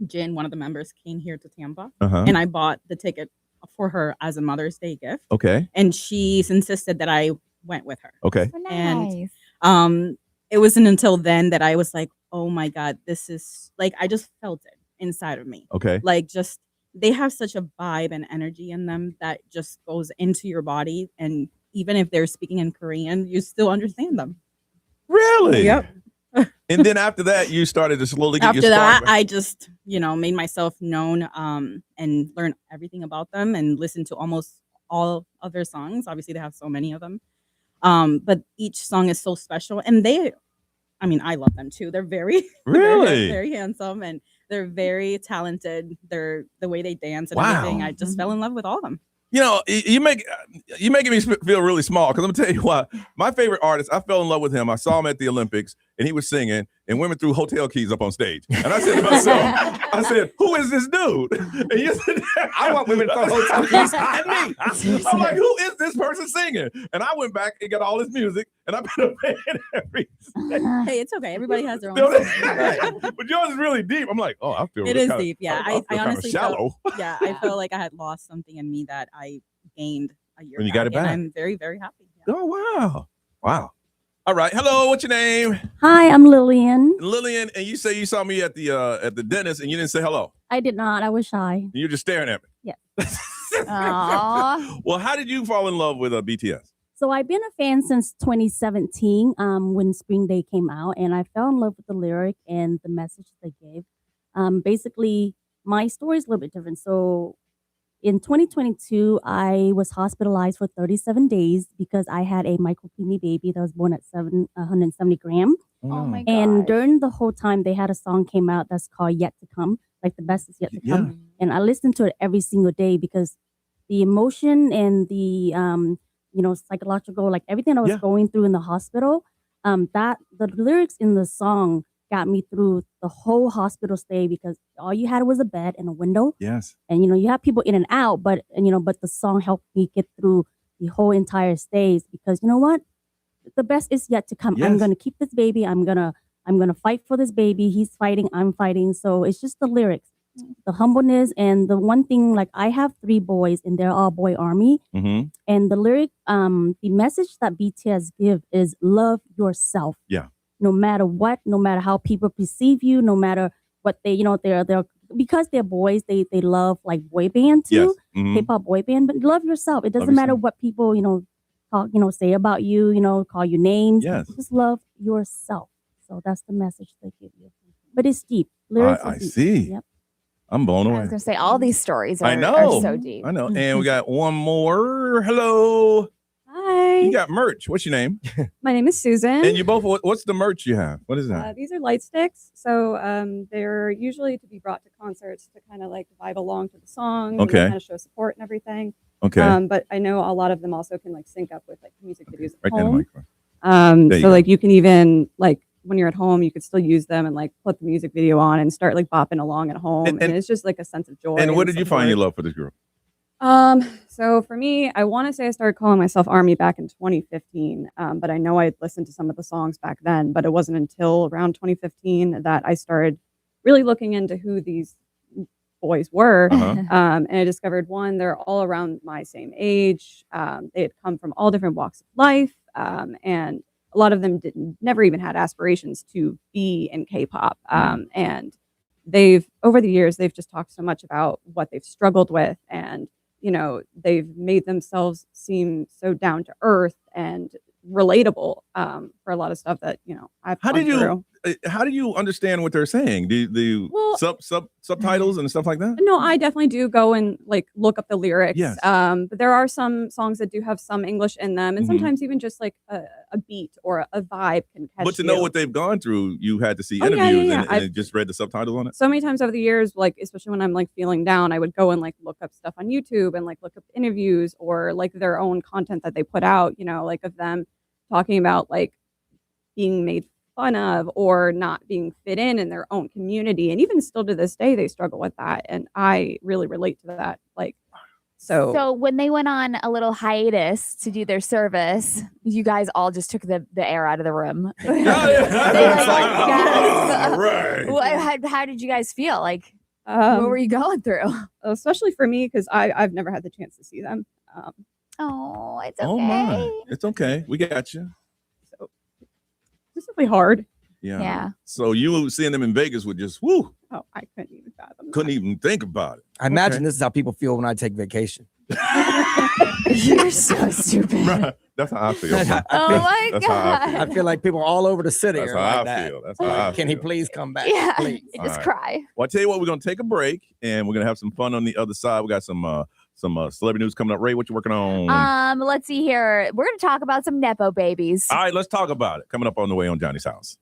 Jin, one of the members, came here to Tampa, and I bought the ticket for her as a Mother's Day gift. Okay. And she's insisted that I went with her. Okay. So nice. And it wasn't until then that I was like, oh my God, this is like, I just felt it inside of me. Okay. Like, just, they have such a vibe and energy in them that just goes into your body. And even if they're speaking in Korean, you still understand them. Really? Yep. And then after that, you started to slowly get After your spark that, back. I just, made myself known and learned everything about them and listened to almost all of their songs. Obviously, they have so many of them. But each song is so special. And I love them too. They're very, Really? very handsome, and they're very talented. The way they dance and Wow. everything. I just fell in love with all of them. You know, you're making me feel really small because I'm gonna tell you why. My favorite artist, I fell in love with him. I saw him at the Olympics, and he was singing, and women threw hotel keys up on stage. And I said to myself, "Who is this dude?" And you said, I want women to throw hotel keys at me. I'm like, "Who is this person singing?" And I went back and got all his music, and I put a fan every. Hey, it's okay. Everybody has their own. But yours is really deep. I'm like, oh, I feel It really is kinda, deep. Yeah, I feel I honestly shallow. I felt like I had lost something in me that I gained a year And you got it and back. I'm very, very happy. Yeah. Oh wow. All right. Hello, what's your name? Hi, I'm Lillian. Lillian, and you say you saw me at the dentist and you didn't say hello. I did not. I was shy. You're just staring at me. Yeah. Aww. Well, how did you fall in love with BTS? So I've been a fan since 2017 when Spring Day came out, and I fell in love with the lyric and the message they gave. Basically, my story is a little bit different. So in 2022, I was hospitalized for 37 days because I had a micropreemie baby that was born at 170 grams. Oh my God. And during the whole time, they had a song came out that's called Yet to Come, like the best is yet to come. And I listened to it every single day because the emotion and the psychological, like everything I was going through in the hospital, that the lyrics in the song got me through the whole hospital stay because all you had was a bed and a window. Yes. And you had people in and out, but the song helped me get through the whole entire stays because you know what? The best is yet to come. Yes. I'm gonna keep this baby. I'm gonna fight for this baby. He's fighting. I'm fighting. So it's just the lyrics, the humbleness, and the one thing. Like I have 3 boys, and they're all boy army. Mm-hmm. And the lyric, the message that BTS give is love yourself. Yeah. No matter what, no matter how people perceive you, no matter what they're because they're boys, they love like boy band too, Yes. Mhm. K-pop boy band. But love yourself. It doesn't matter what people say about you, call you names. Yes. Just love yourself. So that's the message they give you. But it's deep. Lyrics are I deep. see. Yep. I'm blown I away. was gonna say all these stories I are know. so deep. I know. And we got one more. Hello. Hi. You got merch. What's your name? My name is Susan. And you both, what's the merch you have? What is that? These are light sticks. So they're usually to be brought to concerts to kind of like vibe along to the songs and Okay. kind of show support and everything. Okay. But I know a lot of them also can like sync up with like music videos at Right there in the home. microphone. There you So go. like you can even like when you're at home, you could still use them and like put the music video on and start like bopping along at home. And it's just like a sense of joy. And where did you find your support. love for this group? So for me, I want to say I started calling myself Army back in 2015, but I know I had listened to some of the songs back then, but it wasn't until around 2015 that I started really looking into who these boys were. And I discovered one, they're all around my same age. They had come from all different walks of life. And a lot of them never even had aspirations to be in K-pop. And over the years, they've just talked so much about what they've struggled with, and they've made themselves seem so down to earth and relatable for a lot of stuff that I've How gone did through. how do you understand what they're saying? Do you Well- subtitles and stuff like that? No, I definitely do go and like look up the lyrics. Yes. But there are some songs that do have some English in them, and Mhm. sometimes even just like a beat or a vibe can catch But to know you. what they've gone through, you had to see Oh, yeah, interviews yeah, yeah. and I've- just read the subtitles on it. So many times over the years, like especially when I'm like feeling down, I would go and like look up stuff on YouTube and like look up interviews or like their own content that they put out, like of them talking about like being made fun of or not being fit in their own community. And even still to this day, they struggle with that. And I really relate to that. Like, So when they went on a little hiatus to do their service, you guys all just took the air out of the room. How did you guys feel? Like, what were you going through? Especially for me, because I've never had the chance to see them. Oh, it's okay. Oh my, it's okay. We got you. It's really hard. Yeah. So you seeing them in Vegas would just whoo. Oh, I couldn't even fathom. Couldn't even think about it. I imagine this is how people feel when I take vacation. You're so stupid. Right. That's how I feel. Oh my That's how I feel. I feel like people all over the city That's are how like I that. feel. That's how I Can he feel. please come back? Yeah, Please. you just All right. cry. Well, I tell you what, we're gonna take a break and we're gonna have some fun on the other side. We got some celebrity news coming up. Ray, what you working on? Let's see here. We're gonna talk about some Nepo babies. All right, let's talk about it. Coming up on the way on Johnny's House.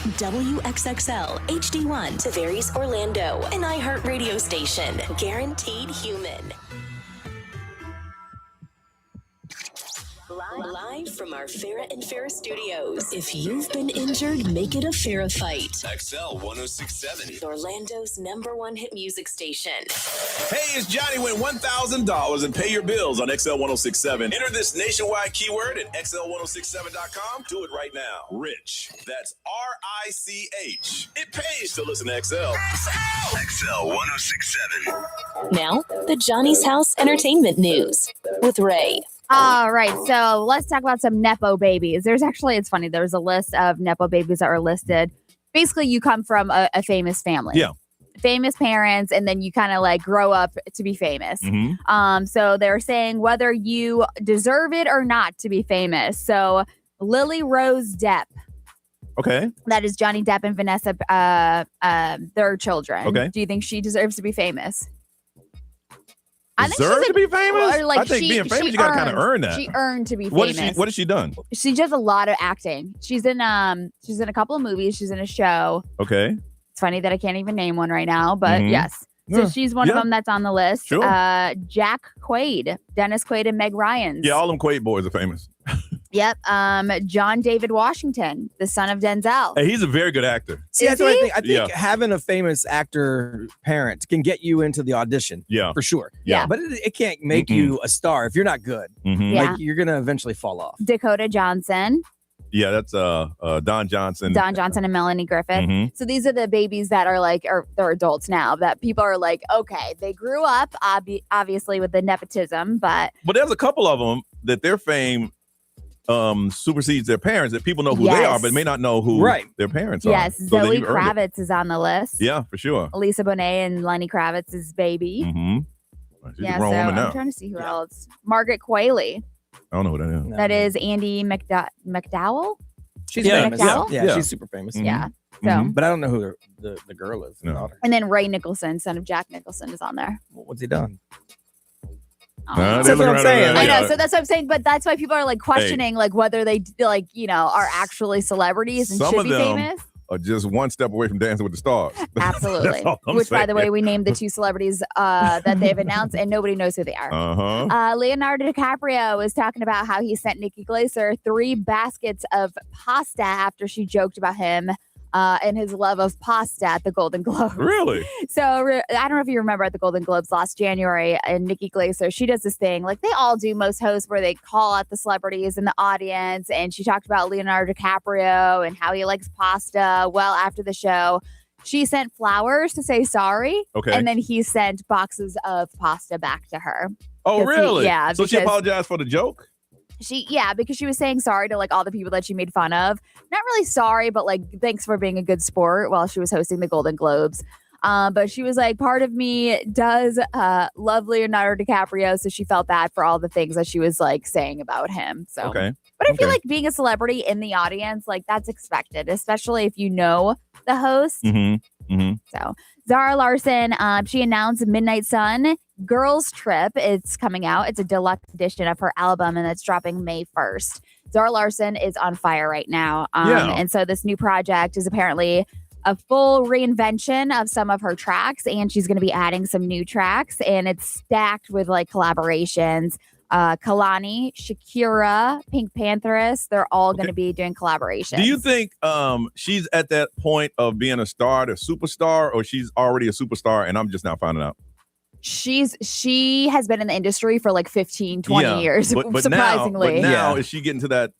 WXXL HD1 Tavares, Orlando, an iHeartRadio station. Guaranteed human. Live from our Farrah and Farrah studios. If you've been injured, make it a Farrah fight. XL 1067. Orlando's #1 hit music station. Hey, it's Johnny. Win $1,000 and pay your bills on XL 1067. Enter this nationwide keyword at XL1067.com. Do it right now. Rich. That's RICH. It pays to listen to XL. XL 1067. Now, the Johnny's House Entertainment News with Ray. All right, so let's talk about some Nepo babies. It's funny, there's a list of Nepo babies that are listed. Basically, you come from a famous family. Yeah. Famous parents, and then you kind of like grow up to be famous. Mm-hmm. So they're saying whether you deserve it or not to be famous. So Lily Rose Depp. Okay. That is Johnny Depp and Vanessa, their children. Okay. Do you think she deserves to be famous? Deserve to be famous? Or like I think being famous, you got to kind of earn that. She earned to be What famous. has she done? She does a lot of acting. She's in a couple of movies. She's in a show. Okay. It's funny that I can't even name one right now, but Mhm. yes. So Yeah. she's one of Yeah. them that's on the list. Sure. Jack Quaid, Dennis Quaid and Meg Ryan's. Yeah, all them Quaid boys are famous. Yep. John David Washington, the son of Denzel. Hey, he's a very good actor. See, that's what I think. I think Yeah. having a famous actor parent can get you into the audition. Yeah. For sure. Yeah. But it can't make you a star if you're not good. Mhm. Yeah. Like you're gonna eventually fall off. Dakota Johnson, Yeah, that's Don Johnson. Don Johnson and Melanie Griffith. Mhm. So these are the babies that are like, or they're adults now, that people are like, okay, they grew up obviously with the nepotism, but But there's a couple of them that their fame supersedes their parents, that people know who they are, but may not know who their parents yes, are. So then Zoe you've earned it. Kravitz is on the list. Yeah, for sure. Lisa Bonet and Lenny Kravitz's baby. Mm-hmm. She's Yeah, a grown so woman now. I'm trying to see who else. Margaret Qualley. I don't know who that is. That is Andy McDowell. She's Yeah. famous. McDowell? Yeah, she's super famous. Yeah. Mm-hmm. So, But I don't know who the girl is. No. and then Ray Nicholson, son of Jack Nicholson, is on there. What's he done? That's what I'm saying. I know, so that's what I'm saying. But that's why people are like questioning, like whether they like are actually celebrities and Some should of be them famous. are just one step away from Dancing with the Stars. Absolutely. That's all I'm Which, by the saying. way, we named the two celebrities that they've announced, and nobody knows who they are. Uh-huh. Leonardo DiCaprio was talking about how he sent Nikki Glaser 3 baskets of pasta after she joked about him and his love of pasta at the Golden Globes. Really? So I don't know if you remember at the Golden Globes last January, and Nikki Glaser, she does this thing like they all do, most hosts, where they call out the celebrities in the audience. And she talked about Leonardo DiCaprio and how he likes pasta. Well, after the show, she sent flowers to say sorry. Okay. And then he sent boxes of pasta back to her. Oh, 'Cause he- really? yeah. So she because- apologized for the joke? because she was saying sorry to like all the people that she made fun of. Not really sorry, but like thanks for being a good sport while she was hosting the Golden Globes. But she was like, part of me does love Leonardo DiCaprio, so she felt bad for all the things that she was like saying about him. So, Okay. But I feel like being a celebrity in the audience, like that's expected, especially if you know the host. Mm-hmm. Mm-hmm. So Zara Larson, she announced Midnight Sun Girls Trip. It's coming out. It's a deluxe edition of her album, and it's dropping May 1st. Zara Larson is on fire right now. And so this new project is apparently a full reinvention of some of her tracks, and she's going to be adding some new tracks, and it's stacked with like collaborations. Kalani, Shakira, Pink Pantheress, they're all going to be doing collaborations. Do you think she's at that point of being a star, a superstar, or she's already a superstar and I'm just now finding out? She has been in the industry for like 15, 20 years, but surprisingly. Now is she getting to that?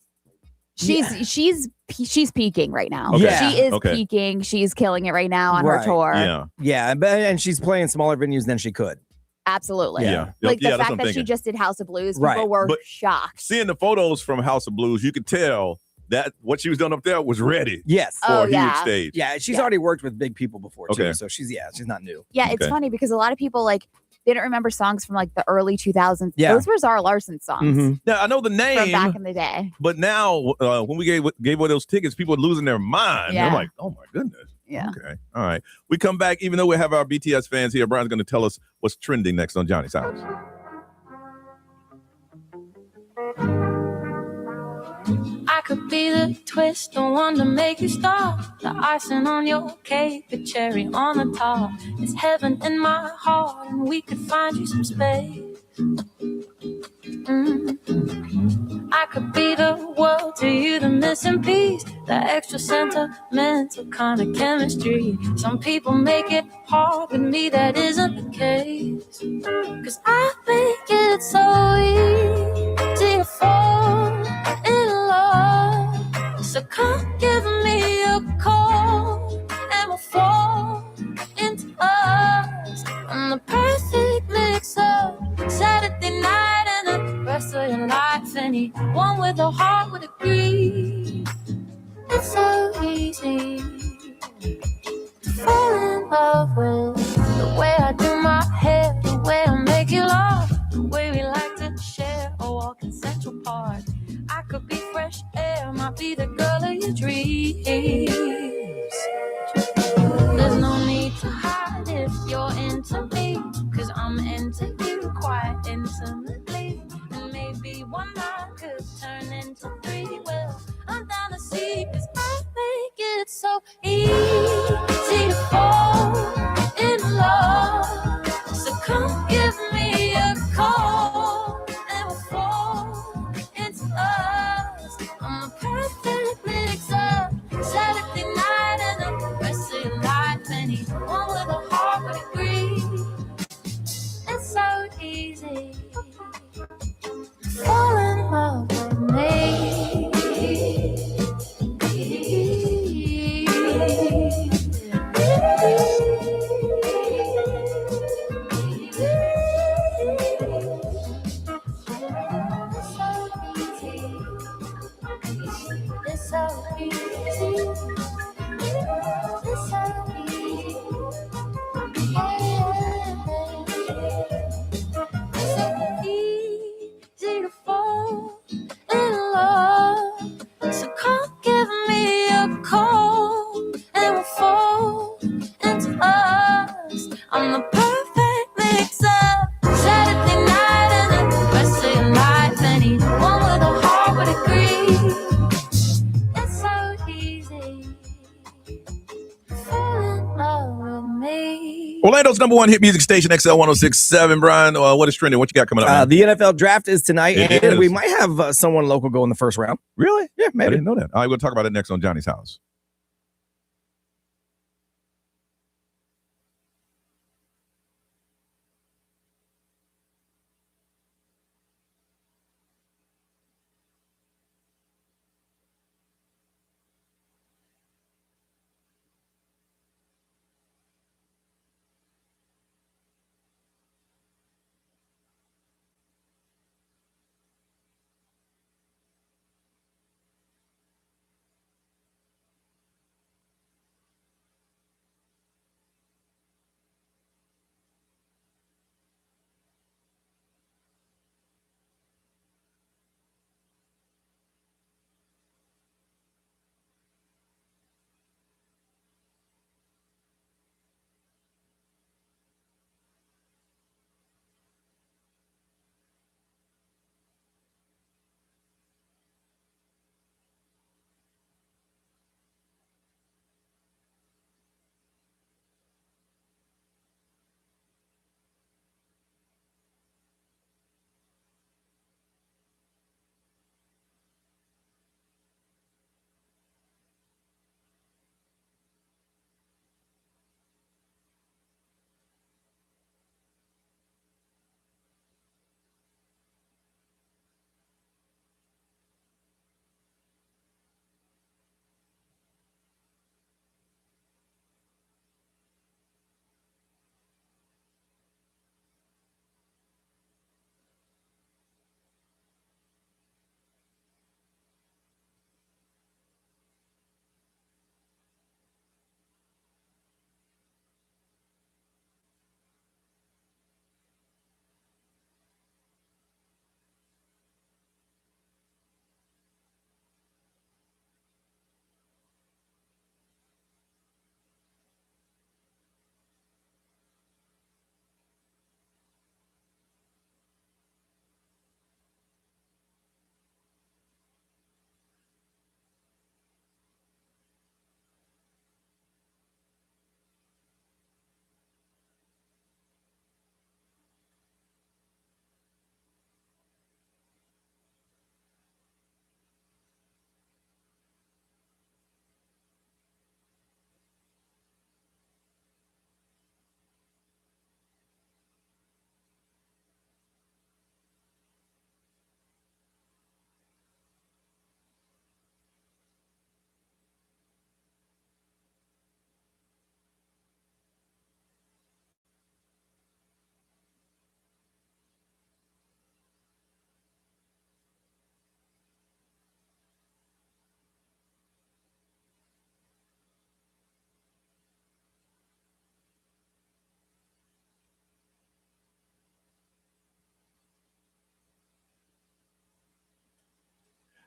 She's peaking right now. Okay. She is Okay. peaking. She's killing it right now on her tour. And she's playing smaller venues than she could. Absolutely. Yeah. Like Yeah, the that's fact what I'm that she thinking. just did House of Blues, Right. people were But- shocked. Seeing the photos from House of Blues, you could tell that what she was doing up there was ready. Yes. For a huge stage. Yeah, she's already worked with big people before too, Okay. so she's not new. Yeah, it's funny because a lot of people like they don't remember songs from like the early 2000s. Yeah. Those were Zara Larson songs Now I know the from name, back in the day. but now when we gave away those tickets, people are losing their mind. Yeah. I'm like, oh my goodness. Yeah. Okay. All right. We come back, even though we have our BTS fans here. Brian's going to tell us what's trending next on Johnny's House. I could be the twist, the one to make you stop. The icing on your cake, the cherry on the top. It's heaven in my heart, and we could find you some space. I could be the world to you, the missing piece, the extra sentimental kind of chemistry. Some people make it hard, with me that isn't the case. 'Cause I think it's so easy to fall in love. So come give me a call and we'll fall into us. I'm the perfect mix up Saturday night and the rest of your life. Anyone with a heart would agree. It's so easy to fall in love with the way I do my hair, the way I make you laugh, the way we like to share a walk in Central Park. I could be fresh air, might be the girl of your dreams. There's no need to hide if you're into me, 'cause I'm into you quite intimately. And maybe one night could turn into three. Well, I'm down to see, 'cause I think it's so easy to fall in love. So come give me a call and we'll fall into us. I'm a perfect mix up Saturday night and the rest of your life. Anyone with a heart would agree. It's so easy to fall in love with me. It's so easy. It's so easy. It's so easy to fall in love. So come give me a call and we'll fall into us. I'm the perfect mix up Saturday night and the rest of your life. Anyone with a heart would agree. It's so easy to fall in love with me. Orlando's number one hit music station, XL 1067. Brian, what is trending? What you got coming up, man? The NFL draft is tonight, It and is. we might have someone local go in the first round. Really? Yeah, I maybe. didn't know that. All right, we'll talk about it next on Johnny's House.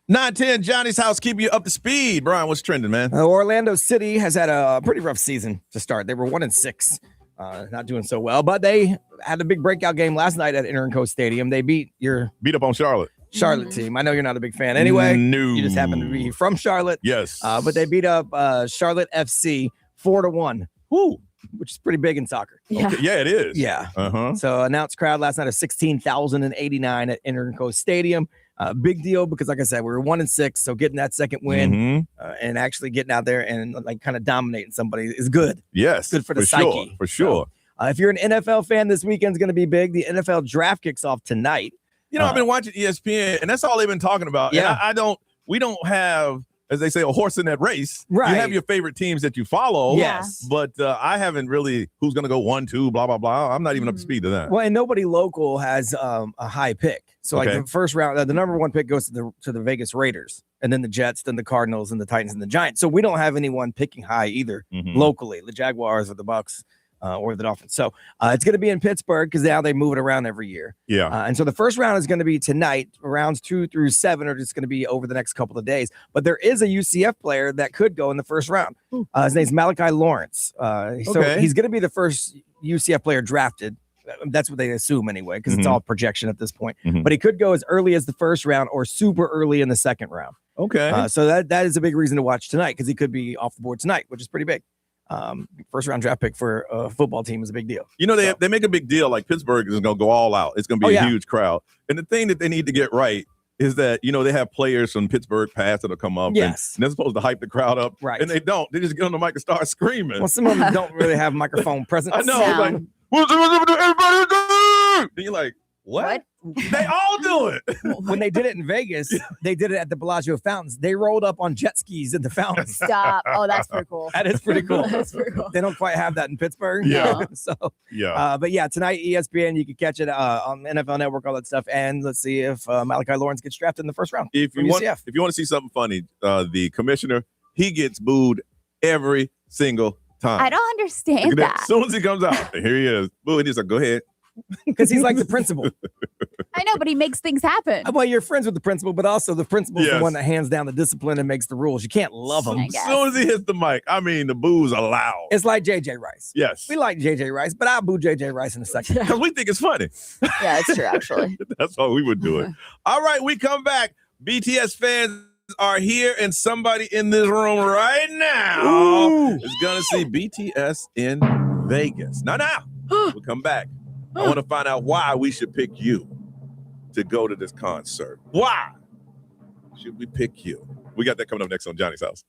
910 Johnny's House, keep you up to speed. Brian, what's trending, man? Orlando City has had a pretty rough season to start. They were 1-6, not doing so well, but they had a big breakout game last night at Interco Stadium. They beat up on Charlotte team. I know you're not a big fan anyway. No. You just happen to be from Charlotte. Yes. But they beat up Charlotte FC 4-1. Woo. Which is pretty big in soccer. Yeah, okay. Yeah, it is. Yeah. Uh-huh. So announced crowd last night of 16,089 at Interco Stadium. Big deal because, like I said, we were 1-6, so getting that second win and actually getting out there and like kind of dominating somebody is good. Yes, good for the psyche. For sure. So, if you're an NFL fan, this weekend's going to be big. The NFL draft kicks off tonight. You know, I've been watching ESPN, and that's all they've been talking about. Yeah. And we don't have, as they say, a horse in that race. Right. You have your favorite teams that you follow. Yes. But I haven't really, who's going to go 1, 2, blah, blah, blah. I'm not even up to speed to that. Well, and nobody local has a high pick. So like the first round, the number one pick goes to the Vegas Raiders, and then the Jets, then the Cardinals, and the Titans, and the Giants. So we don't have anyone picking high either locally, the Jaguars or the Bucks or the Dolphins. So it's going to be in Pittsburgh because now they move it around every year. Yeah. And so the first round is going to be tonight. Rounds 2 through 7 are just going to be over the next couple of days. But there is a UCF player that could go in the first round. His name's Malachi Lawrence. So he's going to be the first UCF player drafted. That's what they assume anyway, because it's all projection at this point. But he could go as early as the first round or super early in the second round. Okay. So that is a big reason to watch tonight because he could be off the board tonight, which is pretty big. First round draft pick for a football team is a big deal. You know, they make a big deal like Pittsburgh is going to go all out. It's going to be a huge crowd. And the thing that they need to get right is that, you know, they have players from Pittsburgh past that'll come up. Yes. And they're supposed to hype the crowd up. Right. And they don't. They just get on the mic and start screaming. Well, some of them don't really have microphone presence. I know. It's like, what's up, everybody do? And you're like, what? They all do it. When they did it in Vegas, they did it at the Bellagio fountains. They rolled up on jet skis in the fountains. Stop. Oh, that's pretty cool. That is pretty cool. That's pretty cool. They don't quite have that in Pittsburgh. Yeah. But yeah, tonight ESPN, you can catch it on NFL Network, all that stuff. And let's see if Malachi Lawrence gets drafted in the first round. If you want to see something funny, the commissioner, he gets booed every single time. I don't understand that. As soon as he comes out, here he is. Boo, and he's like, go ahead. Because he's like the principal. I know, but he makes things happen. Well, you're friends with the principal, but also the principal's the Yes. one that hands down the discipline and makes the rules. You can't love him. As soon as he hits the mic, I mean, the boos are loud. It's like JJ Rice. Yes. We like JJ Rice, but I'll boo JJ Rice in a second. Because we think it's funny. Yeah, it's true, actually. That's how we would do it. All right, we come back. BTS fans are here, and somebody in this room right now is going to see BTS in Vegas. Now, we'll come back. I want to find out why we should pick you to go to this concert. Why should we pick you? We got that coming up next on Johnny's House.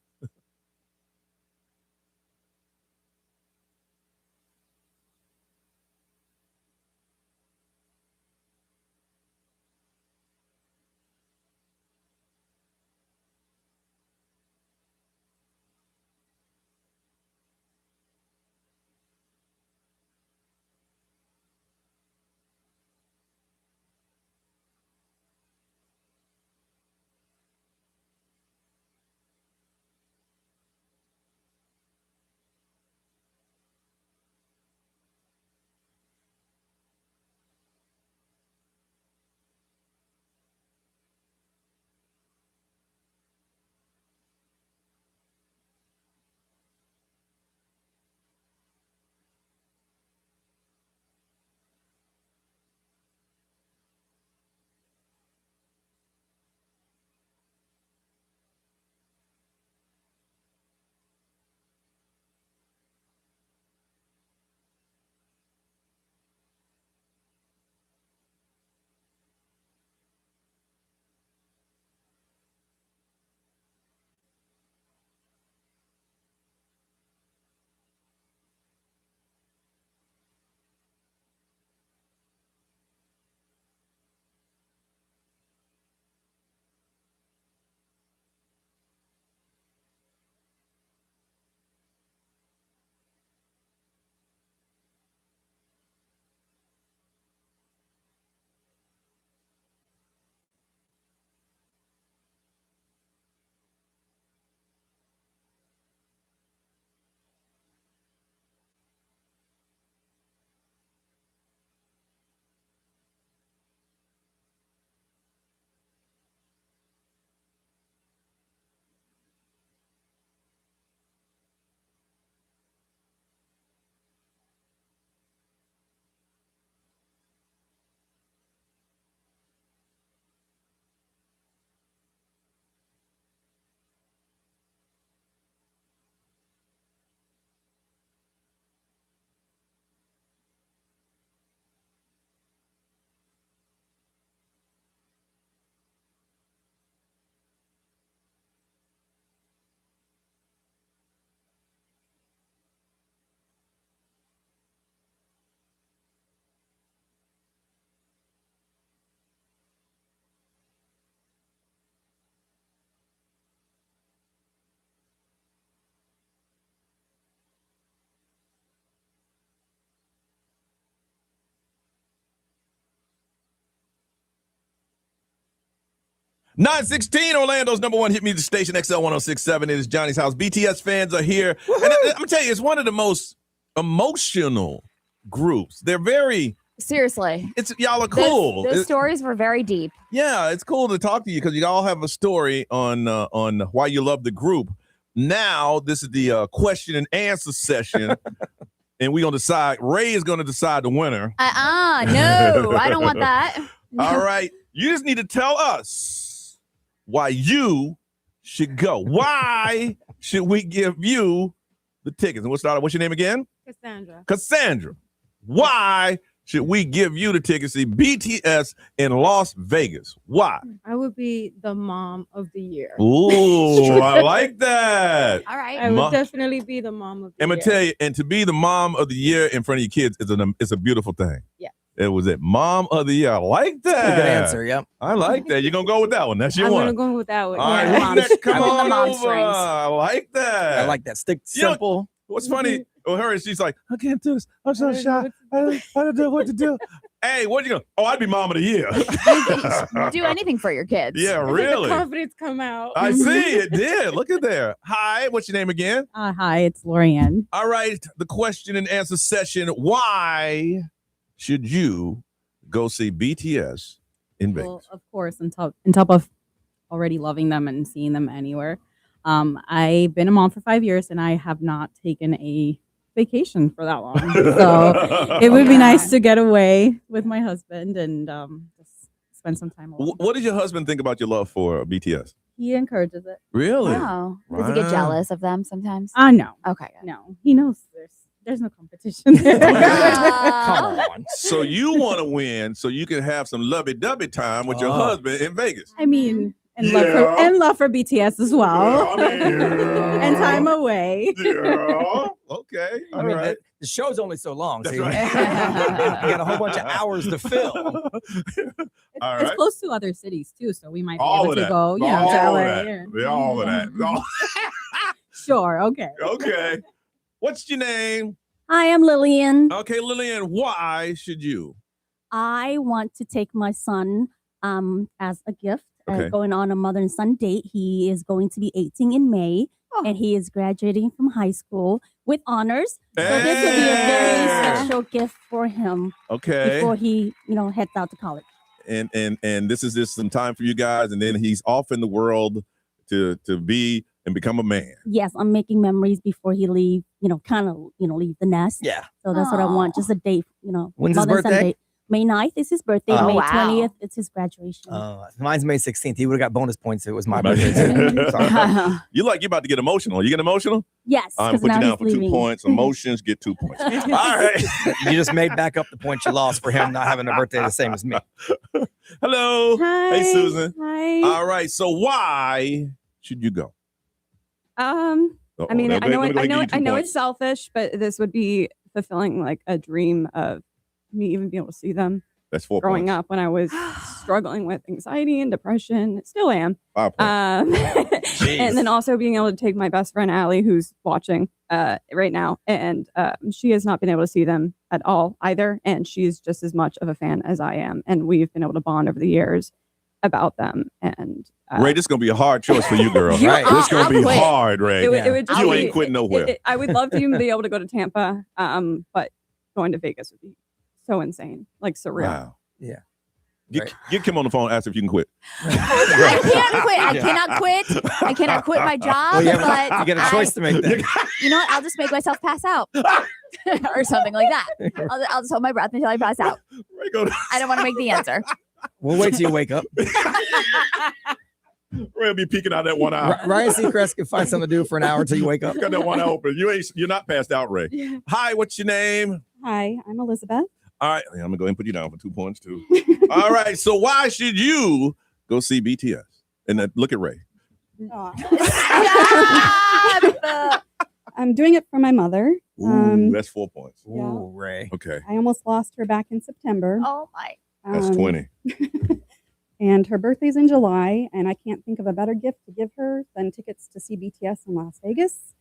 916, Orlando's number one hit music station, XL 1067. It is Johnny's House. BTS fans are here. And I'm going to tell you, it's one of the most emotional groups. They're very... Seriously. Y'all are cool. Those stories were very deep. Yeah, it's cool to talk to you because you all have a story on why you love the group. Now, this is the question and answer session. And we're going to decide. Ray is going to decide the winner. No, I don't want that. All right. You just need to tell us why you should go. Why should we give you the tickets? And we'll start. What's your name again? Cassandra. Why should we give you the tickets to see BTS in Las Vegas? Why? I would be the mom of the year. Ooh, I like that. All right. I would definitely be the mom of the year. I'm going to tell you, and to be the mom of the year in front of your kids is a beautiful thing. Yeah. It was it. Mom of the year. I like that. That's a good answer, yep. I like that. You're going to go with that one. That's your one. I'm going to go with that one. All right. Yeah. Come on over. I like that. I like that. Stick simple. What's funny? Well, her, she's like, I can't do this. I'm so shy. I don't know what to do. Hey, what you going to? Oh, I'd be mom of the year. Do anything for your kids. Yeah, really. The confidence come out. I see. It did. Look at there. Hi. What's your name again? Hi, it's Lorianne. All right. The question and answer session. Why should you go see BTS in Vegas? Well, of course, on top of already loving them and seeing them anywhere. I've been a mom for 5 years and I have not taken a vacation for that long. So it would be nice to get away with my husband and just spend some time alone. What does your husband think about your love for BTS? He encourages it. Really? Wow. Does he get jealous of them sometimes? No. Okay. No. He knows there's no competition there. Come on. So you want to win so you can have some lovey-dovey time with your husband in Vegas. I mean, and love for BTS as well. And time away. Yeah. Okay. I mean, right. the show's only so long. That's So right. you got a whole bunch of hours to fill. All It's right. close to other cities too, so we might be All able of to that. go. Yeah, All to of LA. that. Yeah. Yeah, all of that. Sure. Okay. Okay. What's your name? Hi, I'm Lillian. Okay, Lillian, why should you? I want to take my son as a gift, Okay. going on a mother and son date. He is going to be 18 in May, and he is graduating from high school with honors. So this will be a very special gift for him Okay. before he, heads out to college. And this is just some time for you guys, and then he's off in the world to be and become a man. Yes, I'm making memories before he leave, leave the nest. Yeah. So that's what I want, just a date, When's his mother and son birthday? date. May 9th is his birthday. Oh, May wow. 20th, it's his graduation. Mine's May 16th. He would have got bonus points if it was my birthday. too. Sorry. You're about to get emotional. You get emotional? Yes. I'm going to put you down for 2 points. Emotions get 2 points. All right. You just made back up the points you lost for him not having a birthday the same as me. Hello. Hi. Hey, Susan. Hi. All right. So why should you go? I mean, Let me go ahead and give you 2 I know points. it's selfish, but this would be fulfilling like a dream of me even being able to see them. That's 4 Growing points. up when I was struggling with anxiety and depression, still am. 5 points. And then also being able to take my best friend Allie, who's watching right now, and she has not been able to see them at all either, and she's just as much of a fan as I am, and we've been able to bond over the years about them. And Ray, this is going to be a hard choice for you, girl. You- Right. This is going I'll to be quit. hard, Ray. It would just you be- ain't quitting nowhere. I would love to even be able to go to Tampa, but going to Vegas would be so insane, like surreal. Wow. Yeah. Get Kim on the phone. Ask if you can quit. I can't quit. I cannot quit. I cannot quit my job. Well, but you got a choice to make there. You know what? I'll just make myself pass out or something like that. I'll just hold my breath until I pass out. I don't want to make the answer. We'll wait till you wake up. Ray will be peeking out that 1 eye. Ryan Seacrest can find something to do for an hour until you wake up. Got that 1 eye open. You're not passed out, Ray. Yeah. Hi, what's your name? Hi, I'm Elizabeth. All right, I'm gonna go ahead and put you down for 2 points too. All right, so why should you go see BTS? And look at Ray. I'm doing it for my mother. Ooh, that's 4 points. Ooh, Ray. Okay, I almost lost her back in September. Oh my. that's 20. And her birthday's in July, and I can't think of a better gift to give her than tickets to see BTS in Las Vegas.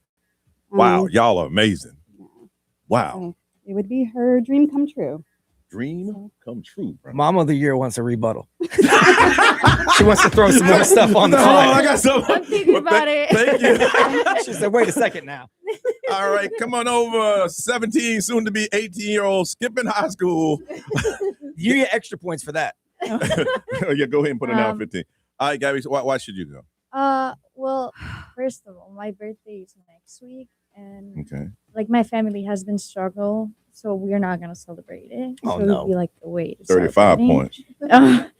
Wow, y'all are amazing. Wow, So it would be her dream come true. dream come true, bro. Mom of the Year wants a rebuttal. She wants to throw some more stuff on the Hold on, fire. I got some. I'm thinking about it. Thank you. She said, wait a second now. All right, come on over. 17, soon to be 18-year-old, skipping high school. You get extra points for that. Yeah, go ahead and put it down 15. All right, Gabby, so why should you go? Well, first of all, my birthday is next week, and Okay. like my family has been struggle, so we're not gonna celebrate it. Oh, so it no. would be like the way to 35 celebrate it. points.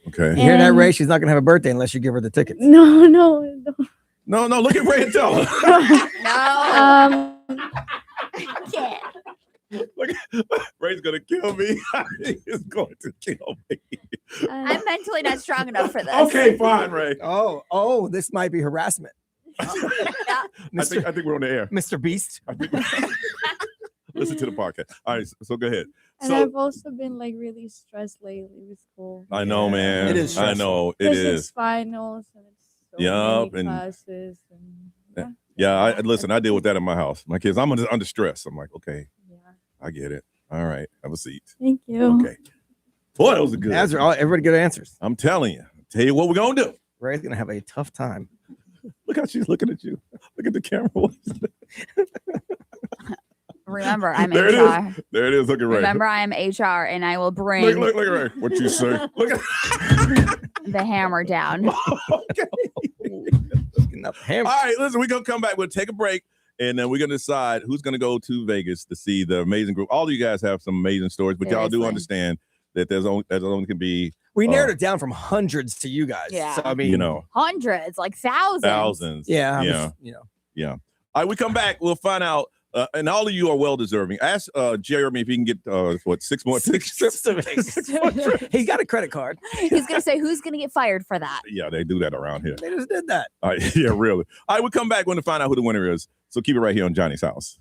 Okay. You hear that, And- Ray? She's not going to have a birthday unless you give her the tickets. No. No, look at Ray and tell her. I can't. Look, Ray's going to kill me. He's going to kill me. I'm mentally not strong enough for this. Okay, fine, Ray. Oh, this might be harassment. I think we're on the air. Mr. Beast. Listen to the podcast. All right, so go ahead. And So I've also been like really stressed lately with school. I know, man. It is I know it Because is. it's finals and it's so Yup, many and- classes and Yeah, listen, I deal with that in my house. My kids, I'm under stress. I'm like, okay, I get it. All right, have a seat. Thank you. Okay. Boy, those are good. Everybody good answers. I'm telling you. Tell you what we're going to do. Ray's going to have a tough time. Look how she's looking at you. Look at the camera. Remember, I'm There it HR. is. There it is. Look at Ray. Remember, I am HR, and I will bring Look at Ray. What you say? Look at the hammer down. All right, listen, we're going to come back. We'll take a break, and then we're going to decide who's going to go to Vegas to see the amazing group. All of you guys have some amazing stories, but y'all do Seriously. understand that there's only can be We narrowed it down from hundreds to you guys. Yeah. So, I mean, you know, Hundreds, like thousands. thousands. Yeah. Yeah. Yeah. All right, we come back. We'll find out. And all of you are well deserving. Ask Jeremy if he can get 6 more trips to Vegas. He got a credit card. He's gonna say, "Who's gonna get fired for that?" Yeah, they do that around here. They just did that. All right, yeah, really. All right, we'll come back when to find out who the winner is. So keep it right here on Johnny's House.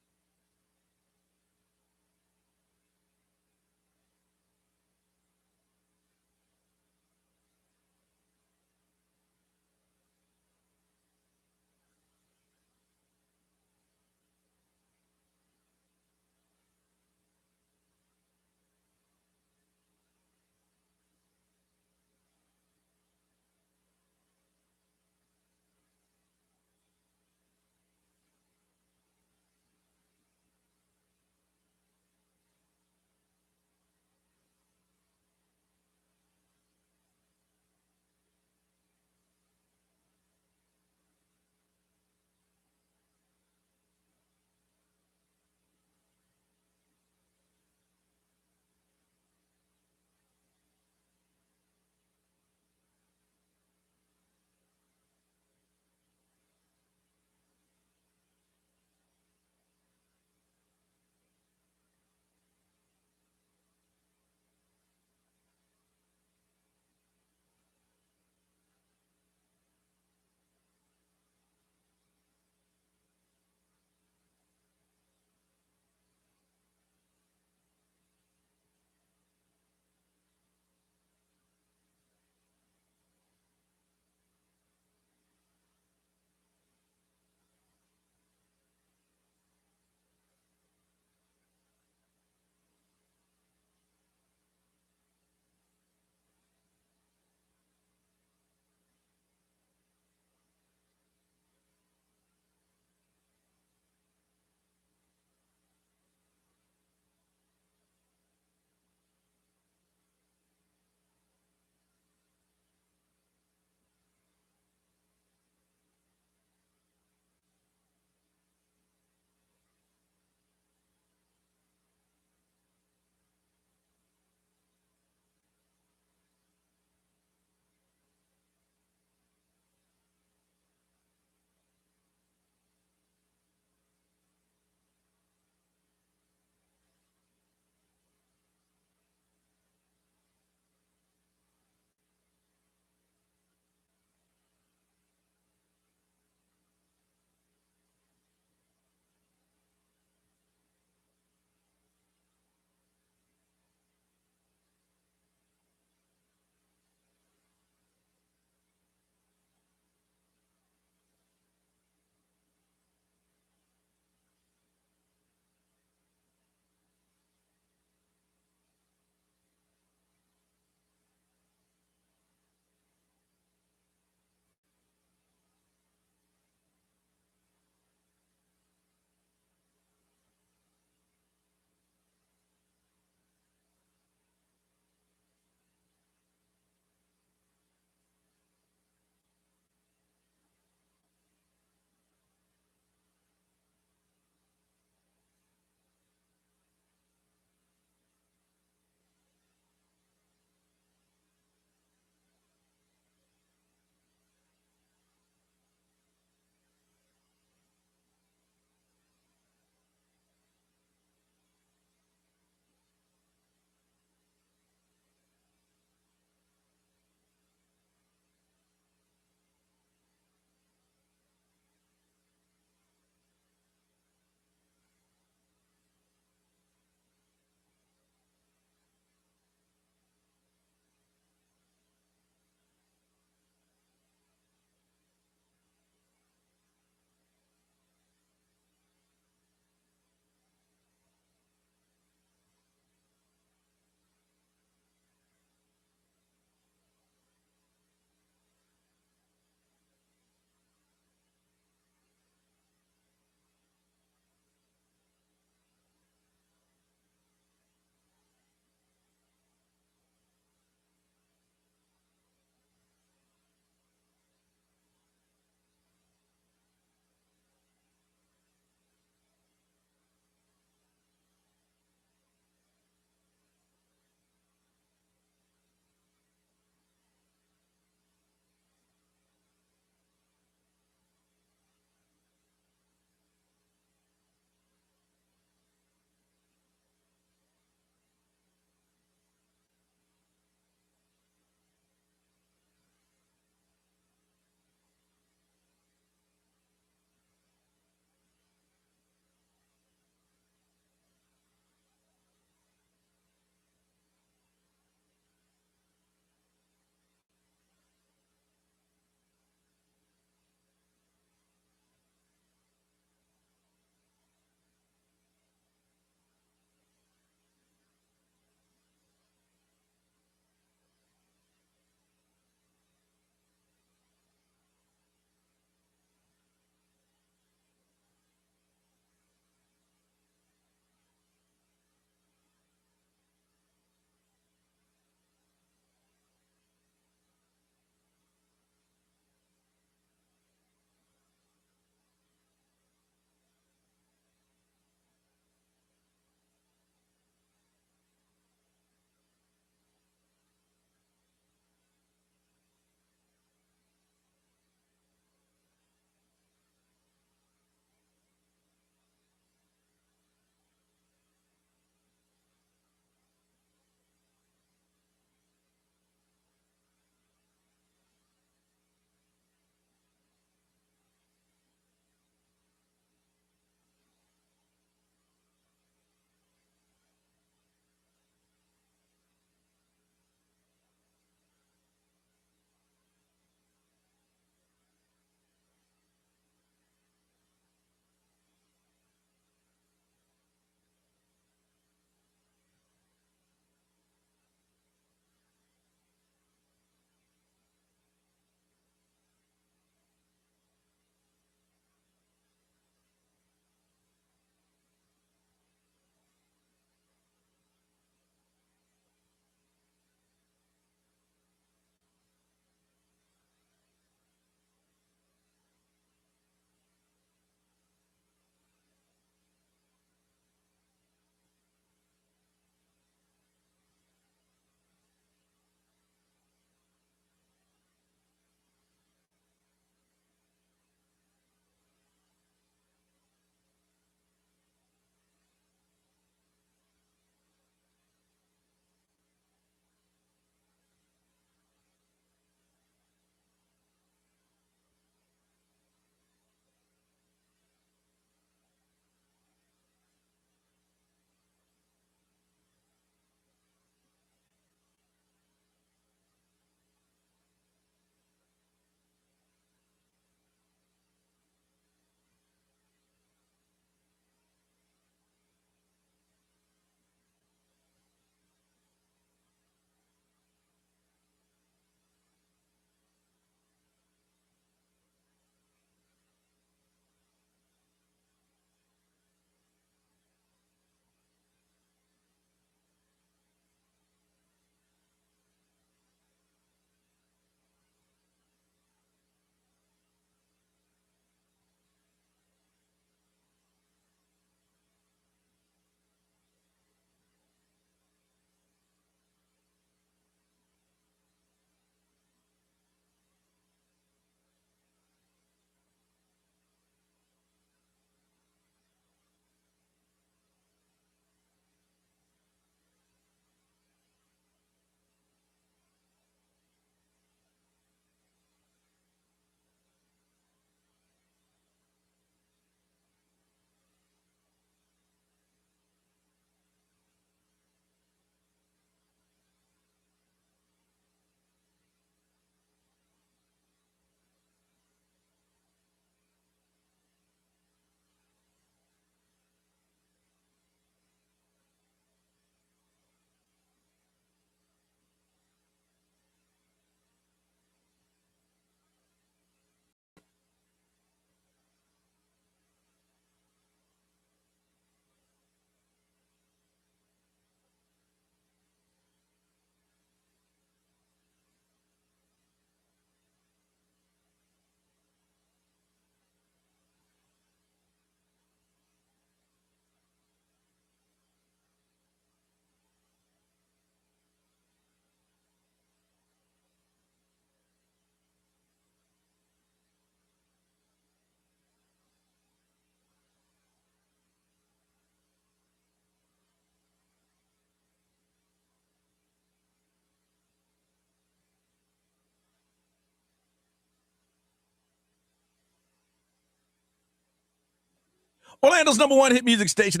Orlando's number one hit music station,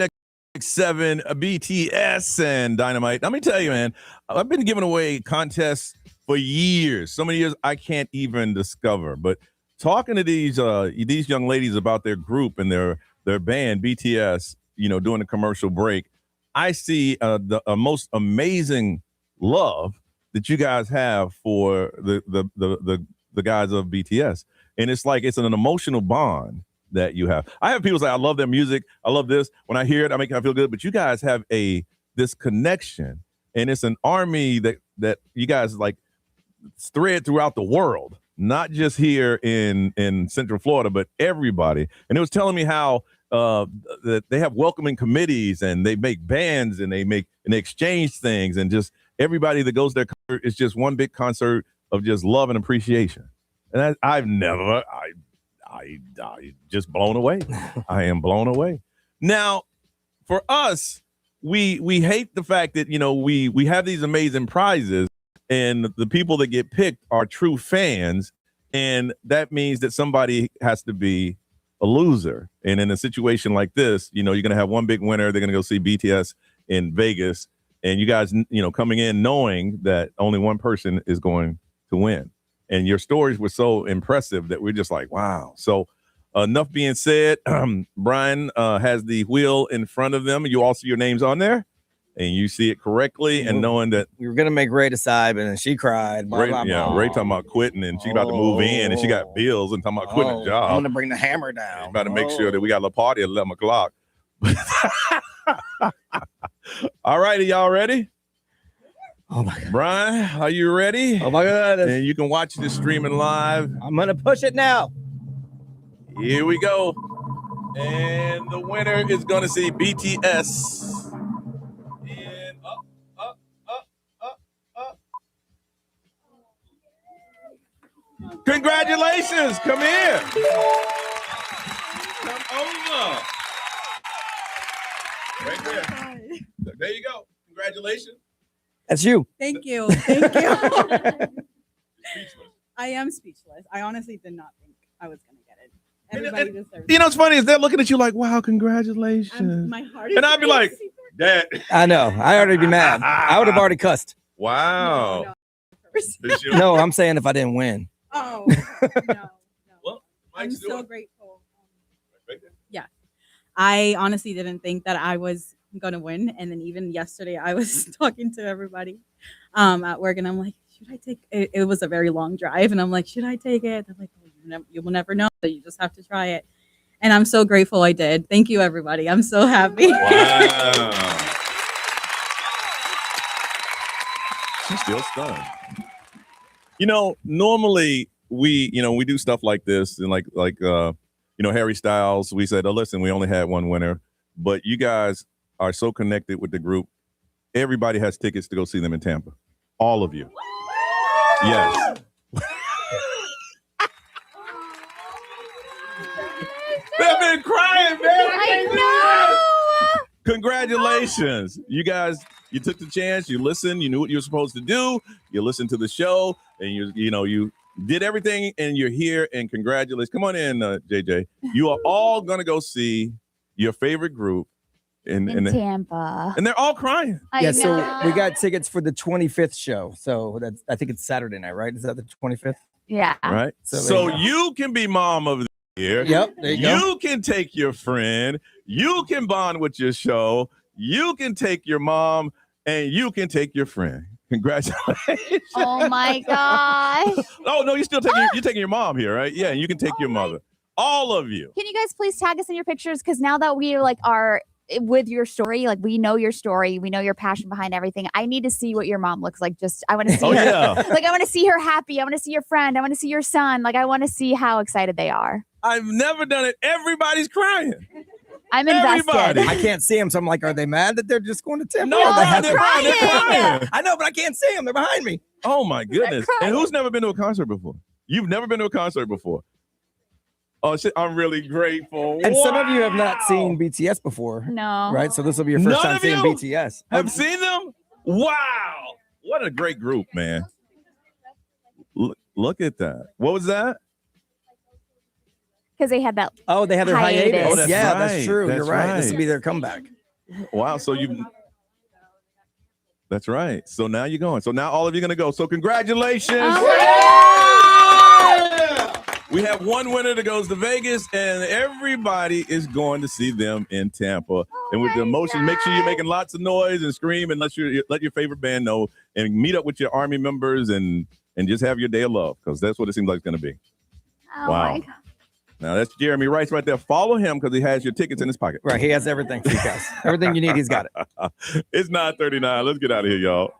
X7, BTS, and Dynamite. Let me tell you, man, I've been giving away contests for years. So many years I can't even discover. But talking to these young ladies about their group and their band, BTS, during the commercial break, I see the most amazing love that you guys have for the guys of BTS. And it's like it's an emotional bond that you have. I have people say, I love their music. I love this. When I hear it, I feel good. But you guys have this connection, and it's an army that you guys like thread throughout the world, not just here in Central Florida, but everybody. And it was telling me how that they have welcoming committees, and they make bands, and they exchange things, and just everybody that goes there is just one big concert of just love and appreciation. And I just blown away. I am blown away. Now, for us, we hate the fact that we have these amazing prizes, and the people that get picked are true fans, and that means that somebody has to be a loser. And in a situation like this, you're going to have one big winner. They're going to go see BTS in Vegas, and you guys, coming in knowing that only one person is going to win. And your stories were so impressive that we're just like, wow. So enough being said, Brian has the wheel in front of them. You all see your names on there, and you see it correctly, and knowing that we were going to make Ray decide, but then she cried. Blah, Ray, blah, yeah, blah. Ray talking about quitting, and she about to move in, and she got bills and talking about quitting the job. I'm going to bring the hammer down. About to make sure that we got a party at 11 o'clock. All righty, y'all ready? Oh my God. Brian, are you ready? Oh my God. And you can watch this streaming live. I'm going to push it now. Here we go. And the winner is going to see BTS. And up. Congratulations. Come here. Come over. Right there. There you go. Congratulations. That's you. Thank you. Thank you. I am speechless. I honestly did not think I was going to get it. Everybody deserves it. What's funny is they're looking at you like, wow, congratulations. My heart is And I'd be like, Dad. I know. I already be mad. I would have already cussed. Wow. No, I'm saying if I didn't win. Oh, no. Well, I'm so grateful. Yeah. I honestly didn't think that I was going to win. And then even yesterday, I was talking to everybody at work, and I'm like, should I take it? It was a very long drive, and I'm like, should I take it? They're like, oh, you will never know. So you just have to try it. And I'm so grateful I did. Thank you, everybody. I'm so happy. Wow. She's still stunned. Normally we do stuff like this, and like Harry Styles, we said, oh, listen, we only had one winner, but you guys are so connected with the group. Everybody has tickets to go see them in Tampa. All of you. Yes. They've been crying, man. I know. Congratulations. You guys, you took the chance, you listened, you knew what you were supposed to do, you listened to the show, and you did everything, and you're here, and congratulations. Come on in, JJ. You are all going to go see your favorite group in Tampa. And they're all crying. Yeah, so we got tickets for the 25th show. So I think it's Saturday night, right? Is that the 25th? Yeah. Right. So you can be mom of the year. Yep. There you go. You can take your friend. You can bond with your show. You can take your mom, and you can take your friend. Congratulations. Oh my gosh. Oh no, you're taking your mom here, right? Yeah, and you can take your mother. All of you. Can you guys please tag us in your pictures? Because now that we are with your story, like we know your story, we know your passion behind everything. I need to see what your mom looks like. I want to see her. Yeah. Like I want to see her happy. I want to see your friend. I want to see your son. Like I want to see how excited they are. I've never done it. Everybody's crying. I'm invested. Everybody. I can't see them, so I'm like, are they mad that they're just going to Tampa? No, They're crying. I know, but I can't see them. They're behind me. Oh my goodness. And who's never been to a concert before? You've never been to a concert before. Oh shit, I'm really grateful. And some of you have not seen BTS before. No. Right? So this will be your first time seeing BTS. Have seen them? Wow. What a great group, man. Look at that. What was that? Because they had that. Oh, they had their hiatus. Oh, that's Yeah, right. that's true. That's You're right. This right. will be their comeback. Wow. So that's right. So now you're going. So now all of you are going to go. So congratulations. We have one winner that goes to Vegas, and everybody is going to see them in Tampa. And with the emotions, make sure you're making lots of noise and scream, and let your favorite band know, and meet up with your Army members, and just have your day of love, because that's what it seems like it's going to be. Oh wow. my God. Now that's Jeremy Rice right there. Follow him because he has your tickets in his pocket. Right, he has everything for you guys. Everything you need, he's got it. It's 9:39. Let's get out of here, y'all.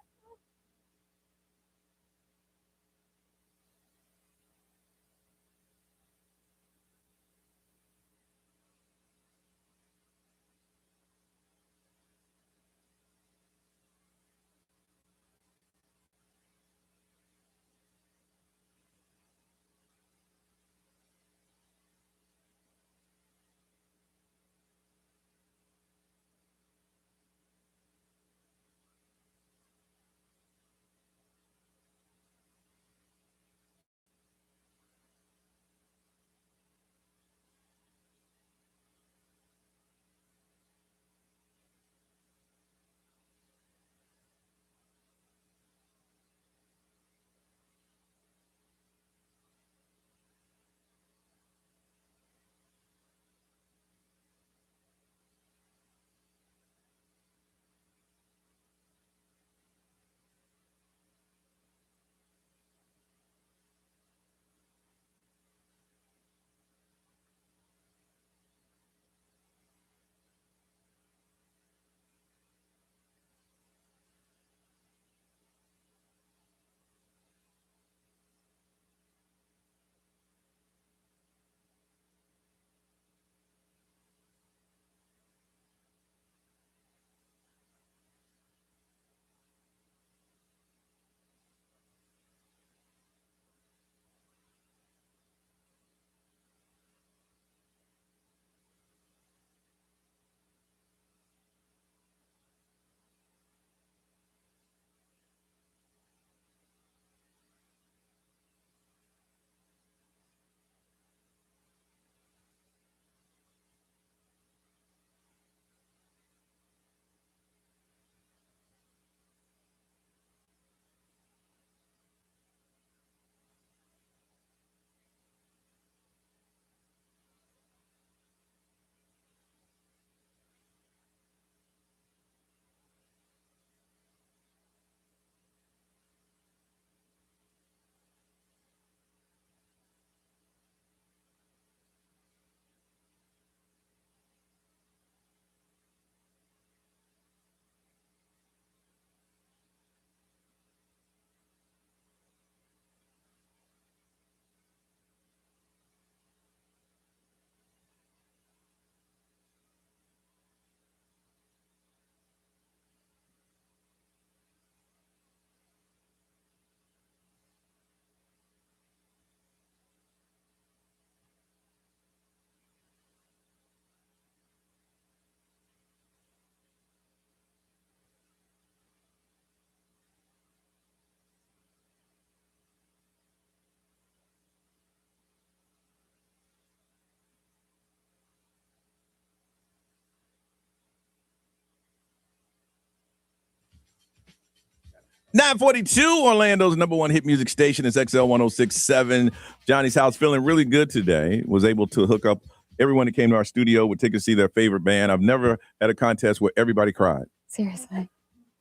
.942, Orlando's number one hit music station is XL 106.7. Johnny's House feeling really good today. Was able to hook up everyone that came to our studio with tickets to see their favorite band. I've never had a contest where everybody cried. Seriously.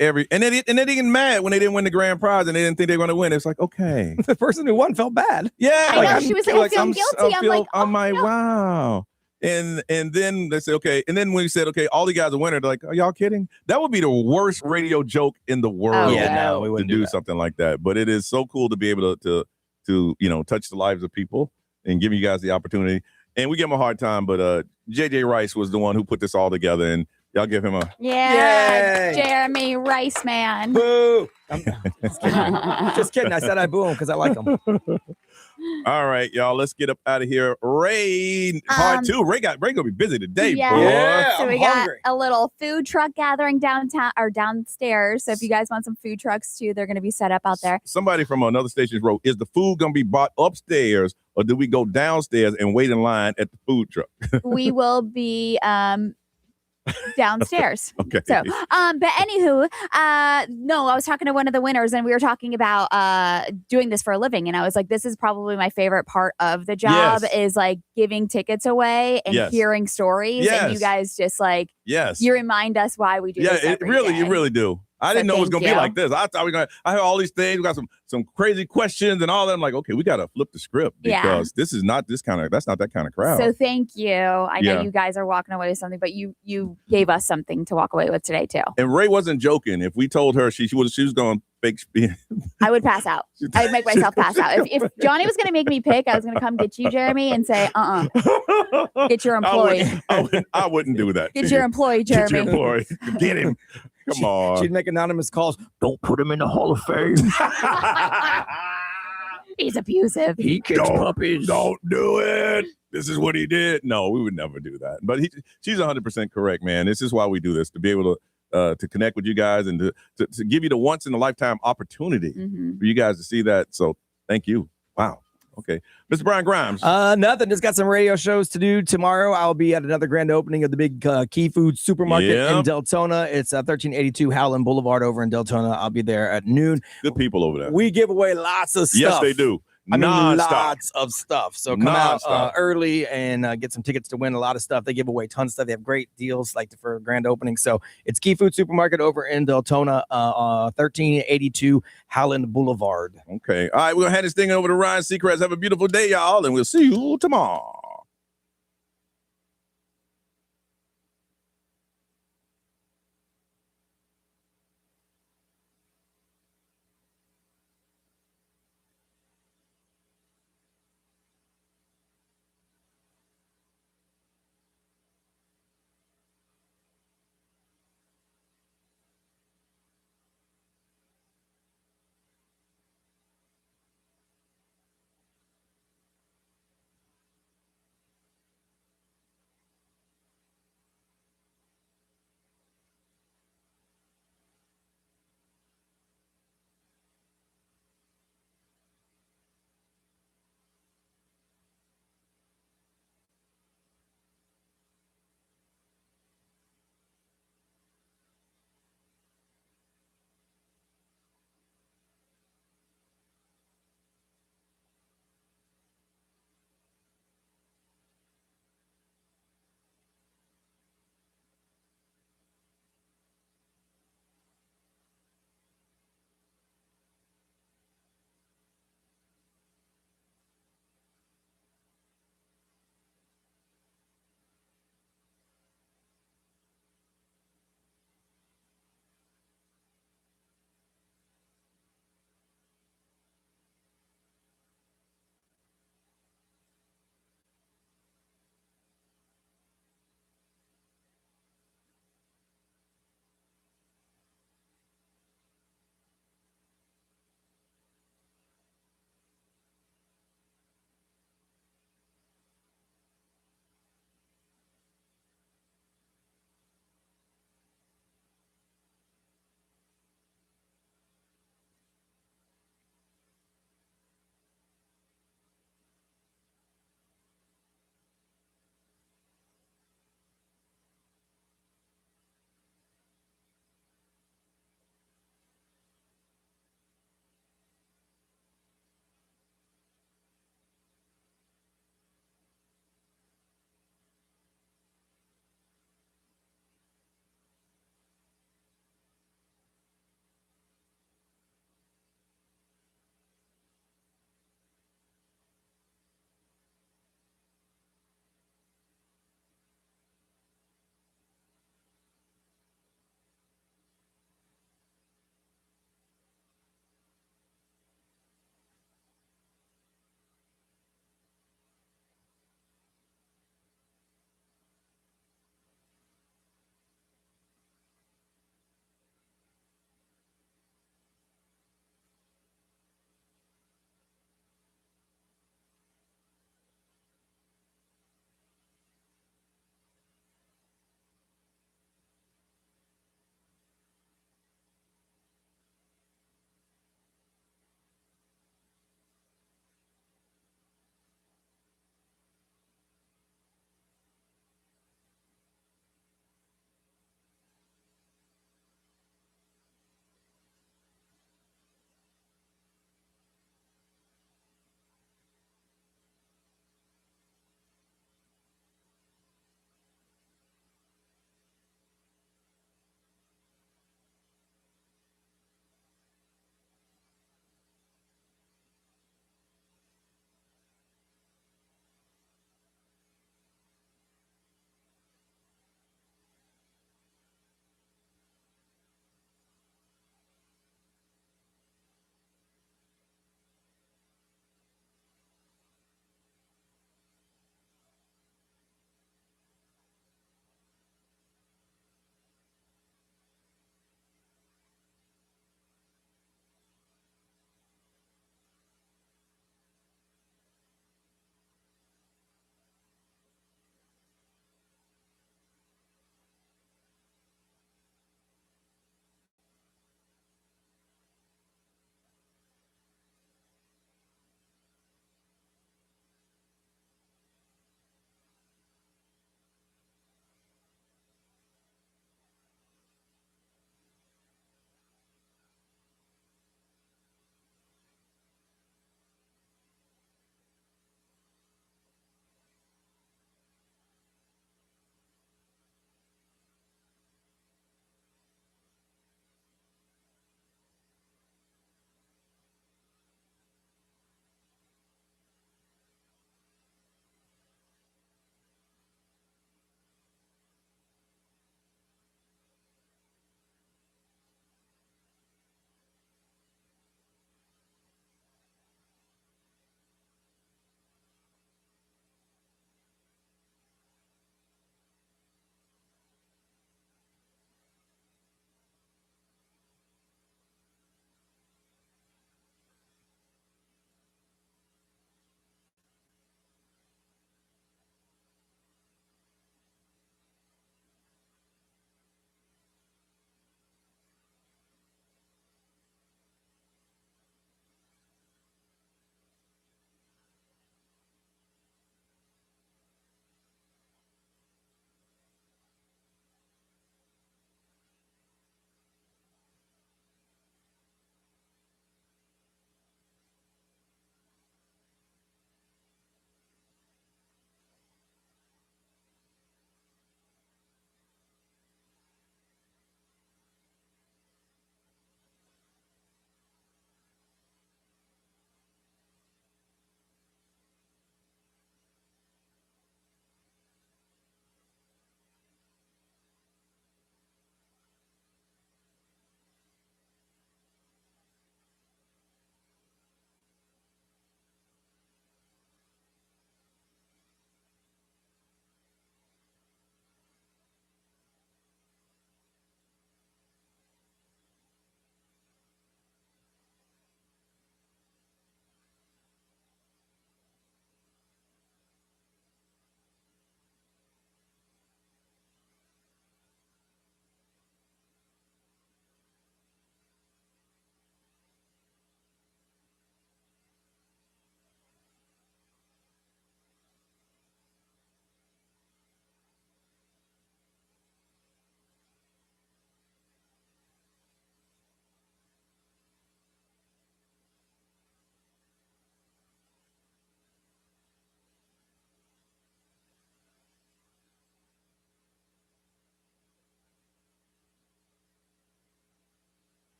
And they getting mad when they didn't win the grand prize and they didn't think they were going to win. It's like, okay. The person who won felt bad. Yeah. I know, she was like, I feel guilty. I'm like, wow. And then they say, okay. And then when we said, okay, all you guys are winners, they're like, are y'all kidding? That would be the worst radio joke in the world. We wouldn't do something like that. But it is so cool to be able to touch the lives of people and give you guys the opportunity. And we give them a hard time, but JJ Rice was the one who put this all together. And Y'all give him a. Yeah, Yay. Jeremy Rice Man. Boo. Just kidding. I said I boo him because I like him. All right, y'all. Let's get up out of here. Ray, part two. Ray gonna be busy today, Yeah. boy. So we got a little food truck gathering downtown or downstairs. So if you guys want some food trucks too, they're going to be set up out there. Somebody from another station wrote, "Is the food gonna be bought upstairs, or do we go downstairs and wait in line at the food truck?" We will be downstairs. Okay. So, but anywho, no, I was talking to one of the winners and we were talking about doing this for a living. And I was like, this is probably my favorite part of the job is like giving tickets away and hearing stories. And you guys just like, you remind us why we do this every day. You really do. I didn't know it was gonna be like this. I thought I heard all these things. We got some crazy questions and all that. I'm like, okay, we gotta flip the script because this is not that's not that kind of crowd. So thank you. I know you guys are walking away with something, but you gave us something to walk away with today too. And Ray wasn't joking. If we told her she was going to fake spin, I would pass out. I would make myself pass out. If Johnny was going to make me pick, I was going to come get you, Jeremy, and say, get your employee. I wouldn't do that. Get your employee, Jeremy. Get your employee. Get him. Come on. She'd make anonymous calls. Don't put him in the Hall of Fame. He's abusive. He kicks puppies. Don't do it. This is what he did. No, we would never do that. But she's 100% correct, man. This is why we do this, to be able to connect with you guys and to give you the once in a lifetime opportunity for you guys to see that. So thank you. Wow. Okay. Mr. Brian Grimes. Nothing. Just got some radio shows to do tomorrow. I'll be at another grand opening of the big Key Food supermarket in Deltona. It's 1382 Howland Boulevard over in Deltona. I'll be there at noon. Good people over there. We give away lots of stuff. Yes, they do. I mean, Non-stop. lots of stuff. So come out early and get some tickets to win a lot of stuff. They give away tons of stuff. They have great deals like for grand opening. So it's Key Food Supermarket over in Deltona, 1382 Howland Boulevard. Okay. All right, we're going to hand this thing over to Ryan Seacrest. Have a beautiful day, y'all, and we'll see you tomorrow.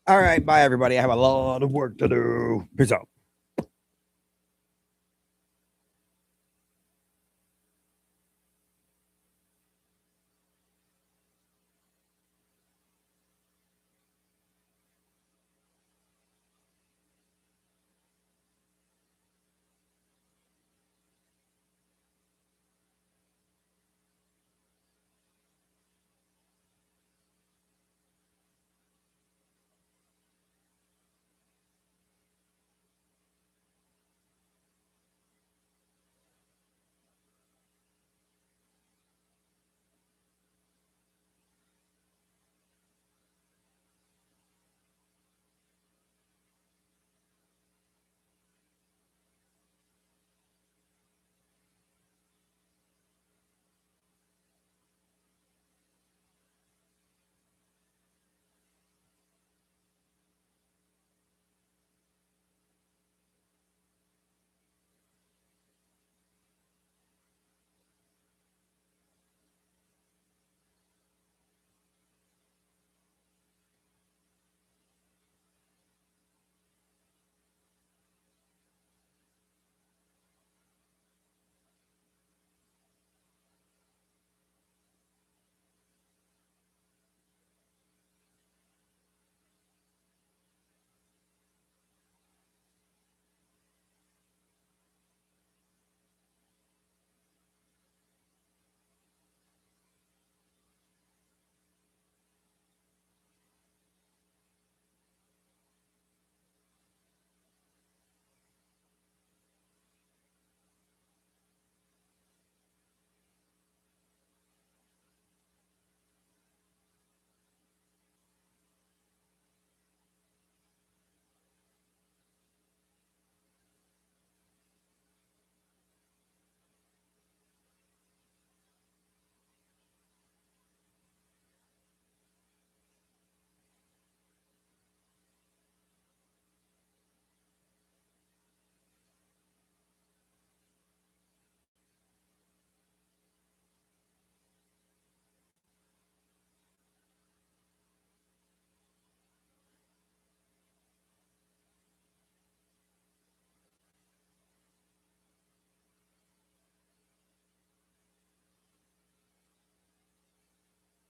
All right. Bye, everybody. I have a lot of work to do. Peace out.